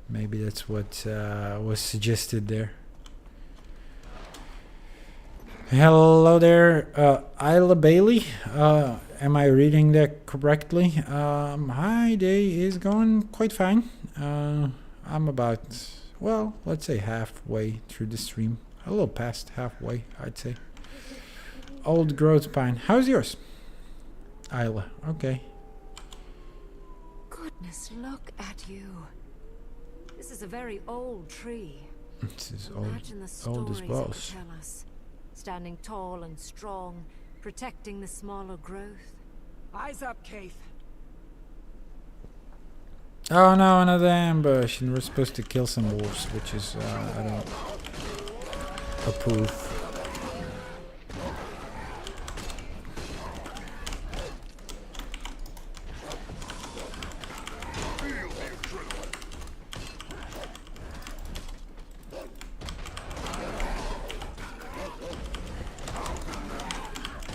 Maybe that's what was suggested there. Hello there, Isla Bailey. Am I reading that correctly? My day is going quite fine. I'm about, well, let's say halfway through the stream. A little past halfway, I'd say. Old growth pine. How's yours? Isla, okay. Goodness, look at you. This is a very old tree. This is Imagine the old as stories it balls. would tell us. Standing tall and strong, protecting the smaller growth. Eyes up, Keith. Oh no, another ambush, and we're supposed to kill some wolves, which is, I don't approve.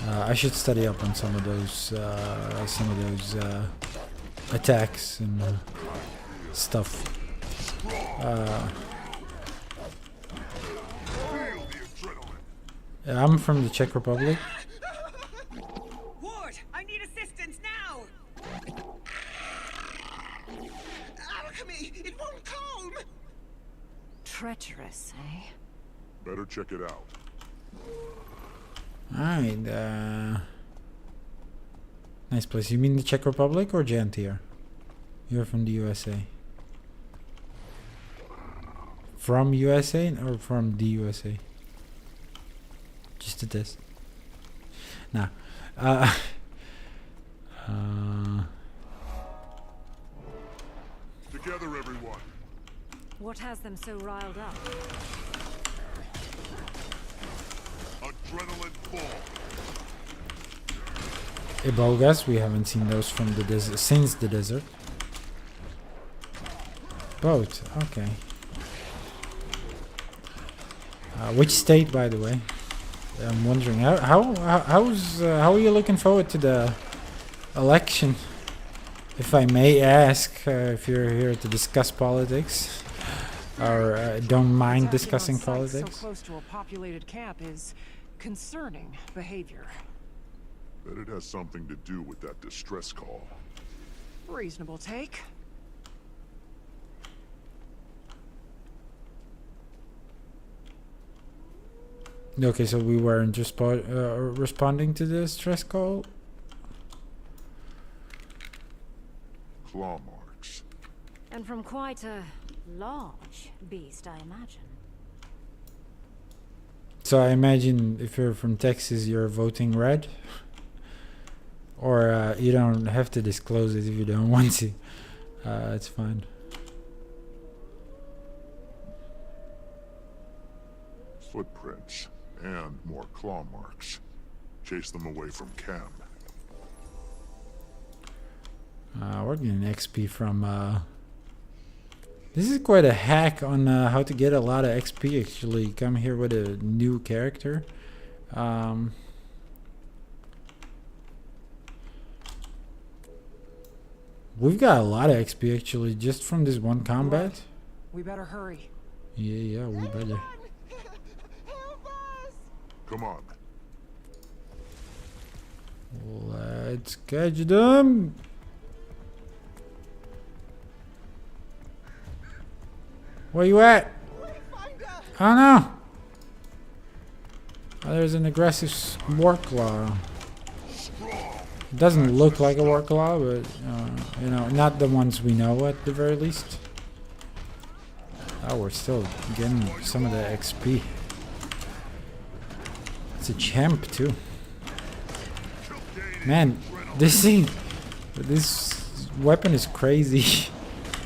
I should study up on some of those attacks and stuff. I'm from the Czech Republic. Ward, I need assistance now. Alchemy, it won't calm. Treacherous, eh? Better check it out. Alright, nice place. You mean the Czech Republic or Janthir? You're from the USA. From USA or from the USA? Just a test. Nah. Together, everyone. What has them so riled up? Adrenaline ball. Ibogas, we haven't seen those from the desert since the desert. Boat, okay. Which state, by the way? I'm wondering how are you looking forward to the election? If I may ask, if you're here to discuss politics, or don't mind discussing politics. So close to a populated camp is concerning behavior. Bet it has something to do with that distress call. Reasonable take. Okay, so we weren't responding to the stress call. Claw marks. And from quite a large beast, I imagine. So I imagine if you're from Texas, you're voting red. Or you don't have to disclose it if you don't want to. It's fine. Footprints and more claw marks. Chase them away from camp. We're getting XP from... This is quite a hack on how to get a lot of XP, actually. Come here with a new character. We've got a lot of XP, actually, just from this one combat. Right. We better hurry. Yeah, we better. Come on. Let's catch them. Where you at? Oh no! Oh, there's an aggressive warclaw. It doesn't look like a warclaw, but you know, not the ones we know at the very least. Oh, we're still getting some of the XP. It's a champ too. Man, this weapon is crazy.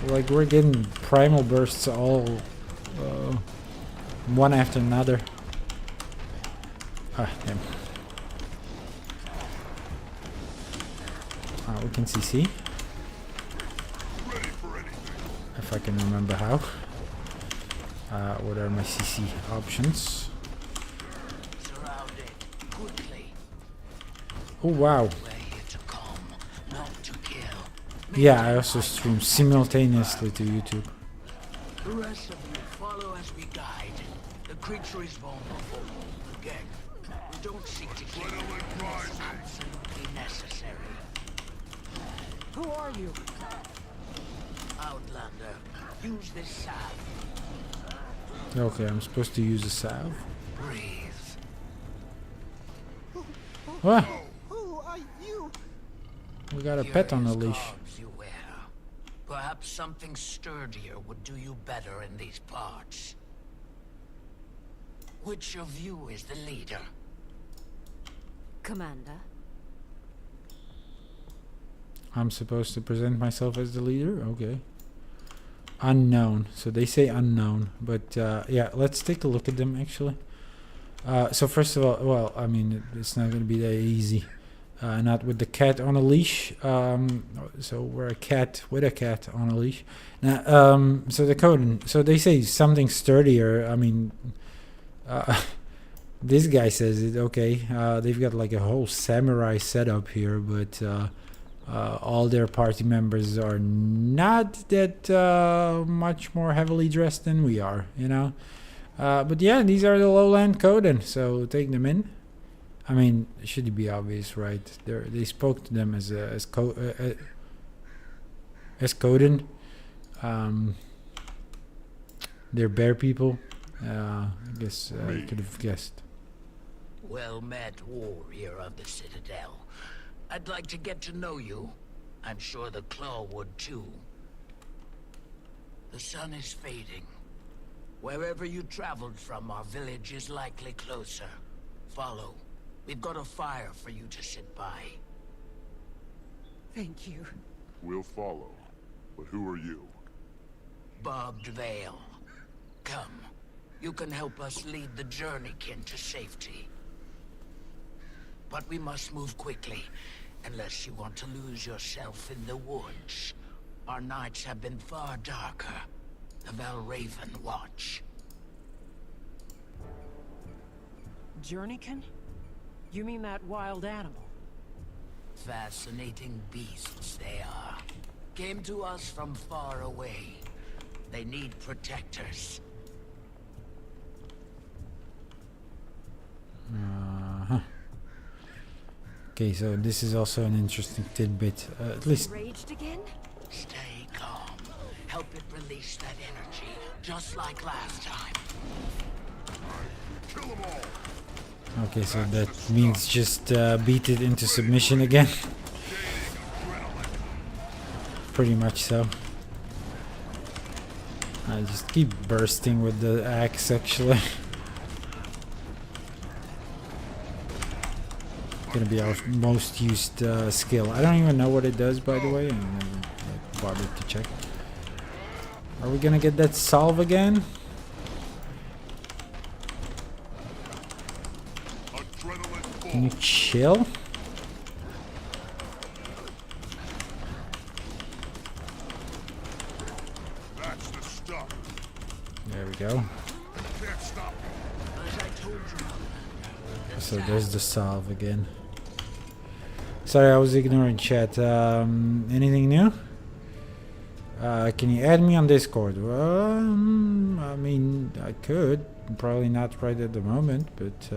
Like, we're getting primal bursts all one after another. Ah, damn. We can CC. If I can remember how. What are my CC options? Oh wow. Yeah, I also stream simultaneously to YouTube. The rest of you follow as we guide. The creature is vulnerable. Again. Don't seek to kill him. It's absolutely necessary. Who are you? Outlander, use this salve. Okay, I'm supposed to use a salve. Breathe. What? Who are you? We got a pet on the leash. Curious you wear. Perhaps something sturdier would do you better in these parts. Which of you is the leader? Commander. I'm supposed to present myself as the leader? Okay. Unknown. So they say unknown. But yeah, let's take a look at them actually. So first of all, well, I mean, it's not going to be that easy. Not with the cat on a leash. So we're a cat with a cat on a leash. Now, so the code. So they say something sturdier. I mean, this guy says it. Okay, they've got like a whole samurai setup here, but all their party members are not that much more heavily dressed than we are. You know. But yeah, these are the lowland Coden. So take them in. I mean, it should be obvious, right? They spoke to them as Coden. They're bear people. I guess I could have guessed. Well met, warrior of the Citadel. I'd like to get to know you. I'm sure the Claw would too. The sun is fading. Wherever you traveled from, our village is likely closer. Follow. We've got a fire for you to sit by. Thank you. We'll follow. But who are you? Barbed Veil. Come. You can help us lead the journeykin to safety. But we must move quickly, unless you want to lose yourself in the woods. Our nights have been far darker. The Valraven watch. Journeykin? You mean that wild animal? Fascinating beasts they are. Came to us from far away. They need protectors. Okay, so this is also an interesting tidbit. At least. Raged again? Stay calm. Help it release that energy, just like last time. Kill them all! Okay, so that means just beat it into submission again. Pretty much so. I just keep bursting with the axe actually. Gonna be our most used skill. I don't even know what it does, by the way. I never bothered to check. Are we gonna get that salve again? Can you chill? That's the stuff. There we go. Can't stop me. As I told you. So there's the salve again. Sorry, I was ignoring chat. Anything new? Can you add me on Discord? Well, I mean, I could. Probably not right at the moment, but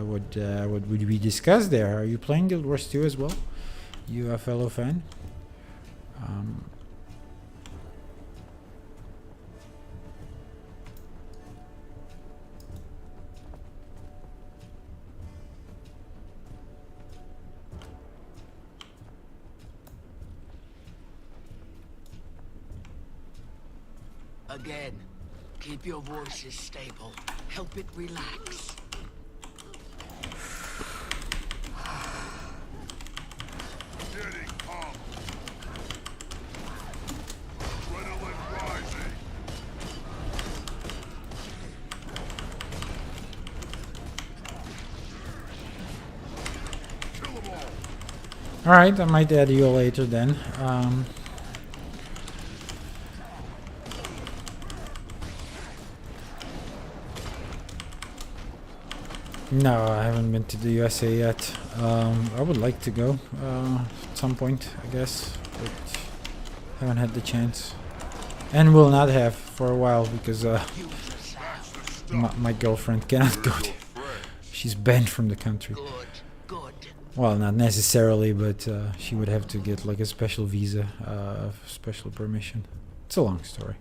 what would we discuss there? Are you playing Guild Wars 2 as well? You a fellow fan? Again, keep your voices stable. Help it relax. Getting up. Adrenaline rising. Kill them all. Alright, I might add you later then. No, I haven't been to the USA yet. I would like to go at some point, I guess, but haven't had the chance. And will not have for a while because my girlfriend cannot go there. she's banned from the country. Good. Well, not necessarily, but she would have to get like a special visa, special permission. It's a long story.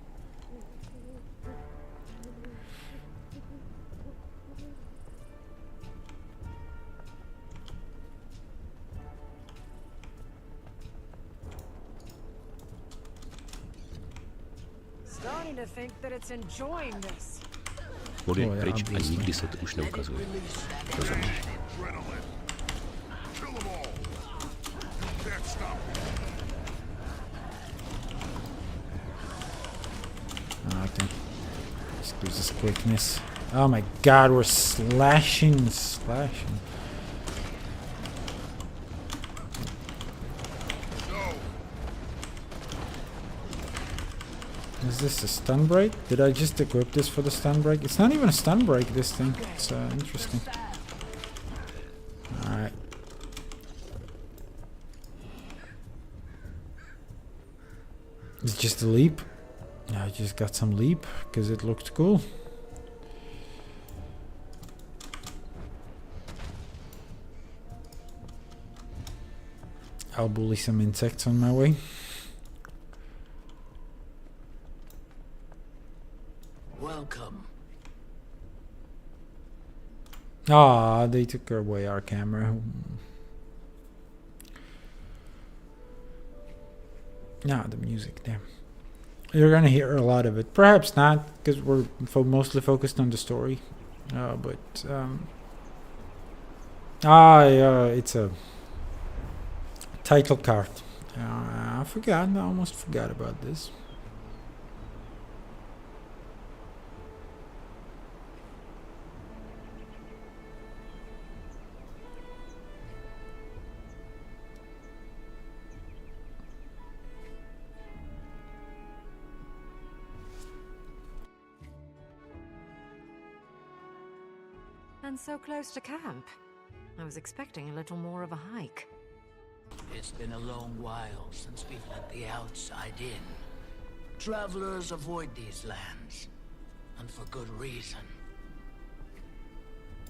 Starting to think that it's enjoying this. Boli pryč a nikdy se to už neukazuje. Rozumíš? Okay. Let's lose this quickness. Oh my god, we're slashing. Is this a stun break? Did I just equip this for the stun break? It's not even a stun break, this thing. It's interesting. Alright. It's just a leap. I just got some leap because it looked cool. I'll bully some insects on my way. Welcome. Ah, they took away our camera. Ah, the music there. You're gonna hear a lot of it. Perhaps not, because we're mostly focused on the story. It's a title card. I almost forgot about this. And so close to camp. I was expecting a little more of a hike. It's been a long while since we've let the outside in. Travelers avoid these lands, and for good reason.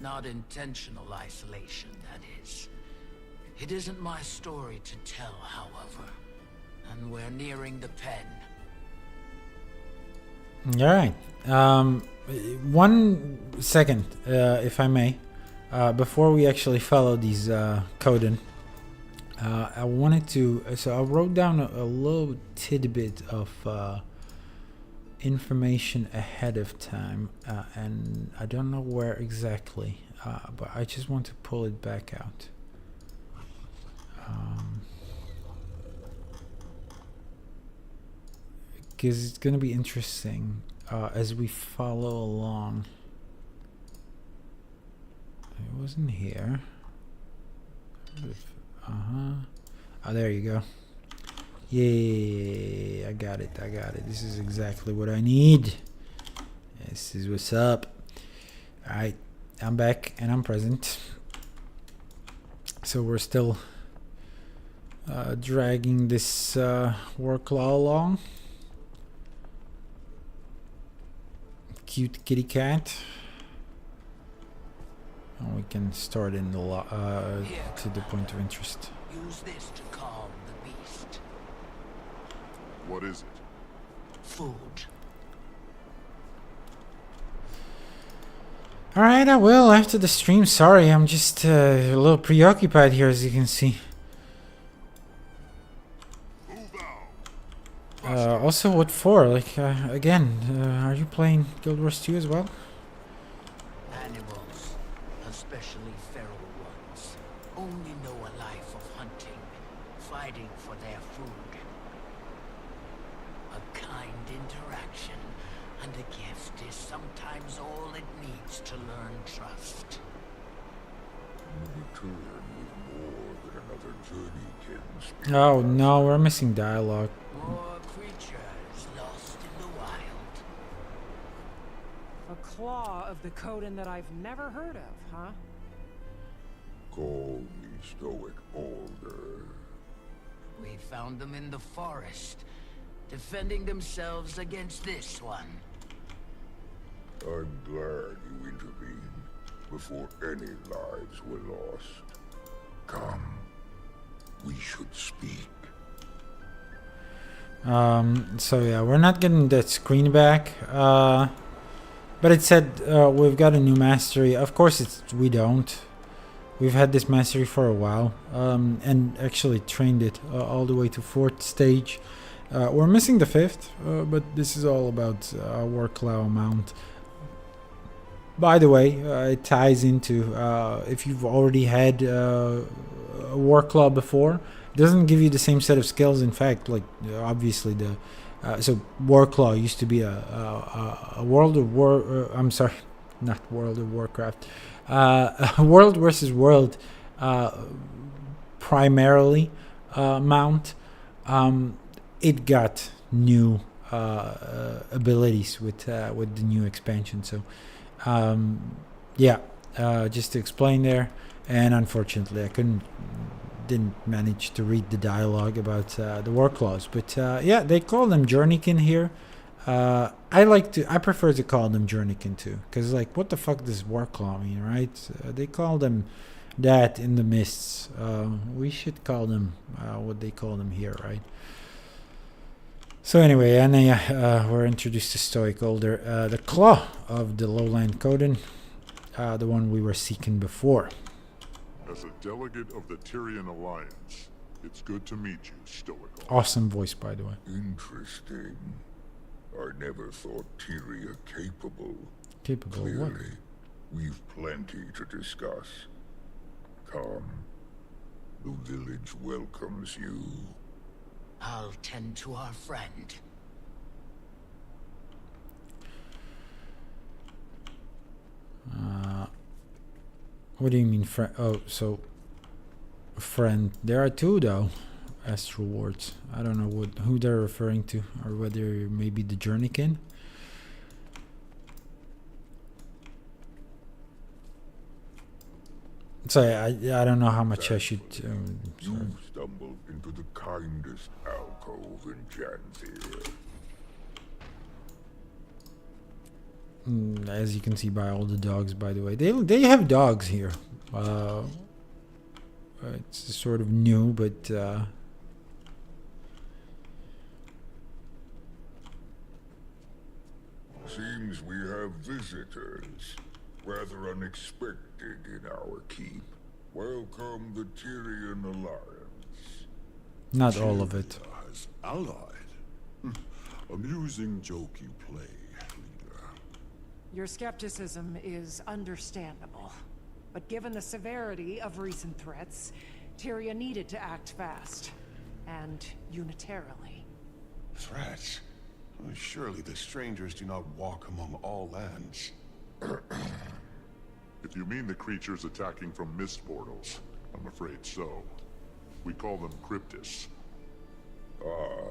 Not intentional isolation, that is. It isn't my story to tell, however, and we're nearing the pen. Alright. 1 second, if I may. Before we actually follow these Coden, I wanted to... So I wrote down a little tidbit of information ahead of time, and I don't know where exactly, but I just want to pull it back out. Because it's going to be interesting as we follow along. It wasn't here. Oh, there you go. Yeah, I got it. This is exactly what I need. This is what's up. Alright, I'm back and I'm present. So we're still dragging this worklaw along. Cute kitty cat. And we can start in the to the point of interest. Use this to calm the beast. What is it? Food. Alright, I will after the stream. Sorry, I'm just a little preoccupied here, as you can see. Also, what for? Like, again, are you playing Guild Wars 2 as well? Animals, especially feral ones, only know a life of hunting, fighting for their food. A kind interaction and a gift is sometimes all it needs to learn trust. Return with more than another journey can. Oh no, we're missing dialogue. More creatures lost in the wild. A claw of the Coden that I've never heard of, huh? Call me Stoic Older. We found them in the forest, defending themselves against this one. I'm glad you intervened. before any lives were lost. Come. We should speak. So yeah, we're not getting that screen back. But it said we've got a new mastery. Of course, we don't. We've had this mastery for a while, and actually trained it all the way to 4th stage. We're missing the 5th, but this is all about Warclaw mount. By the way, it ties into if you've already had a Warclaw before, it doesn't give you the same set of skills. In fact, like obviously the so Warclaw used to be a World of War. I'm sorry, not World of Warcraft. World versus World, primarily mount. It got new abilities with the new expansion. So yeah, just to explain there. And unfortunately, I didn't manage to read the dialogue about the Warclaws. But yeah, they call them Journeykin here. I prefer to call them Journeykin too, because like, what the fuck does Warclaw mean, right? They call them that in the mists. We should call them what they call them here, right? So anyway, and we're introduced to Stoic Older, the Claw of the Lowland Coden, the one we were seeking before. As a delegate of the Tyrian Alliance, it's good to meet you, Stoic Older. Awesome voice, by the way. Interesting. I never thought Tyria capable. Capable of what? Clearly, we've plenty to discuss. Come. The village welcomes you. I'll tend to our friend. What do you mean, friend? Oh, so friend. There are two though, astral wards. I don't know who they're referring to, or whether maybe the Journeykin. Sorry, I don't know how much I should. You stumbled into the kindest alcove in Janthir. As you can see by all the dogs, by the way, they have dogs here. It's sort of new, but Seems we have visitors. Rather unexpected in our keep. Welcome the Tyrian Alliance. not all of it. As allied. Amusing joke you play, leader. Your skepticism is understandable. But given the severity of recent threats, Tyria needed to act fast. And unitarily. Threats? Surely the strangers do not walk among all lands. If you mean the creatures attacking from mist portals, I'm afraid so. We call them cryptis. Ah,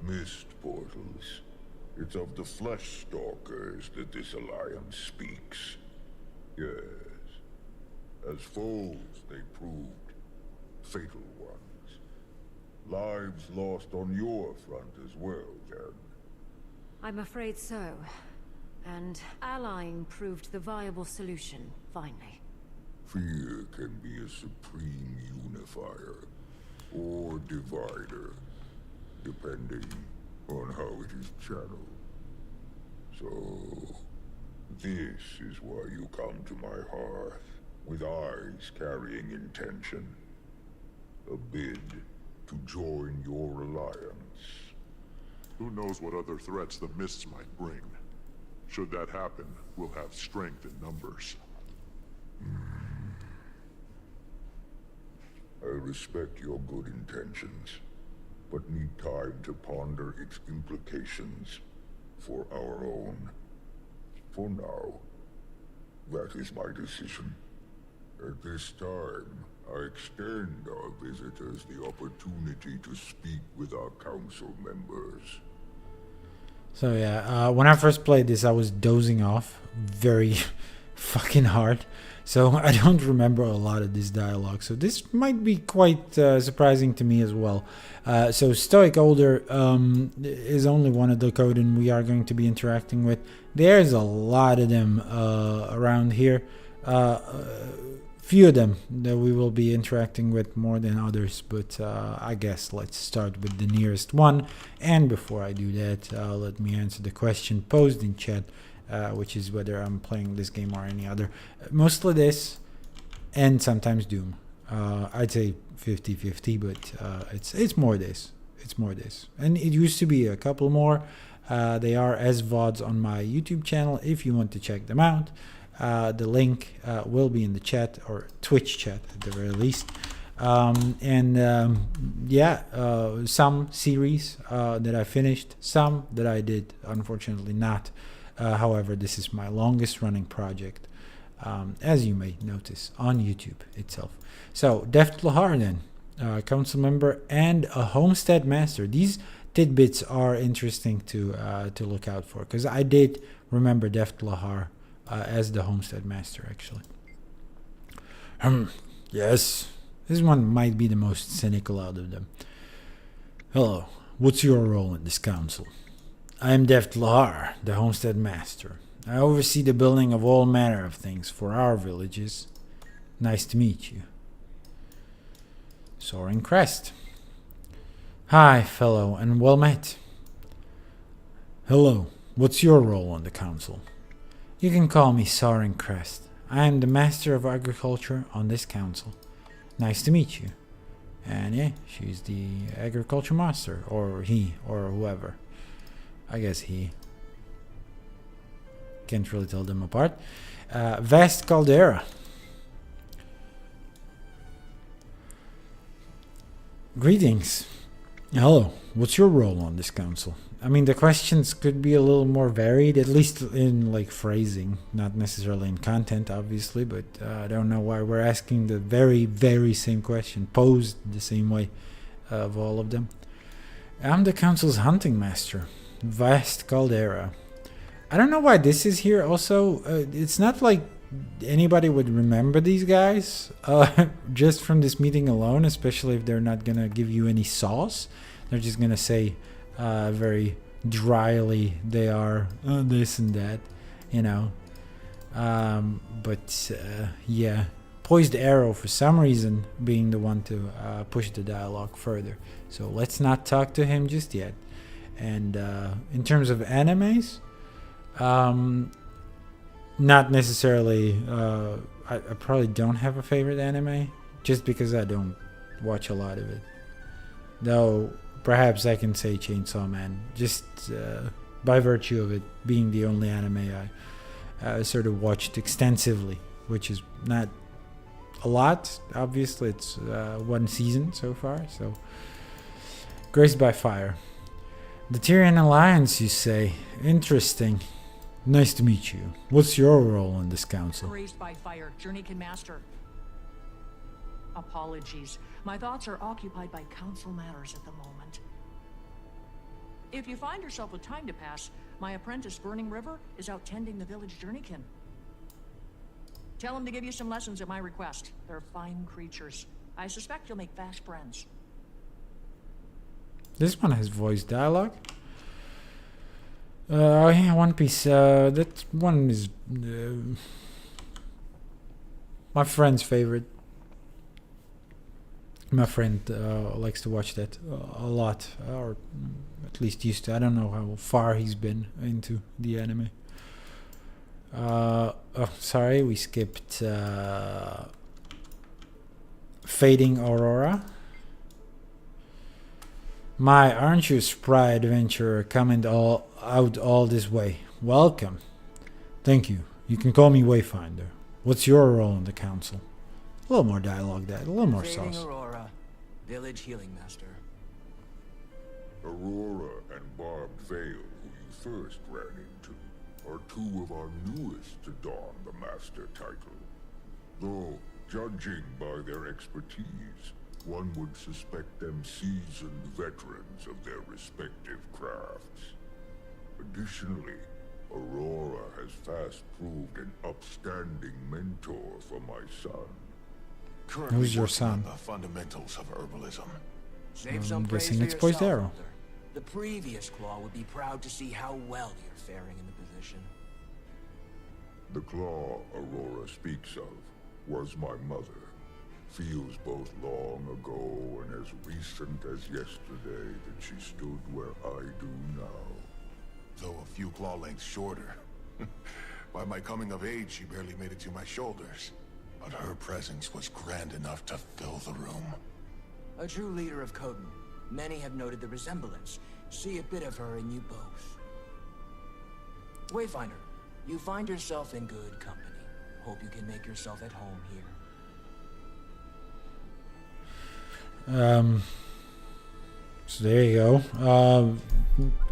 mist portals. It's of the flesh stalkers that this alliance speaks. Yes. As foes, they proved fatal ones. Lives lost on your front as well, Jen. I'm afraid so. And allying proved the viable solution, finally. Fear can be a supreme unifier, or divider, depending on how it is channeled. So, this is why you come to my hearth, with eyes carrying intention. A bid to join your alliance. Who knows what other threats the mists might bring? Should that happen, we'll have strength in numbers. I respect your good intentions, but need time to ponder its implications for our own. For now, that is my decision. At this time, I extend our visitors the opportunity to speak with our council members. So yeah, when I first played this, I was dozing off very fucking hard. So I don't remember a lot of this dialogue. So this might be quite surprising to me as well. So Stoic Older is only one of the Coden we are going to be interacting with. There's a lot of them around here. Few of them that we will be interacting with more than others, but I guess let's start with the nearest one. And before I do that, let me answer the question posed in chat, which is whether I'm playing this game or any other. Mostly this, and sometimes Doom. I'd say 50-50, but it's more this. It's more this. And it used to be a couple more. They are as VODs on my YouTube channel if you want to check them out. The link will be in the chat, or Twitch chat at the very least. Some series that I finished, some that I did unfortunately not. However, this is my longest running project, as you may notice on YouTube itself. So, Deft Lahar then, council member and a homestead master. These tidbits are interesting to look out for, because I did remember Deft Lahar as the homestead master, actually. Yes, this one might be the most cynical out of them. Hello, what's your role in this council? I am Deft Lahar, the homestead master. I oversee the building of all manner of things for our villages. Nice to meet you. Soaring Crest. Hi, fellow, and well met. Hello, what's your role on the council? You can call me Soaring Crest. I am the master of agriculture on this council. Nice to meet you. And yeah, she's the agriculture master, or he, or whoever. I guess he. Can't really tell them apart. Vast Caldera. Greetings. Hello, what's your role on this council? I mean, the questions could be a little more varied, at least in like phrasing, not necessarily in content, obviously, but I don't know why we're asking the very, very same question, posed the same way of all of them. I'm the council's hunting master, Vast Caldera. I don't know why this is here also. It's not like anybody would remember these guys just from this meeting alone, especially if they're not gonna give you any sauce. They're just gonna say very dryly they are this and that, you know. Yeah, Poised Arrow for some reason being the one to push the dialogue further. So let's not talk to him just yet. And in terms of animes, not necessarily. I probably don't have a favorite anime, just because I don't watch a lot of it. Though perhaps I can say Chainsaw Man, just by virtue of it being the only anime I sort of watched extensively, which is not a lot. Obviously, it's one season so far. So, Graced by Fire. The Tyrian Alliance, you say? Interesting. Nice to meet you. What's your role in this council? Graced by Fire, Journeykin Master. Apologies. My thoughts are occupied by council matters at the moment. If you find yourself with time to pass, my apprentice Burning River is out tending the village Journeykin. Tell him to give you some lessons at my request. They're fine creatures. I suspect you'll make fast friends. This one has voice dialogue. Oh yeah, One Piece. That one is my friend's favorite. My friend likes to watch that a lot, or at least used to. I don't know how far he's been into the anime. Oh, sorry, we skipped Fading Aurora. My, aren't you a spry adventurer coming out all this way? Welcome. Thank you. You can call me Wayfinder. What's your role in the council? A little more dialogue, that. A little more Fading sauce. Aurora, village healing master. Aurora and Barbed Veil, who you first ran into, are two of our newest to don the master title. Though, judging by their expertise, one would suspect them seasoned veterans of their respective crafts. Additionally, Aurora has fast proved an upstanding mentor for my son. Who's your son? The fundamentals of herbalism. Save some I'm praise guessing for it's Poised yourself, Arrow. Elder. The previous Claw would be proud to see how well you're faring in the position. The claw Aurora speaks of was my mother. Feels both long ago and as recent as yesterday that she stood where I do now. Though a few claw lengths shorter. By my coming of age, she barely made it to my shoulders. But her presence was grand enough to fill the room. A true leader of Coden. Many have noted the resemblance. See a bit of her in you both. Wayfinder, you find yourself in good company. Hope you can make yourself at home here. So there you go.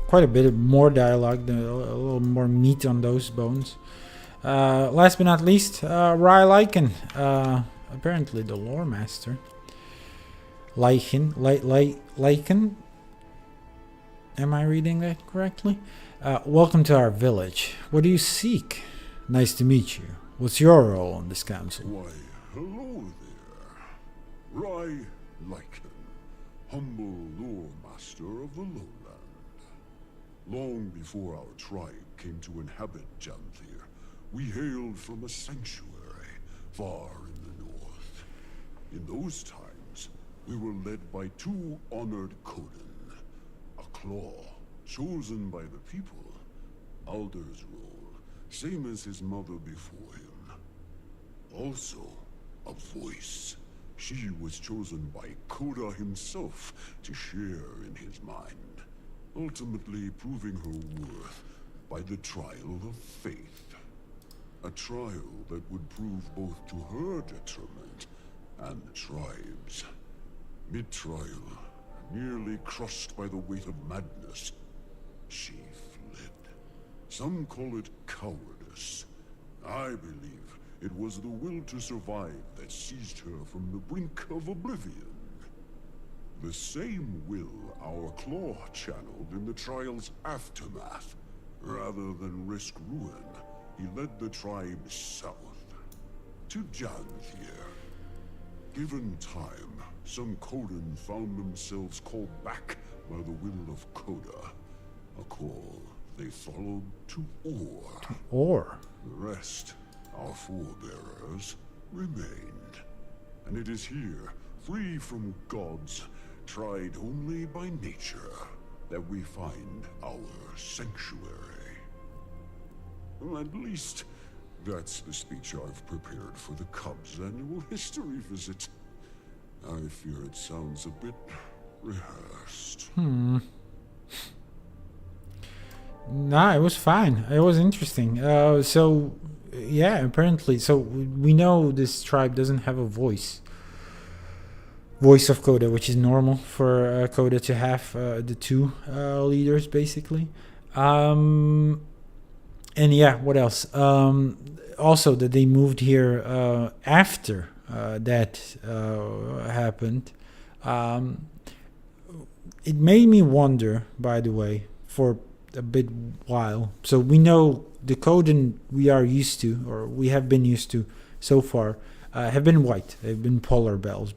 Quite a bit more dialogue, a little more meat on those bones. Last but not least, Lycan, apparently the lore master. Lycan. Am I reading that correctly? Welcome to our village. What do you seek? Nice to meet you. What's your role in this council? Why, hello there. Lycan, humble lore master of the lowland. Long before our tribe came to inhabit Janthir, we hailed from a sanctuary far in the north. In those times, we were led by two honored Coden, a claw chosen by the people, Alder's role, same as his mother before him. Also, a voice. She was chosen by Koda himself to share in his mind, ultimately proving her worth by the trial of faith. A trial that would prove both to her detriment and the tribe's. Mid-trial, nearly crushed by the weight of madness, she fled. Some call it cowardice. I believe it was the will to survive that seized her from the brink of oblivion. The same will our claw channeled in the trial's aftermath. Rather than risk ruin, he led the tribe south, to Janthir. Given time, some Coden found themselves called back by the will of Koda. A call they followed to Or. To Or? The rest, our forebearers, remained. And it is here, free from gods, tried only by nature, that we find our sanctuary. Well, at least, that's the speech I've prepared for the Cubs' annual history visit. I fear it sounds a bit rehearsed. Nah, it was fine. It was interesting. So, yeah, apparently. So, we know this tribe doesn't have a voice. Voice of Koda, which is normal for Koda to have the two leaders, basically. And yeah, what else? Also, that they moved here after that happened. It made me wonder, by the way, for a bit while. So we know the Coden we are used to, or we have been used to so far, have been white. They've been polar bears,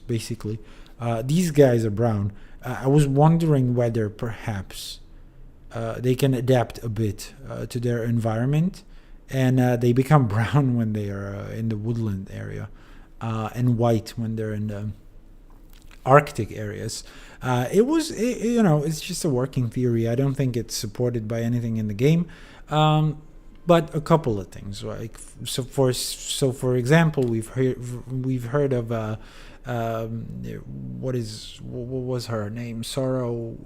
basically. These guys are brown. I was wondering whether perhaps they can adapt a bit to their environment, and they become brown when they are in the woodland area, and white when they're in the Arctic areas. It's just a working theory. I don't think it's supported by anything in the game. But a couple of things, like for example, we've heard of what was her name? Sorrow.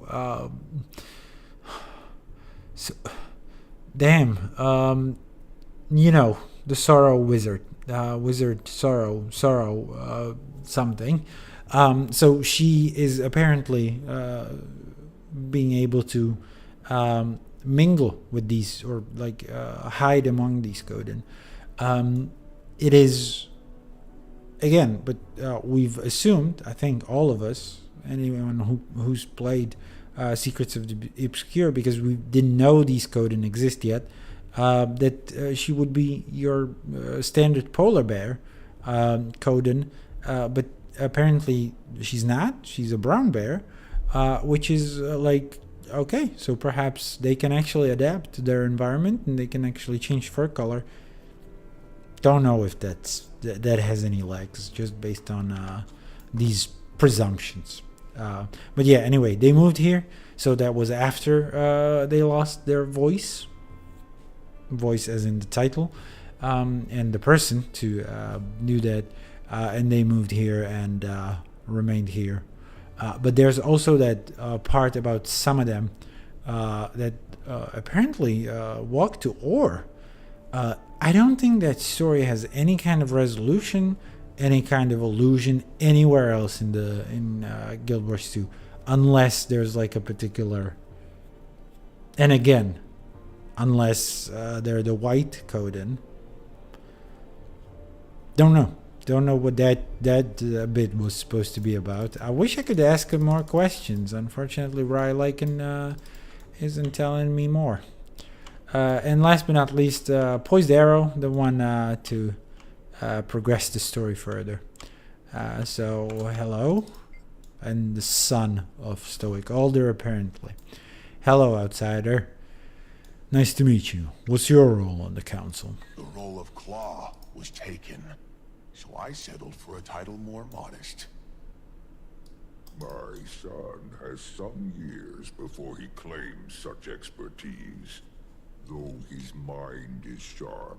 The Sorrow Wizard, Wizard Sorrow something. So she is apparently being able to mingle with these, or like hide among these Coden. It is, again, but we've assumed, I think all of us, anyone who's played Secrets of the Obscure, because we didn't know these Coden exist yet, that she would be your standard polar bear Coden, but apparently she's not. She's a brown bear, which is okay, so perhaps they can actually adapt to their environment and they can actually change fur color. Don't know if that has any legs, just based on these presumptions. But yeah, anyway, they moved here, so that was after they lost their voice as in the title, and the person to knew that, and they moved here and remained here. But there's also that part about some of them that apparently walked to Ore. I don't think that story has any kind of resolution, any kind of allusion anywhere else in Guild Wars 2, unless there's like a particular. And again, unless they're the white Coden. Don't know what that bit was supposed to be about. I wish I could ask him more questions. Unfortunately, Rai Lycan isn't telling me more. And last but not least, Poised Arrow, the one to progress the story further. So, hello. And the son of Stoic Alder, apparently. Hello, outsider. Nice to meet you. What's your role on the council? The role of Claw was taken, so I settled for a title more modest. My son has some years before he claims such expertise, though his mind is sharp.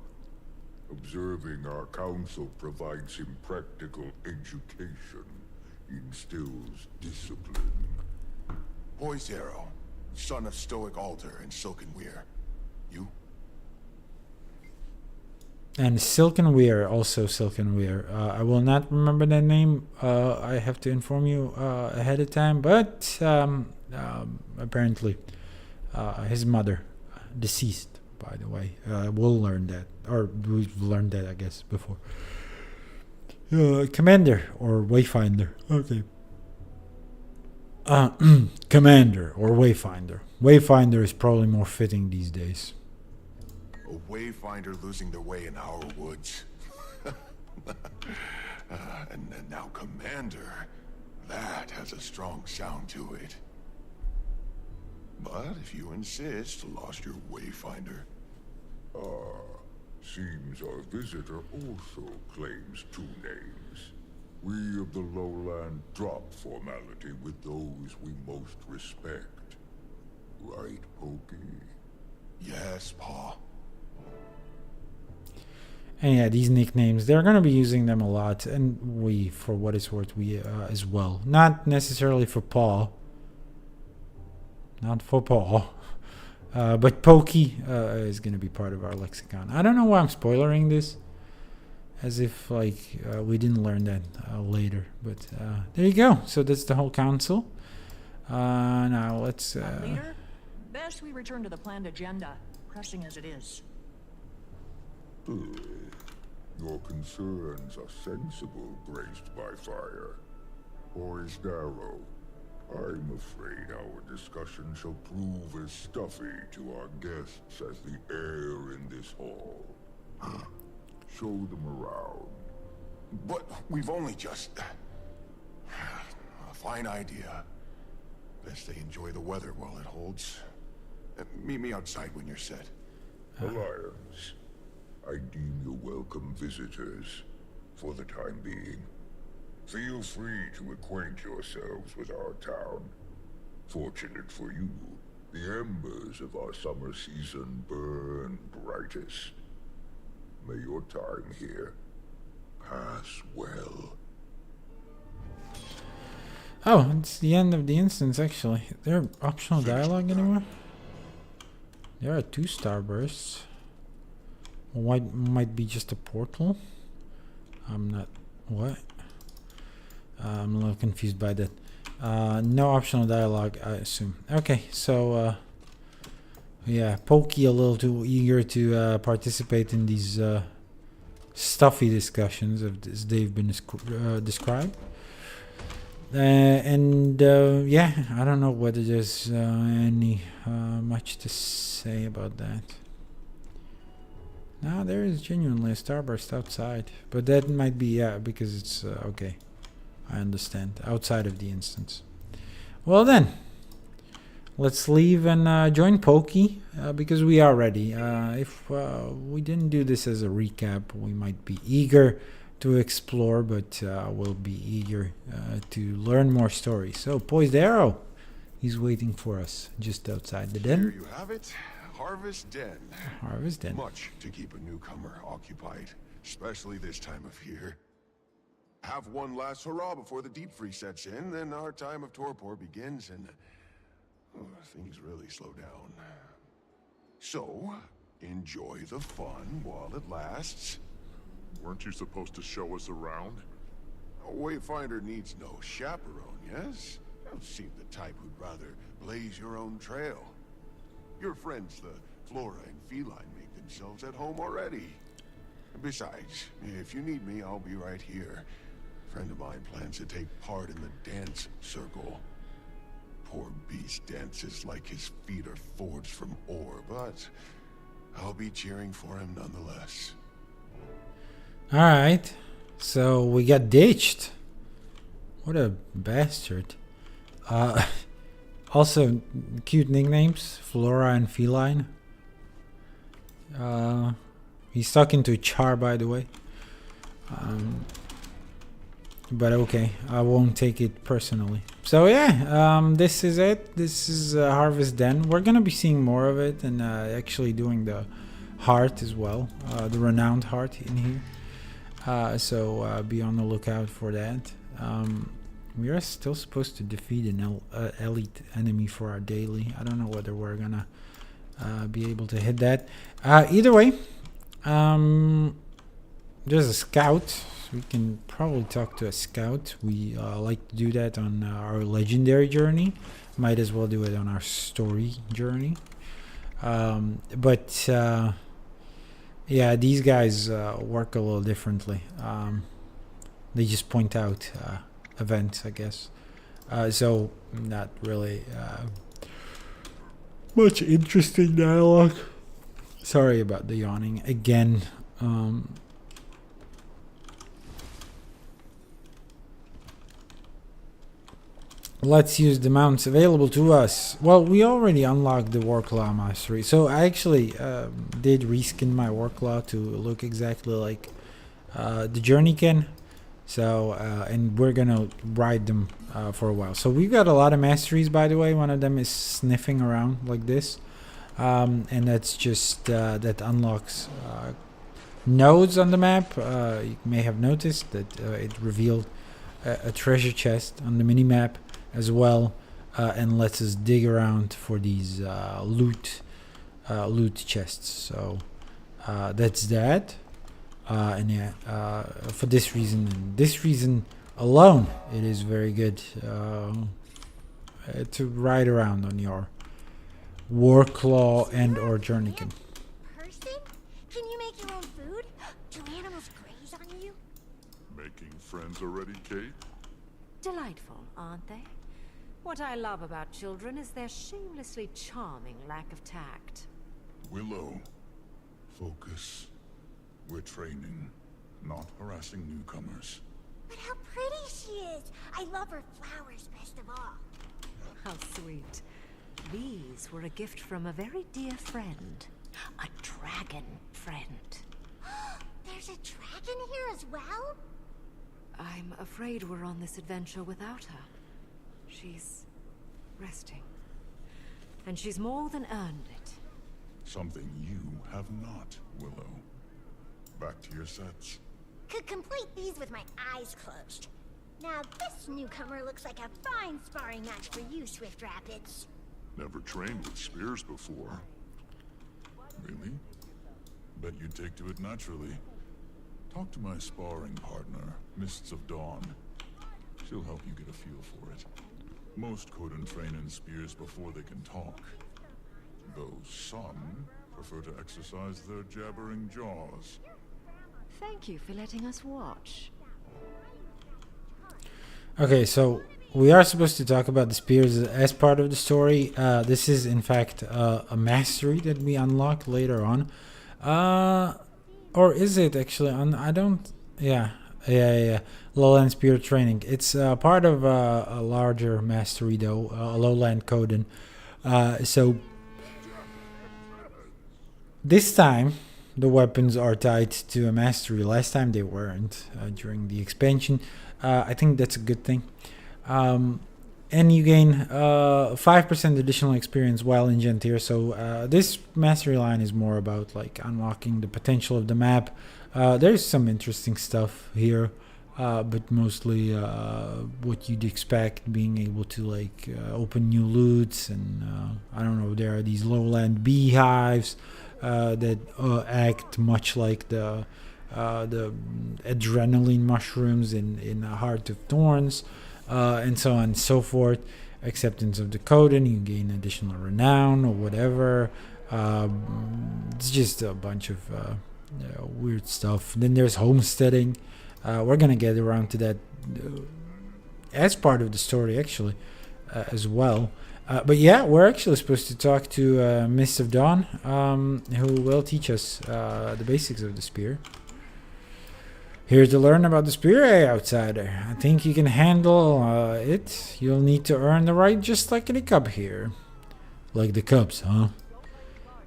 Observing our council provides him practical education, instills discipline. Poised Arrow, son of Stoic Alder and Silken Weir. You? And Silken Weir, also Silken Weir. I will not remember that name. I have to inform you ahead of time. But apparently, his mother, deceased, by the way. We'll learn that. Or we've learned that, I guess, before. Commander or Wayfinder. Okay. Commander or Wayfinder. Wayfinder is probably more fitting these days. A wayfinder losing their way in our woods. And now Commander. That has a strong sound to it. But if you insist, lost your wayfinder. Seems our visitor also claims two names. We of the lowland drop formality with those we most respect. Right, Pokey? Yes, Pa. And yeah, these nicknames, they're going to be using them a lot. And we, for what it's worth, we as well. Not necessarily for Paul. Not for Paul. But Pokey is going to be part of our lexicon. I don't know why I'm spoilering this. As if, like, we didn't learn that later. But there you go. So that's the whole council. Now let's... Leader, best we return to the planned agenda, pressing as it is. Your concerns are sensible, graced by fire. Poised Arrow, I'm afraid our discussion shall prove as stuffy to our guests as the air in this hall. Show them around. But we've only just... A fine idea. Best they enjoy the weather while it holds. Meet me outside when you're set. Alliance, I deem you welcome visitors, for the time being. Feel free to acquaint yourselves with our town. Fortunate for you, the embers of our summer season burn brightest. May your time here pass well. Oh, it's the end of the instance, actually. Is there optional dialogue anymore? There are 2 starbursts. Might be just a portal. I'm not... What? I'm a little confused by that. No optional dialogue, I assume. Okay, so... yeah, Pokey a little too eager to participate in these stuffy discussions, as they've been described. Yeah, I don't know whether there's any much to say about that. No, there is genuinely a starburst outside, but that might be because it's okay. I understand, outside of the instance. Well then, let's leave and join Pokey because we are ready. If we didn't do this as a recap, we might be eager to explore, but we'll be eager to learn more stories. So, Poised Arrow, he's waiting for us just outside the den. Here you have it, Harvest Den. Harvest Den. Much to keep a newcomer occupied, especially this time of year. Have one last hurrah before the deep freeze sets in, then our time of torpor begins and things really slow down. So, enjoy the fun while it lasts. Weren't you supposed to show us around? A wayfinder needs no chaperone, yes? Don't seem the type who'd rather blaze your own trail. Your friends, the flora and feline, make themselves at home already. Besides, if you need me, I'll be right here. A friend of mine plans to take part in the dance circle. Poor beast dances like his feet are forged from ore, but I'll be cheering for him nonetheless. Alright, so we got ditched. What a bastard. Also, cute nicknames, Flora and Feline. He's talking to Char, by the way. But okay, I won't take it personally. So yeah, this is it. This is Harvest Den. We're gonna be seeing more of it and actually doing the heart as well, the renowned heart in here. So be on the lookout for that. We are still supposed to defeat an elite enemy for our daily. I don't know whether we're gonna be able to hit that. Either way, there's a scout. We can probably talk to a scout. We like to do that on our legendary journey. Might as well do it on our story journey. But yeah, these guys work a little differently. They just point out events, I guess. So not really much interesting dialogue. Sorry about the yawning again. Let's use the mounts available to us. Well, we already unlocked the Warclaw Mastery. So I actually did reskin my Warclaw to look exactly like the Journeykin. So, and we're gonna ride them for a while. So we've got a lot of masteries, by the way. One of them is sniffing around like this. And that's just, that unlocks nodes on the map. You may have noticed that it revealed a treasure chest on the mini-map as well, and lets us dig around for these loot chests. So that's that. And yeah, for this reason and this reason alone, it is very good to ride around on your Warclaw and or Journeykin. Person? Can you make your own food? Do animals graze on you? Making friends already, Kate? Delightful, aren't they? What I love about children is their shamelessly charming lack of tact. Willow, focus. We're training, not harassing newcomers. But how pretty she is! I love her flowers best of all. How sweet. These were a gift from a very dear friend. A dragon friend. There's a dragon here as well? I'm afraid we're on this adventure without her. She's resting. And she's more than earned it. Something you have not, Willow. Back to your sets. Could complete these with my eyes closed. Now this newcomer looks like a fine sparring match for you, Swift Rapids. Never trained with spears before. Really? Bet you'd take to it naturally. Talk to my sparring partner, Mists of Dawn. She'll help you get a feel for it. Most couldn't train in spears before they can talk. Though some prefer to exercise their jabbering jaws. Thank you for letting us watch. Okay, so we are supposed to talk about the spears as part of the story. This is in fact a mastery that we unlock later on. Or is it actually on? I don't. Yeah. Lowland Spear Training. It's part of a larger mastery, though, a Lowland Coden. So this time the weapons are tied to a mastery. Last time they weren't during the expansion. I think that's a good thing. And you gain 5% additional experience while in Janthir. So this mastery line is more about like unlocking the potential of the map. There's some interesting stuff here, but mostly what you'd expect, being able to like open new loots, and I don't know, there are these lowland beehives that act much like the adrenaline mushrooms in Heart of Thorns. And so on and so forth. Acceptance of the code, and you gain additional renown or whatever. It's just a bunch of weird stuff. Then there's homesteading. We're gonna get around to that as part of the story, actually, as well. But yeah, we're actually supposed to talk to Mist of Dawn, who will teach us the basics of the spear. Here to learn about the spear, outsider. I think you can handle it. You'll need to earn the right, just like in a cub here. Like the cubs, huh?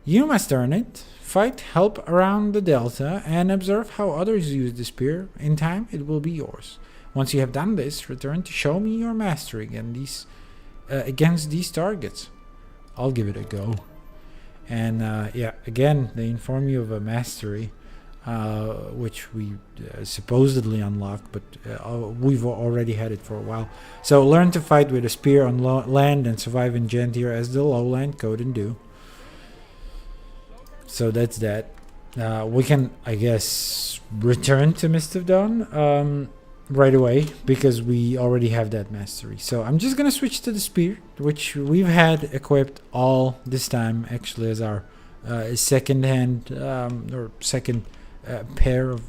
You must earn it. Fight, help around the delta, and observe how others use the spear. In time, it will be yours. Once you have done this, return to show me your mastery against these targets. I'll give it a go. And yeah, again, they inform you of a mastery. Which we supposedly unlock, but we've already had it for a while. So learn to fight with a spear on land and survive in Janthir as the lowland Coden do. So that's that. We can, I guess, return to Mist of Dawn right away, because we already have that mastery. So I'm just gonna switch to the spear, which we've had equipped all this time, actually, as our second hand or second pair of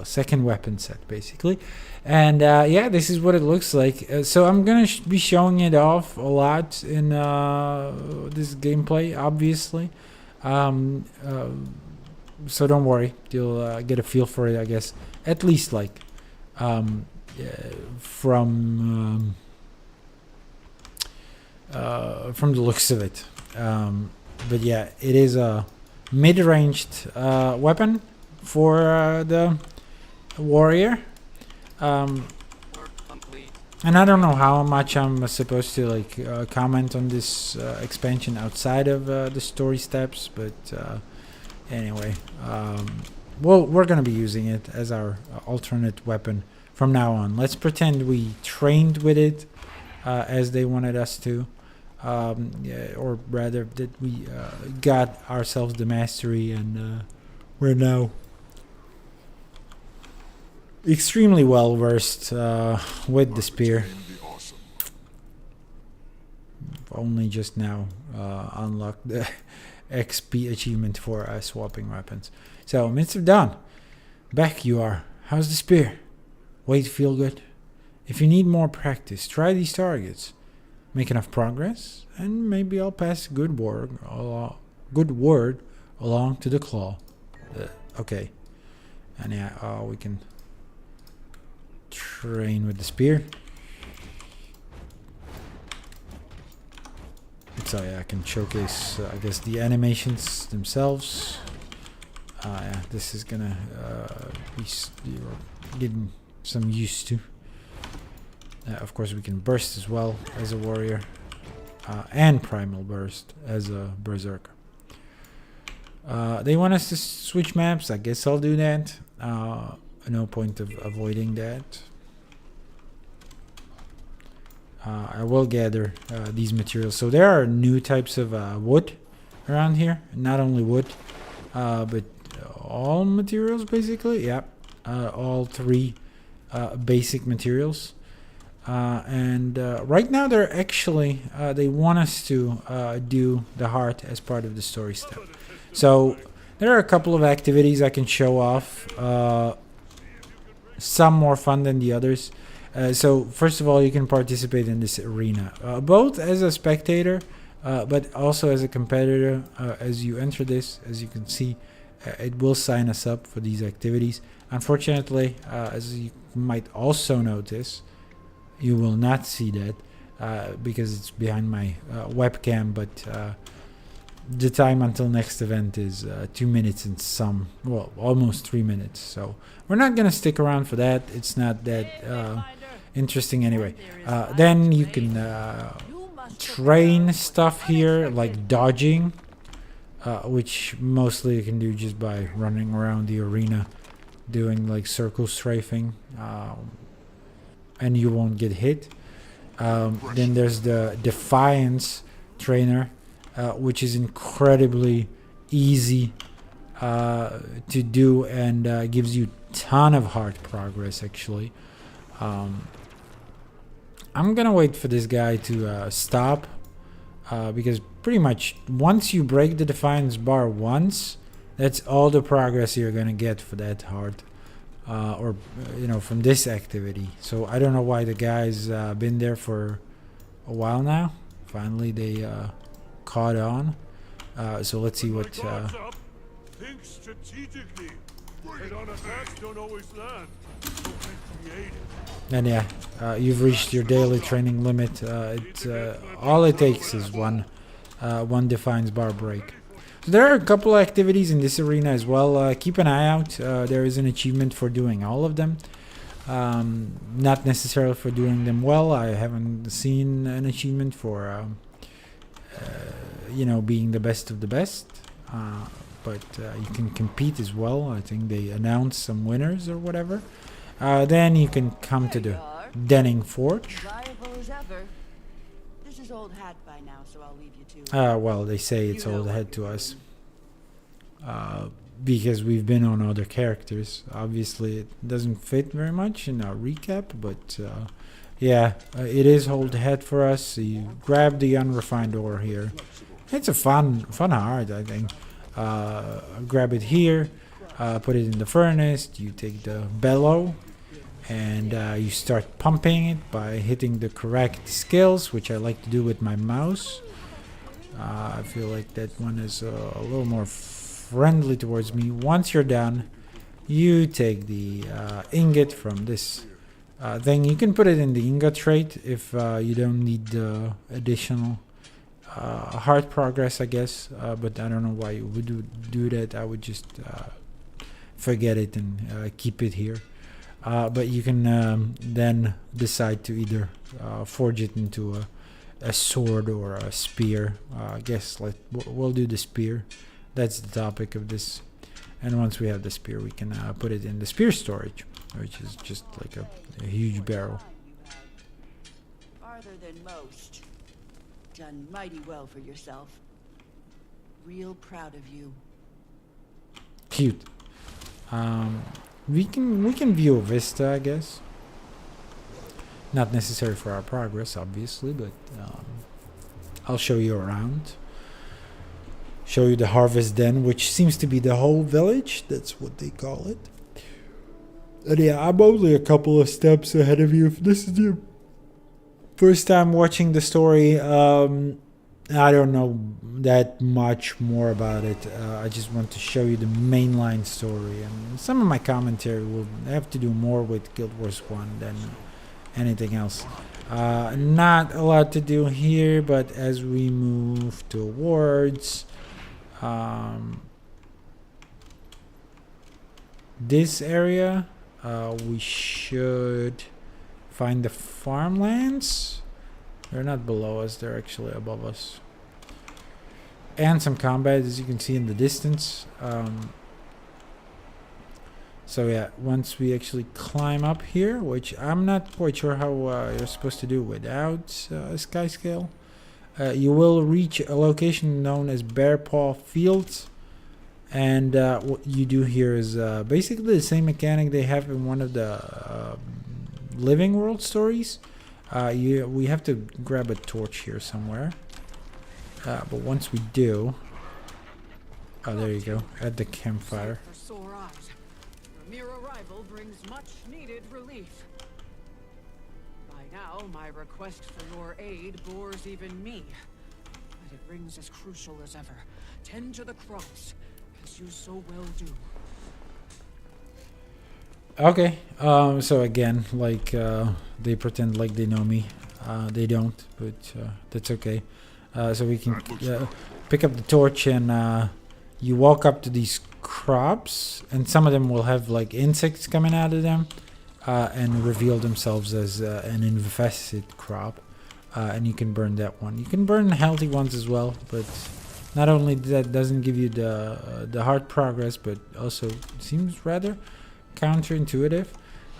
second weapon set, basically. And yeah, this is what it looks like. So I'm gonna be showing it off a lot in this gameplay, obviously. So don't worry, you'll get a feel for it, I guess, at least like from the looks of it. But yeah, it is a mid-ranged weapon for the warrior. And I don't know how much I'm supposed to like comment on this expansion outside of the story steps, but anyway, well, we're gonna be using it as our alternate weapon from now on. Let's pretend we trained with it as they wanted us to, yeah, or rather that we got ourselves the mastery, and we're now extremely well versed with the spear. Only just now unlocked the XP achievement for swapping weapons. So, Mist of Dawn, back you are. How's the spear? Weight feel good? If you need more practice, try these targets. Make enough progress, and maybe I'll pass good word along to the claw. Okay, and yeah, we can train with the spear. So yeah, I can showcase, I guess, the animations themselves. Yeah, this is gonna be getting some used to. Of course, we can burst as well as a warrior, and primal burst as a berserker. They want us to switch maps. I guess I'll do that. No point of avoiding that. I will gather these materials. So there are new types of wood around here. Not only wood, but all materials, basically. Yeah, all three basic materials. And right now they're actually they want us to do the heart as part of the story step. So there are a couple of activities I can show off. Some more fun than the others. So first of all, you can participate in this arena, both as a spectator, but also as a competitor. As you enter this, as you can see, it will sign us up for these activities. Unfortunately, as you might also notice, you will not see that because it's behind my webcam, but the time until next event is 2 minutes and some, well, almost 3 minutes. So we're not gonna stick around for that. It's not that interesting anyway. Then you can train stuff here, like dodging, which mostly you can do just by running around the arena, doing like circle strafing, and you won't get hit. Then there's the Defiance trainer, which is incredibly easy to do and gives you ton of hard progress actually. I'm gonna wait for this guy to stop, because pretty much once you break the Defiance bar once, that's all the progress you're gonna get for that hard, or you know, from this activity. So I don't know why the guy's been there for a while now. Finally they caught on. So let's see what Think strategically. Head on attacks don't always land. and yeah, you've reached your daily training limit. All it takes is one Defiance bar break. So there are a couple of activities in this arena as well. Keep an eye out. There is an achievement for doing all of them. Not necessarily for doing them well. I haven't seen an achievement for you know, being the best of the best. But you can compete as well. I think they announced some winners or whatever. Then you can come to the Denning Forge. This is old hat by now, so I'll leave you to. Well, they say it's old hat to us. Because we've been on other characters. Obviously, it doesn't fit very much in our recap, but yeah, it is old hat for us. So you grab the unrefined ore here. It's a fun heart, I think. Grab it here, put it in the furnace. You take the bellow, and you start pumping it by hitting the correct skills, which I like to do with my mouse. I feel like that one is a little more friendly towards me. Once you're done, you take the ingot from this thing. You can put it in the ingot trait if you don't need the additional hard progress, I guess, but I don't know why you would do that. I would just forget it and keep it here. But you can then decide to either forge it into a sword or a spear. I guess we'll do the spear. That's the topic of this. And once we have the spear, we can put it in the spear storage, which is just like a huge barrel. Farther than most. Done mighty well for yourself. Real proud of you. Cute. We can view a vista, I guess. Not necessary for our progress, obviously, but I'll show you around. Show you the harvest den, which seems to be the whole village. That's what they call it. And yeah, I'm only a couple of steps ahead of you. If this is your first time watching the story, I don't know that much more about it. I just want to show you the mainline story, and some of my commentary will have to do more with Guild Wars 1 than anything else. Not a lot to do here, but as we move towards this area, we should find the farmlands. They're not below us, they're actually above us. And some combat, as you can see in the distance. So yeah, once we actually climb up here, which I'm not quite sure how you're supposed to do without a sky scale, you will reach a location known as Bear Paw Fields. And what you do here is basically the same mechanic they have in one of the Living World stories. We have to grab a torch here somewhere. But once we do... Oh, there you go. At the campfire. A mere arrival brings much needed relief. By now, my request for your aid bores even me. But it rings as crucial as ever. Tend to the crops, as you so well do. Okay, so again, like, they pretend like they know me. They don't, but that's okay. So we can pick up the torch and you walk up to these crops, and some of them will have like insects coming out of them and reveal themselves as an infested crop. And you can burn that one. You can burn healthy ones as well, but not only that doesn't give you the hard progress, but also seems rather counterintuitive.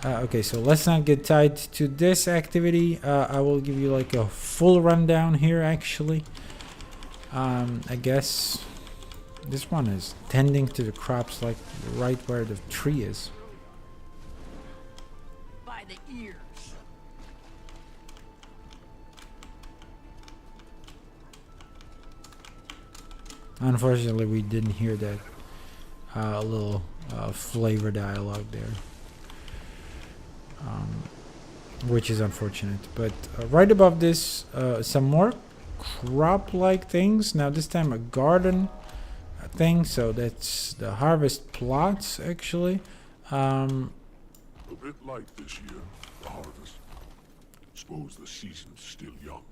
Okay, so let's not get tied to this activity. I will give you like a full rundown here actually. I guess this one is tending to the crops like right where the tree is. By the ears. Unfortunately, we didn't hear that little flavor dialogue there, which is unfortunate. But right above this, some more crop-like things. Now this time a garden thing, so that's the harvest plots actually. A bit light this year, the harvest. Suppose the season's still young.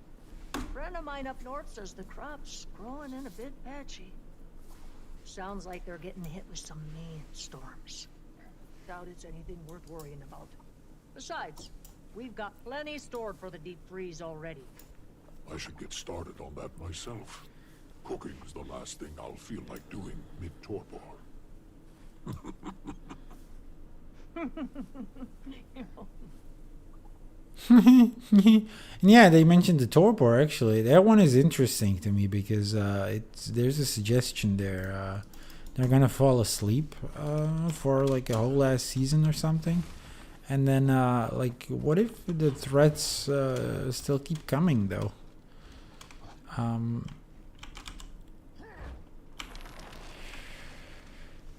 Friend of mine up north says the crop's growing in a bit patchy. Sounds like they're getting hit with some mean storms. Doubt it's anything worth worrying about. Besides, we've got plenty stored for the deep freeze already. I should get started on that myself. Cooking's the last thing I'll feel like doing mid-torpor. Yeah, they mentioned the torpor actually. That one is interesting to me because there's a suggestion there. They're gonna fall asleep for like a whole last season or something, and then like what if the threats still keep coming though?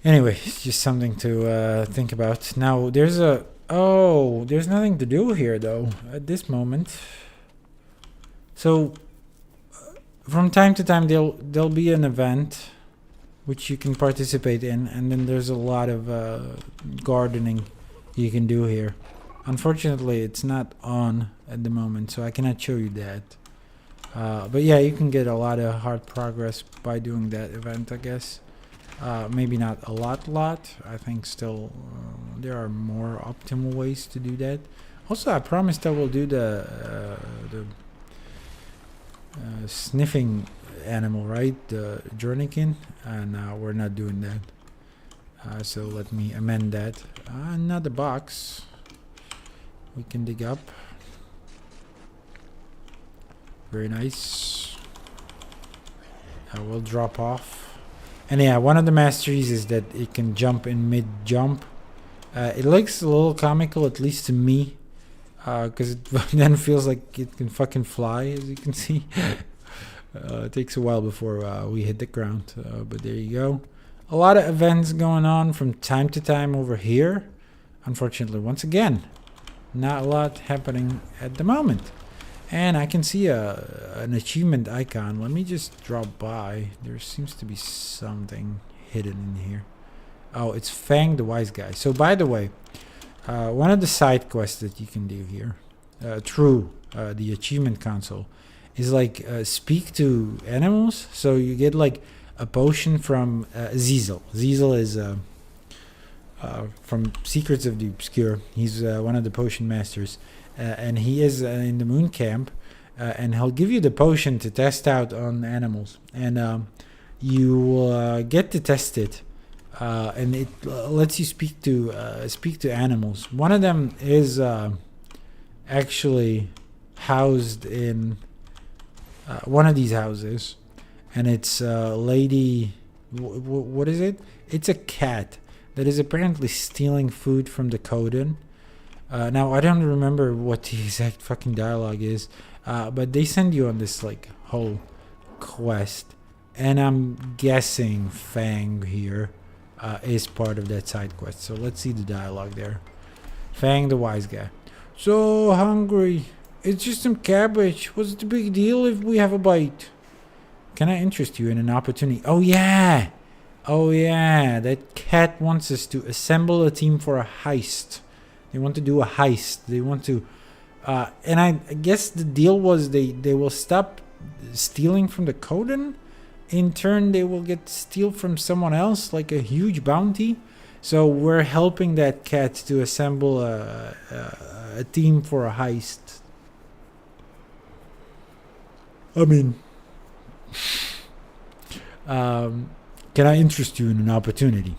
Anyway, it's just something to think about. Now there's there's nothing to do here though at this moment. So from time to time there'll be an event which you can participate in, and then there's a lot of gardening you can do here. Unfortunately, it's not on at the moment, so I cannot show you that. But yeah, you can get a lot of hard progress by doing that event, I guess. Maybe not a lot. I think still there are more optimal ways to do that. Also, I promised I will do the sniffing animal, right? The journeykin, and we're not doing that. So let me amend that. Another box we can dig up. Very nice. We'll drop off. And yeah, one of the masteries is that it can jump in mid-jump. It looks a little comical, at least to me, because it then feels like it can fucking fly, as you can see. It takes a while before we hit the ground, but there you go. A lot of events going on from time to time over here. Unfortunately, once again, not a lot happening at the moment. And I can see an achievement icon. Let me just drop by. There seems to be something hidden in here. Oh, it's Fang the Wise Guy. So by the way, one of the side quests that you can do here through the achievement console is like speak to animals. So you get like a potion from Zizel. Zizel is from Secrets of the Obscure. He's one of the potion masters. And he is in the moon camp, and he'll give you the potion to test out on animals, and you will get to test it, and it lets you speak to animals. One of them is actually housed in one of these houses, and it's lady. What is it? It's a cat that is apparently stealing food from the Coden. Now, I don't remember what the exact fucking dialogue is, but they send you on this, like, whole quest, and I'm guessing Fang here is part of that side quest, so let's see the dialogue there. Fang the Wise Guy. So hungry. It's just some cabbage. What's the big deal if we have a bite? Can I interest you in an opportunity? Oh, yeah! Oh, yeah, that cat wants us to assemble a team for a heist. They want to do a heist. They want to And I guess the deal was they will stop stealing from the Coden. In turn, they will get steal from someone else, like a huge bounty. So we're helping that cat to assemble a team for a heist. I mean, can I interest you in an opportunity?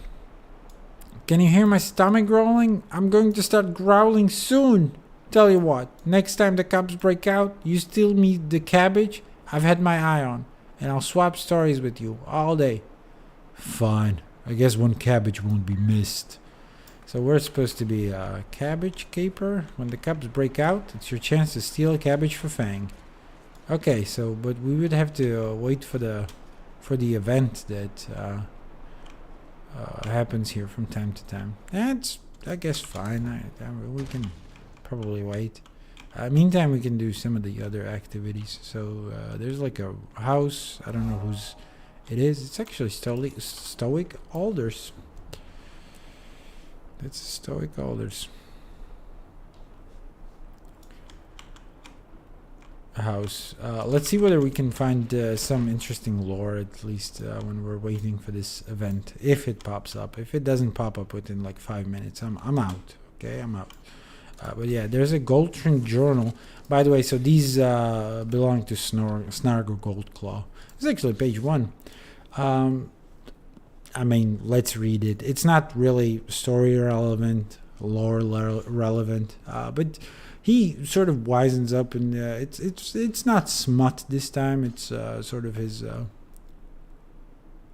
Can you hear my stomach growling? I'm going to start growling soon. Tell you what, next time the cops break out, you steal me the cabbage I've had my eye on, and I'll swap stories with you all day. Fine. I guess one cabbage won't be missed. So we're supposed to be a cabbage caper. When the cops break out, it's your chance to steal a cabbage for Fang. Okay, so but we would have to wait for the event that happens here from time to time. That's, I guess, fine. We can probably wait. Meantime, we can do some of the other activities. So there's like a house. I don't know whose it is. It's actually Stoic Alders. That's Stoic Alders. A house. Let's see whether we can find some interesting lore, at least when we're waiting for this event. If it pops up. If it doesn't pop up within like 5 minutes, I'm out. Okay, I'm out. But yeah, there's a Goldtrin journal. By the way, so these belong to Snargle Goldclaw. It's actually page 1. I mean, let's read it. It's not really story relevant, lore relevant, but he sort of wisens up, and it's not smut this time. It's sort of his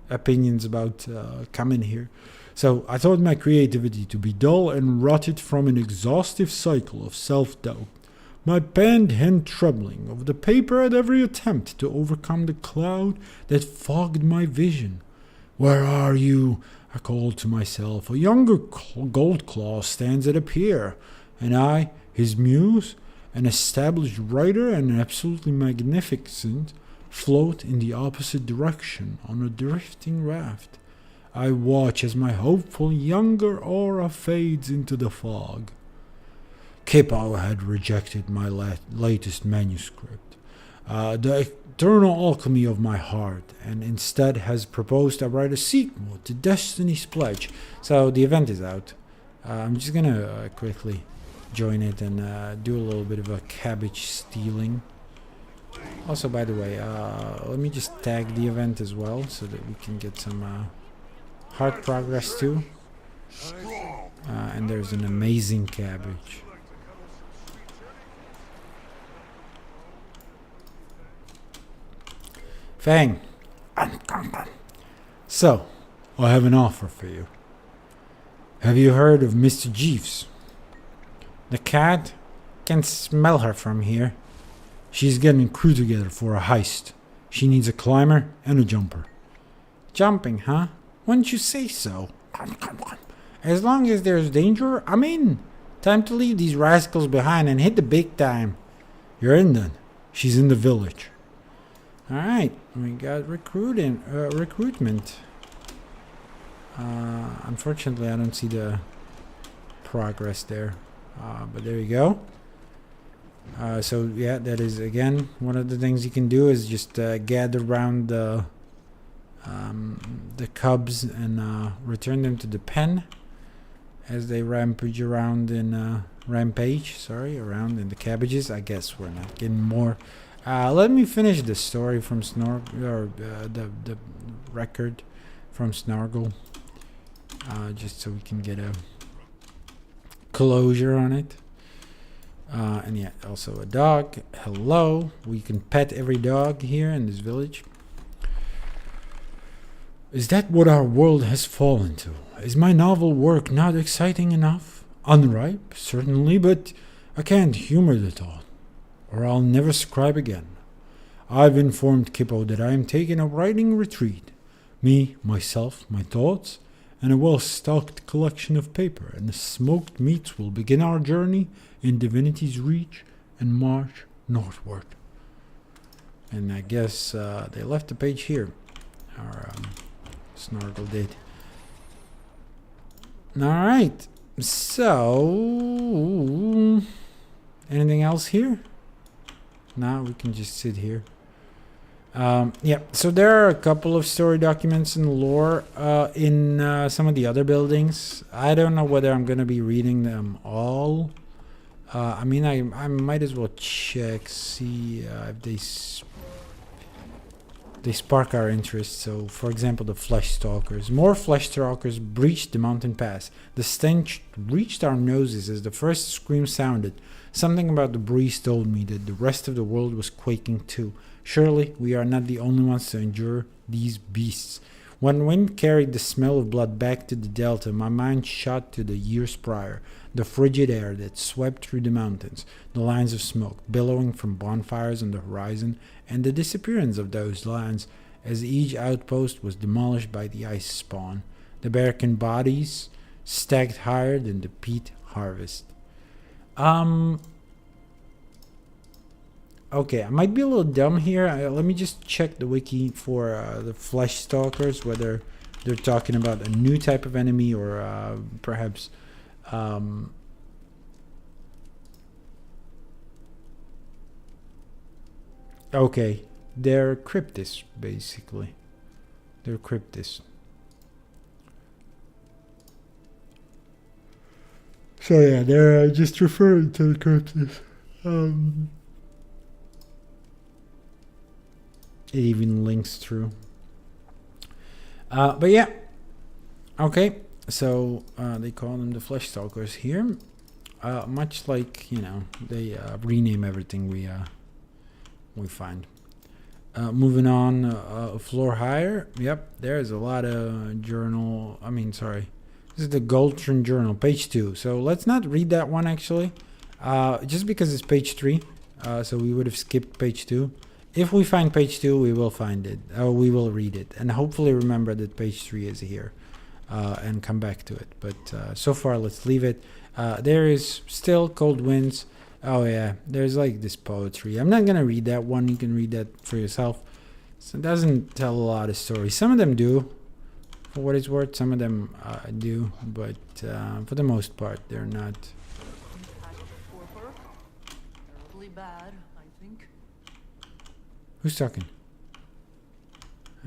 opinions about coming here. So I thought my creativity to be dull and rotted from an exhaustive cycle of self-doubt. My pen hand trembling over the paper at every attempt to overcome the cloud that fogged my vision. Where are you? I called to myself. A younger Goldclaw stands at a pier, and I, his muse, an established writer and absolutely magnificent, float in the opposite direction on a drifting raft. I watch as my hopeful younger aura fades into the fog. Kippo had rejected my latest manuscript, the eternal alchemy of my heart, and instead has proposed I write a sequel to Destiny's Pledge. So the event is out. I'm just gonna quickly join it and do a little bit of a cabbage stealing. Also, by the way, let me just tag the event as well so that we can get some hard progress too. And there's an amazing cabbage. Fang. So, I have an offer for you. Have you heard of Mr. Jeeves? The cat can smell her from here. She's getting crew together for a heist. She needs a climber and a jumper. Jumping, huh? Wouldn't you say so? As long as there's danger, I'm in. Time to leave these rascals behind and hit the big time. You're in then. She's in the village. Alright, we got recruitment. Unfortunately, I don't see the progress there. But there you go. So yeah, that is again one of the things you can do is just gather around the cubs and return them to the pen as they rampage around in around in the cabbages. I guess we're not getting more. Let me finish the story from the record from Snargle, just so we can get a closure on it. And yeah, also a dog. Hello. We can pet every dog here in this village. Is that what our world has fallen to? Is my novel work not exciting enough? Unripe, certainly, but I can't humor the thought, or I'll never scribe again. I've informed Kippo that I am taking a writing retreat. Me, myself, my thoughts, and a well-stocked collection of paper and smoked meats will begin our journey in Divinity's Reach and march northward. And I guess they left the page here. Or Snargle did. Alright. So Anything else here? No, we can just sit here. Yeah, so there are a couple of story documents and lore in some of the other buildings. I don't know whether I'm going to be reading them all. I mean, I might as well check, see if they spark our interest. So, for example, the Flesh Stalkers. More Flesh Stalkers breached the mountain pass. The stench reached our noses as the first scream sounded. Something about the breeze told me that the rest of the world was quaking too. Surely we are not the only ones to endure these beasts. When wind carried the smell of blood back to the delta, my mind shot to the years prior, the frigid air that swept through the mountains, the lines of smoke billowing from bonfires on the horizon, and the disappearance of those lines as each outpost was demolished by the ice spawn. The barricade bodies stacked higher than the peat harvest. Okay, I might be a little dumb here. Let me just check the wiki for the Flesh Stalkers, whether they're talking about a new type of enemy or perhaps okay, they're cryptids, basically. They're cryptids. So yeah, they're just referring to the cryptids. It even links through. But yeah. Okay. So they call them the Flesh Stalkers here. Much like, you know, they rename everything we find. Moving on, a floor higher. Yep, there's a lot of journal. This is the Goldtron Journal, page 2. So let's not read that one actually. Just because it's page 3. So we would have skipped page 2. If we find page 2, we will find it. We will read it. And hopefully remember that page 3 is here. And come back to it. But so far, let's leave it. There is still cold winds. Oh yeah, there's like this poetry. I'm not going to read that one. You can read that for yourself. So it doesn't tell a lot of stories. Some of them do, for what it's worth. Some of them do. But for the most part, they're not. Terribly bad, I think. Who's talking?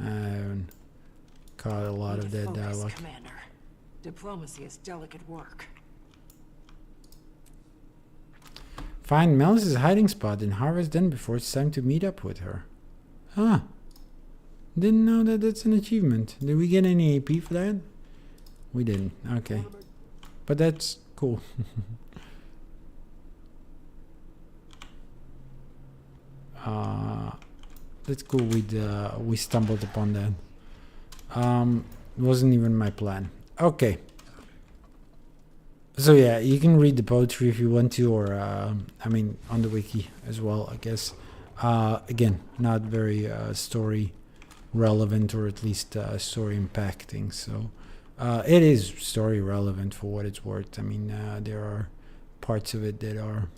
I haven't caught a lot of that Focus, dialogue. Commander. Diplomacy is delicate work. Find Melis's hiding spot and harvest den before it's time to meet up with her. Huh. Didn't know that that's an achievement. Did we get any AP for that? We didn't. Okay. But that's cool. That's cool. We stumbled upon that. It wasn't even my plan. Okay. So yeah, you can read the poetry if you want to, or on the wiki as well, I guess. Again, not very story relevant, or at least story impacting. So it is story relevant for what it's worth. I mean, there are parts of it that are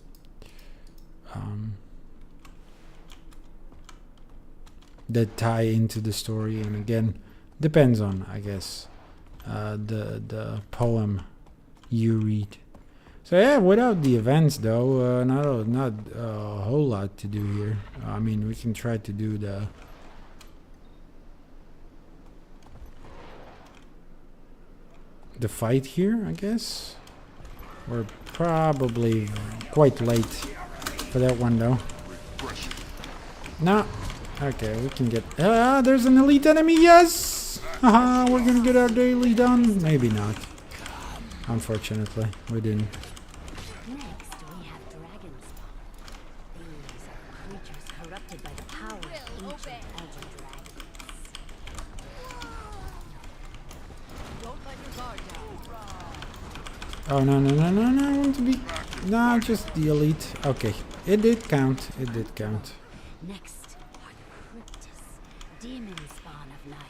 that tie into the story, and again, depends on, I guess, the poem you read. So yeah, without the events though, not a whole lot to do here. I mean, we can try to do the fight here, I guess. We're probably quite late for that one though. No. Okay, we can get... there's an elite enemy, yes! Haha, we're gonna get our daily done. Maybe not. Unfortunately, we didn't. Next, we have dragon spawn. These are creatures corrupted by the power of ancient elder dragons. Don't let your guard down. Oh, no, I want to be... No, just the elite. Okay, it did count. It did count. Next are the Cryptis, demon spawn of Nios.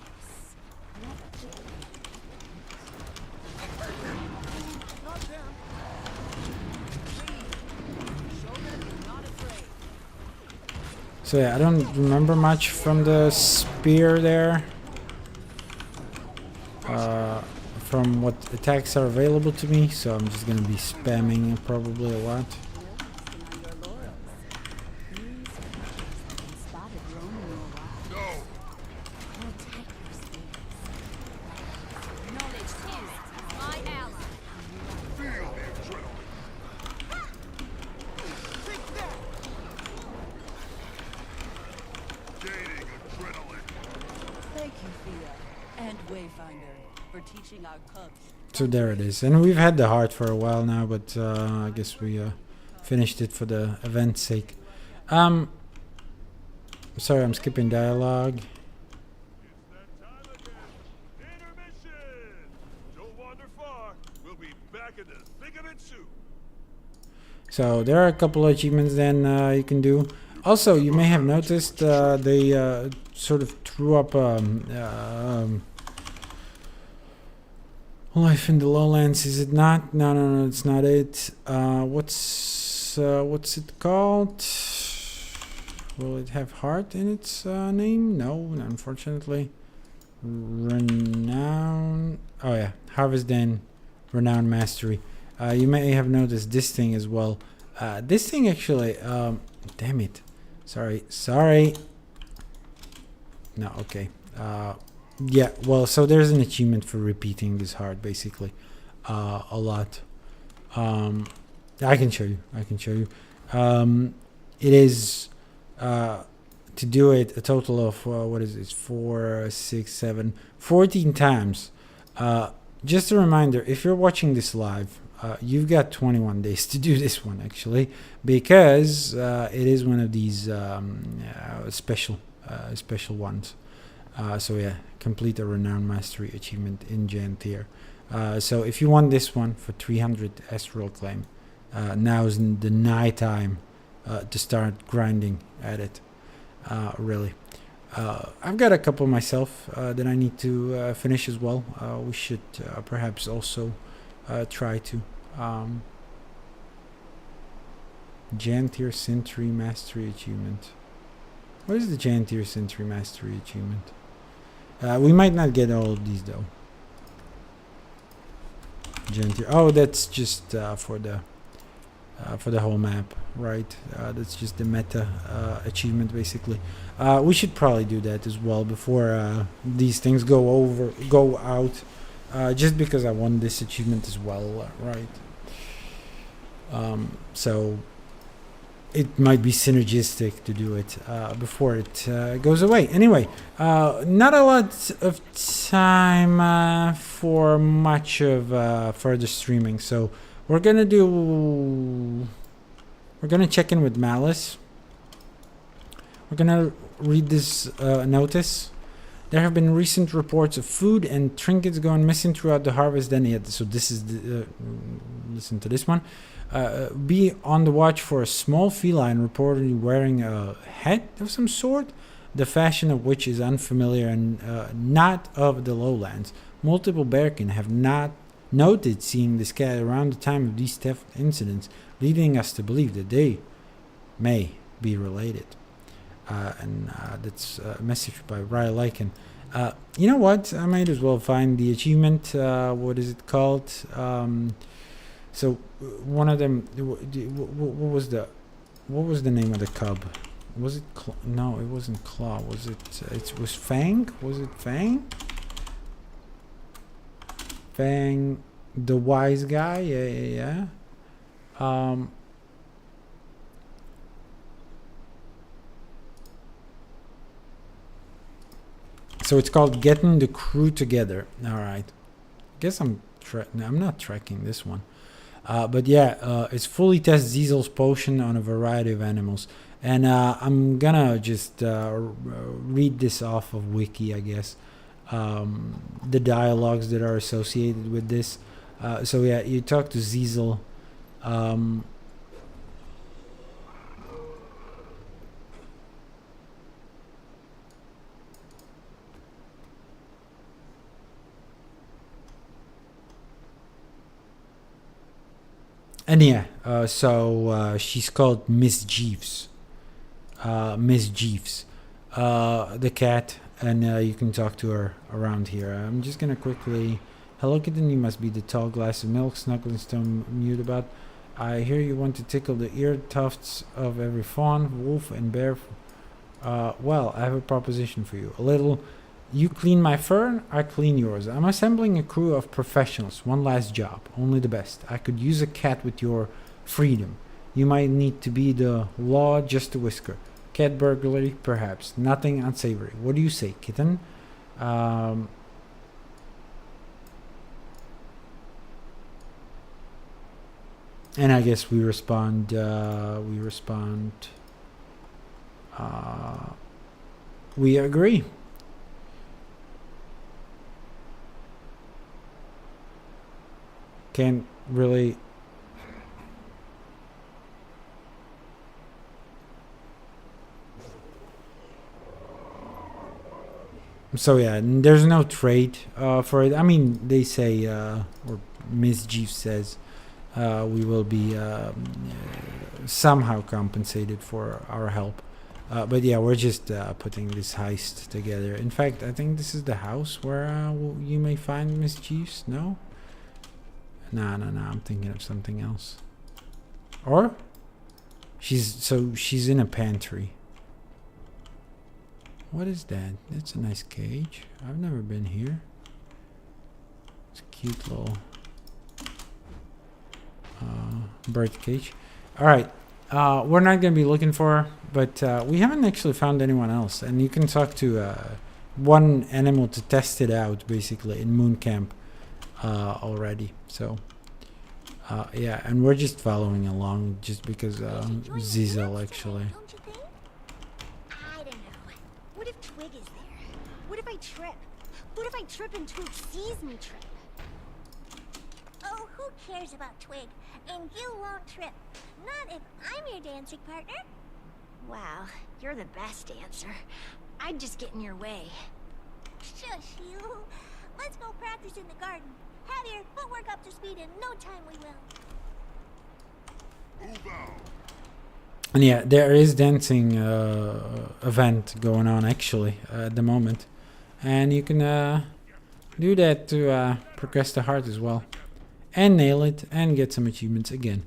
So yeah, I don't remember much from the spear there. From what attacks are available to me, so I'm just gonna be spamming probably a lot. Wayfinder, for teaching our cubs. So there it is. And we've had the heart for a while now, but I guess we finished it for the event's sake. Sorry, I'm skipping dialogue. So there are a couple of achievements then you can do. Also, you may have noticed they sort of threw up Life in the Lowlands. Is it not? No, it's not it. What's it called? Will it have heart in its name? No, unfortunately. Renown. Oh yeah, Harvest Den, Renown Mastery. You may have noticed this thing as well. This thing actually, damn it. Sorry. No, okay. Yeah, well, so there's an achievement for repeating this heart, basically. A lot. I can show you. It is, to do it, a total of, what is this? 4, 6, 7, 14 times. Just a reminder, if you're watching this live, you've got 21 days to do this one, actually, because it is one of these special ones. So yeah, complete a Renown Mastery achievement in Janthir. So if you want this one for 300 Astral Claim, now's the night time to start grinding at it, really. I've got a couple myself that I need to finish as well. We should perhaps also try to. Janthir Sentry Mastery Achievement. What is the Janthir Sentry Mastery Achievement? We might not get all of these though. Janthir. Oh, that's just for the whole map, right? That's just the meta achievement, basically. We should probably do that as well before these things go out. Just because I want this achievement as well, right? So it might be synergistic to do it before it goes away. Anyway, not a lot of time for much of further streaming, so we're gonna check in with Malice. We're gonna read this notice. There have been recent reports of food and trinkets going missing throughout the Harvest Den. So this is the, listen to this one. Be on the watch for a small feline reportedly wearing a hat of some sort, the fashion of which is unfamiliar and not of the lowlands. Multiple bearkin have not noted seeing this cat around the time of these theft incidents, leading us to believe that they may be related. That's a message by Raya Lycan. You know what? I might as well find the achievement. What is it called? So one of them. What was the name of the cub? Was it? No, it wasn't Claw. Was it? It was Fang. Was it Fang? Fang, the wise guy. Yeah. So it's called Getting the Crew Together. All right. Guess I'm not tracking this one. But yeah, it's fully test Ziesel's potion on a variety of animals. And I'm gonna just read this off of Wiki, I guess. The dialogues that are associated with this. So yeah, you talk to Ziesel. And yeah, so she's called Miss Jeeves. Miss Jeeves, the cat, and you can talk to her around here. I'm just gonna quickly. Hello, kitten. You must be the tall glass of milk snuggling stone mute about. I hear you want to tickle the ear tufts of every fawn, wolf, and bear. Well, I have a proposition for you. A little. You clean my fur, I clean yours. I'm assembling a crew of professionals. One last job, only the best. I could use a cat with your freedom. You might need to be the law just a whisker. Cat burglary, perhaps. Nothing unsavory. What do you say, kitten? And I guess we respond. We agree. Can't really. So yeah, there's no trade for it. I mean, they say, or Miss Jeeves says, we will be somehow compensated for our help. But yeah, we're just putting this heist together. In fact, I think this is the house where you may find Miss Jeeves. No? No, I'm thinking of something else. Or? She's in a pantry. What is that? That's a nice cage. I've never been here. It's a cute little bird cage. Alright. We're not going to be looking for her, but we haven't actually found anyone else. And you can talk to one animal to test it out, basically, in Moon Camp already. So, yeah, and we're just following along just because Zizel actually... What if I trip and Twig sees me trip? Oh, who cares about Twig? And you won't trip. Not if I'm your dancing partner. Wow, you're the best dancer. I'd just get in your way. Shush you. Let's go practice in the garden. Have your footwork up to speed in no time we will. Move out. And yeah, there is dancing event going on actually at the moment. And you can do that to progress the heart as well. And nail it and get some achievements again.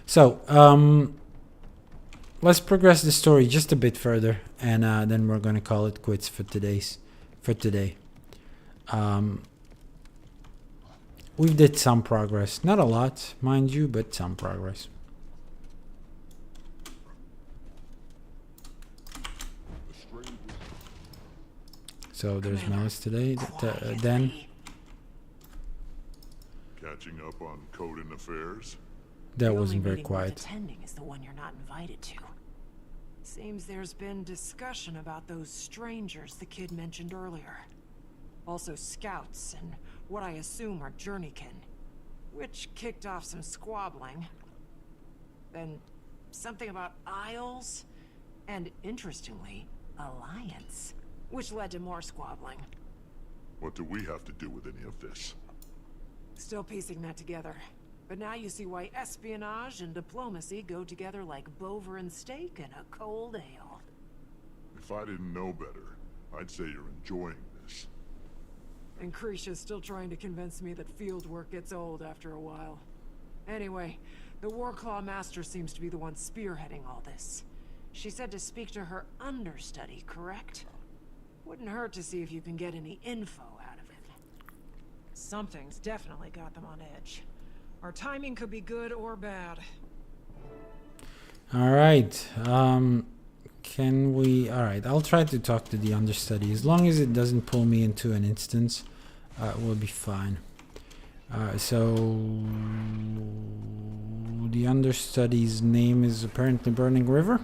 So, let's progress the story just a bit further. And then we're going to call it quits for today. We've did some progress. Not a lot, mind you, but some progress. So there's Malice today. Then Catching up on Coden affairs. That wasn't very quiet. Attending is the one you're not invited to. Seems there's been discussion about those strangers the kid mentioned earlier. Also scouts and what I assume are journeykin, which kicked off some squabbling. Then something about aisles, and interestingly, alliance, which led to more squabbling. What do we have to do with any of this? Still piecing that together. But now you see why espionage and diplomacy go together like Bover and steak and a cold ale. If I didn't know better, I'd say you're enjoying this. And Krisha's still trying to convince me that field work gets old after a while. Anyway, the Warclaw Master seems to be the one spearheading all this. She said to speak to her understudy, correct? Wouldn't hurt to see if you can get any info out of it. Something's definitely got them on edge. Our timing could be good or bad. Alright. Can we... Alright, I'll try to talk to the understudy. As long as it doesn't pull me into an instance, we'll be fine. So... The understudy's name is apparently Burning River.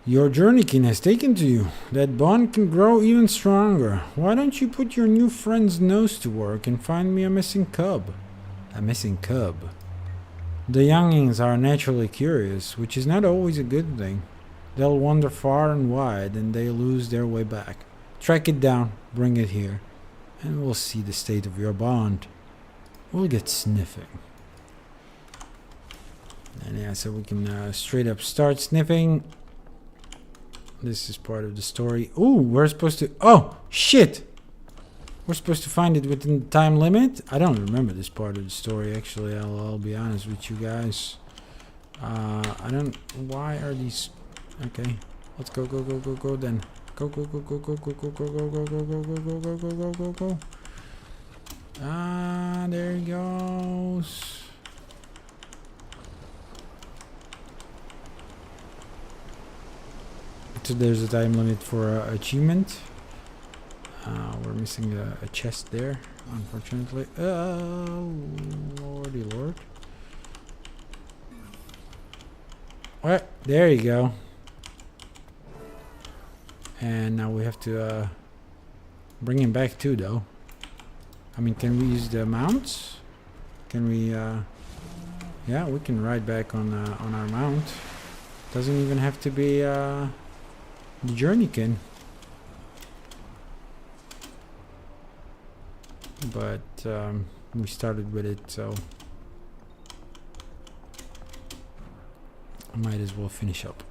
Your journeykin has taken to you. That bond can grow even stronger. Why don't you put your new friend's nose to work and find me a missing cub? A missing cub? The youngings are naturally curious, which is not always a good thing. They'll wander far and wide, and they lose their way back. Track it down, bring it here, and we'll see the state of your bond. We'll get sniffing. And yeah, so we can straight up start sniffing. This is part of the story. Ooh, we're supposed to... Oh, shit! We're supposed to find it within the time limit? I don't remember this part of the story, actually. I'll be honest with you guys. I don't... Why are these... Okay. Let's go then. Go go. Ah, there he goes. So there's a time limit for achievement. We're missing a chest there, unfortunately. Oh, lordy lord. Alright, there you go. And now we have to bring him back too, though. I mean, can we use the mounts? Can we, yeah, we can ride back on our mount. Doesn't even have to be the Journeykin. But we started with it, so I might as well finish up.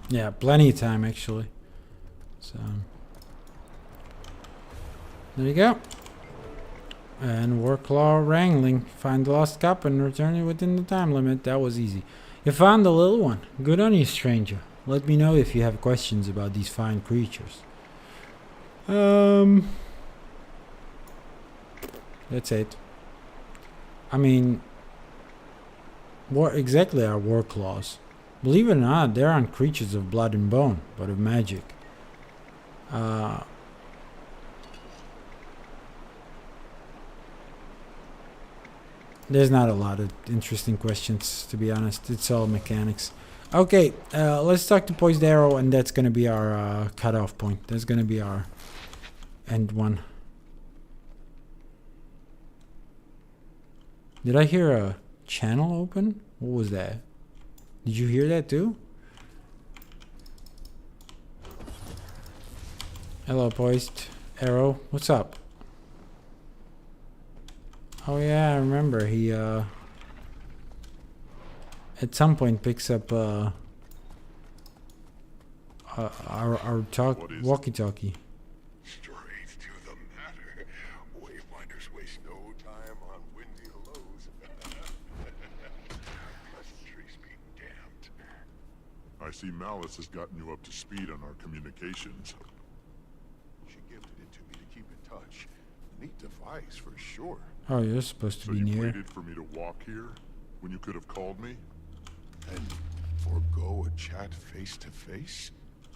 Yeah, plenty of time actually. So there you go. And Warclaw wrangling. Find the lost cup and return it within the time limit. That was easy. You found the little one. Good on you, stranger. Let me know if you have questions about these fine creatures. That's it. I mean, what exactly are Warclaws? Believe it or not, they aren't creatures of blood and bone, but of magic. There's not a lot of interesting questions, to be honest. It's all mechanics. Okay, let's talk to Poised Arrow, and that's going to be our cutoff point. That's going to be our end one. Did I hear a channel open? What was that? Did you hear that too? Hello, Poised Arrow. What's up? Oh yeah, I remember. He at some point picks up our walkie-talkie. Straight to the matter. Wayfinders waste no time on windy lows. Pleasantries be damned. I see Malice has gotten you up to speed on our communications. She gifted it to me to keep in touch. Neat device for sure. Oh, you're supposed to be near. So you waited for me to walk here when you could have called me? And forego a chat face to face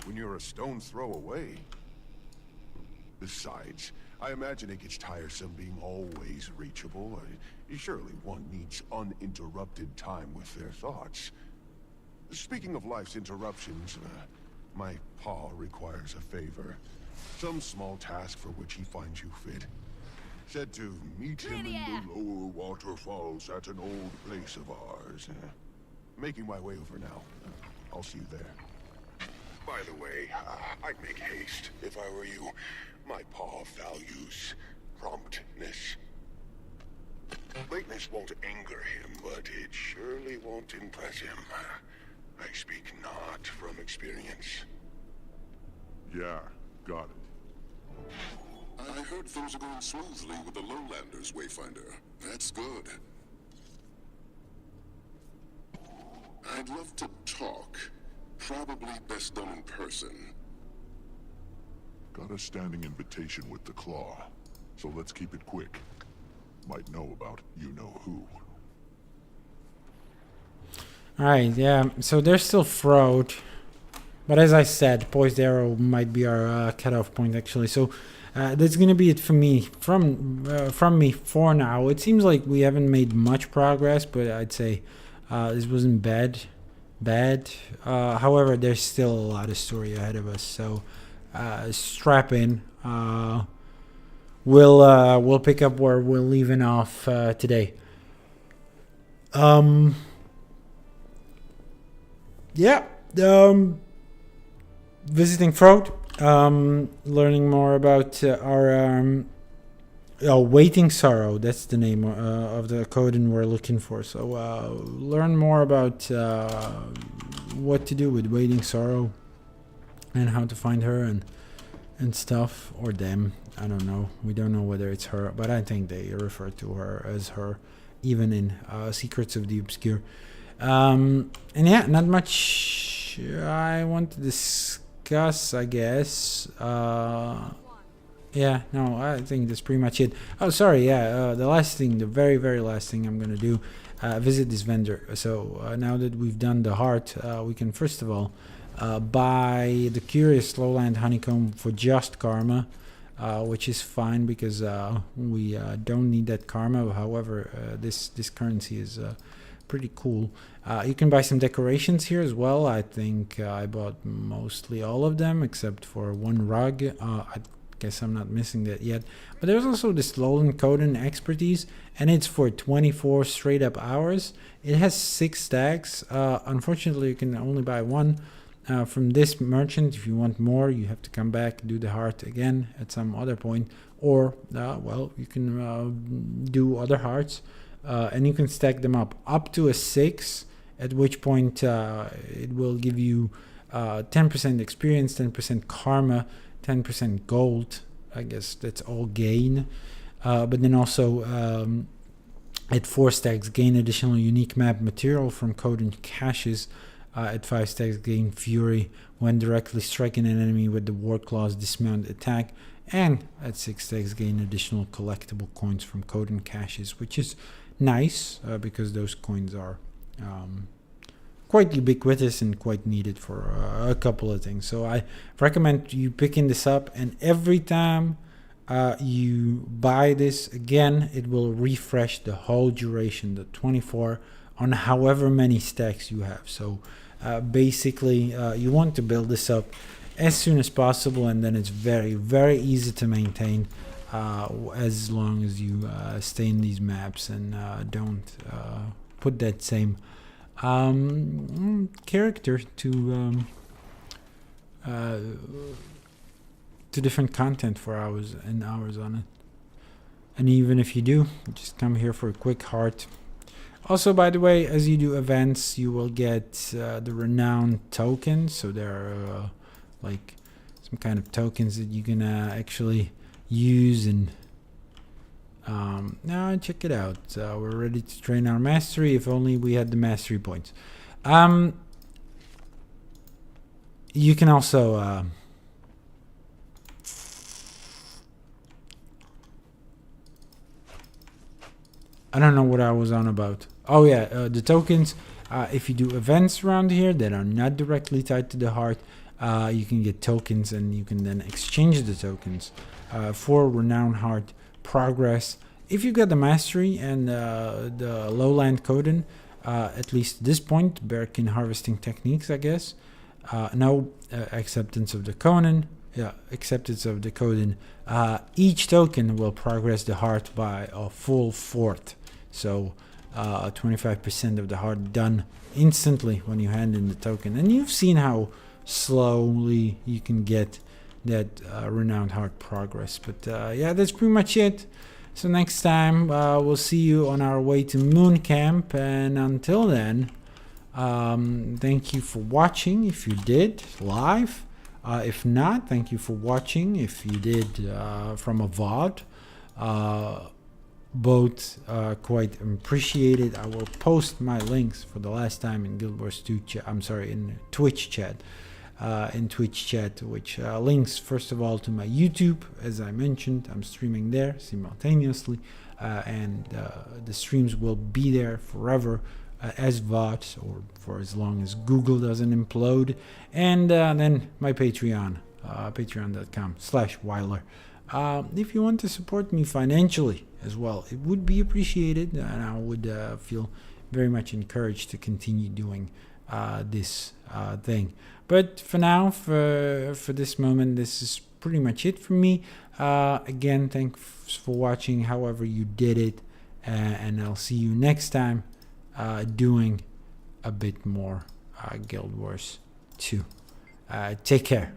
when you're a stone's throw away. Besides, I imagine it gets tiresome being always reachable. Surely one needs uninterrupted time with their thoughts. Speaking of life's interruptions, my paw requires a favor. Some small task for which he finds you fit. Said to meet him in the lower waterfalls at an old place of ours. Making my way over now. I'll see you there. By the way, I'd make haste if I were you. My paw values promptness. Lateness won't anger him, but it surely won't impress him. I speak not from experience. Yeah, got it. I heard things are going smoothly with the Lowlanders, Wayfinder. That's good. I'd love to talk. Probably best done in person. Got a standing invitation with the Claw, so let's keep it quick. Might know about you-know-who. Alright, yeah, so there's still Frode. But as I said, Poised Arrow might be our cutoff point, actually. So that's going to be it for me, from me for now. It seems like we haven't made much progress, but I'd say this wasn't bad. However, there's still a lot of story ahead of us, so strap in. We'll pick up where we're leaving off today. Visiting Frode, learning more about our Waiting Sorrow. That's the name of the Coden we're looking for. So learn more about what to do with Waiting Sorrow and how to find her and stuff, or them. I don't know. We don't know whether it's her, but I think they refer to her as her, even in Secrets of the Obscure. And yeah, not much I want to discuss, I guess. Yeah, no, I think that's pretty much it. Oh, sorry, yeah, the very, very last thing I'm gonna do visit this vendor. So now that we've done the heart, we can first of all buy the Curious Lowland Honeycomb for just karma, which is fine because we don't need that karma. However, this currency is pretty cool. You can buy some decorations here as well. I think I bought mostly all of them except for one rug. I guess I'm not missing that yet. But there's also this Lowland Coden expertise, and it's for 24 straight up hours. It has 6 stacks. Unfortunately, you can only buy one from this merchant. If you want more, you have to come back, do the heart again at some other point, or well, you can do other hearts, and you can stack them up to a 6, at which point it will give you 10% experience, 10% karma, 10% gold. I guess that's all gain, but then also at 4 stacks gain additional unique map material from Coden caches. At 5 stacks gain fury when directly striking an enemy with the war claws dismount attack, and at 6 stacks gain additional collectible coins from Coden caches, which is nice because those coins are quite ubiquitous and quite needed for a couple of things. So I recommend you picking this up, and every time you buy this again, it will refresh the whole duration, the 24, on however many stacks you have. So basically you want to build this up as soon as possible, and then it's very, very easy to maintain as long as you stay in these maps and don't put that same character to different content for hours and hours on it. And even if you do, just come here for a quick heart. Also, by the way, as you do events, you will get the renowned tokens. So there are like some kind of tokens that you can actually use. And now check it out. We're ready to train our mastery. If only we had the mastery points. You can also I don't know what I was on about. Oh yeah, the tokens. If you do events around here that are not directly tied to the heart, you can get tokens, and you can then exchange the tokens for renowned heart progress. If you got the mastery and the lowland Coden, at least at this point, Bearkin harvesting techniques, I guess. No acceptance of the Conan. Yeah, acceptance of the Coden. Each token will progress the heart by a full 4th. So 25% of the heart done instantly when you hand in the token. And you've seen how slowly you can get that renowned heart progress. But yeah, that's pretty much it. So next time we'll see you on our way to Moon Camp. And until then, thank you for watching if you did live. If not, thank you for watching if you did from a VOD. Both quite appreciated. I will post my links for the last time in Guild Wars 2 chat. I'm sorry, in Twitch chat. Which links first of all to my YouTube. As I mentioned, I'm streaming there simultaneously, and the streams will be there forever as VODs, or for as long as Google doesn't implode. And then my Patreon, patreon.com/Weiler. If you want to support me financially as well, it would be appreciated, and I would feel very much encouraged to continue doing this thing. But for now, for this moment, this is pretty much it for me. Again, thanks for watching however you did it, and I'll see you next time doing a bit more Guild Wars 2. Take care.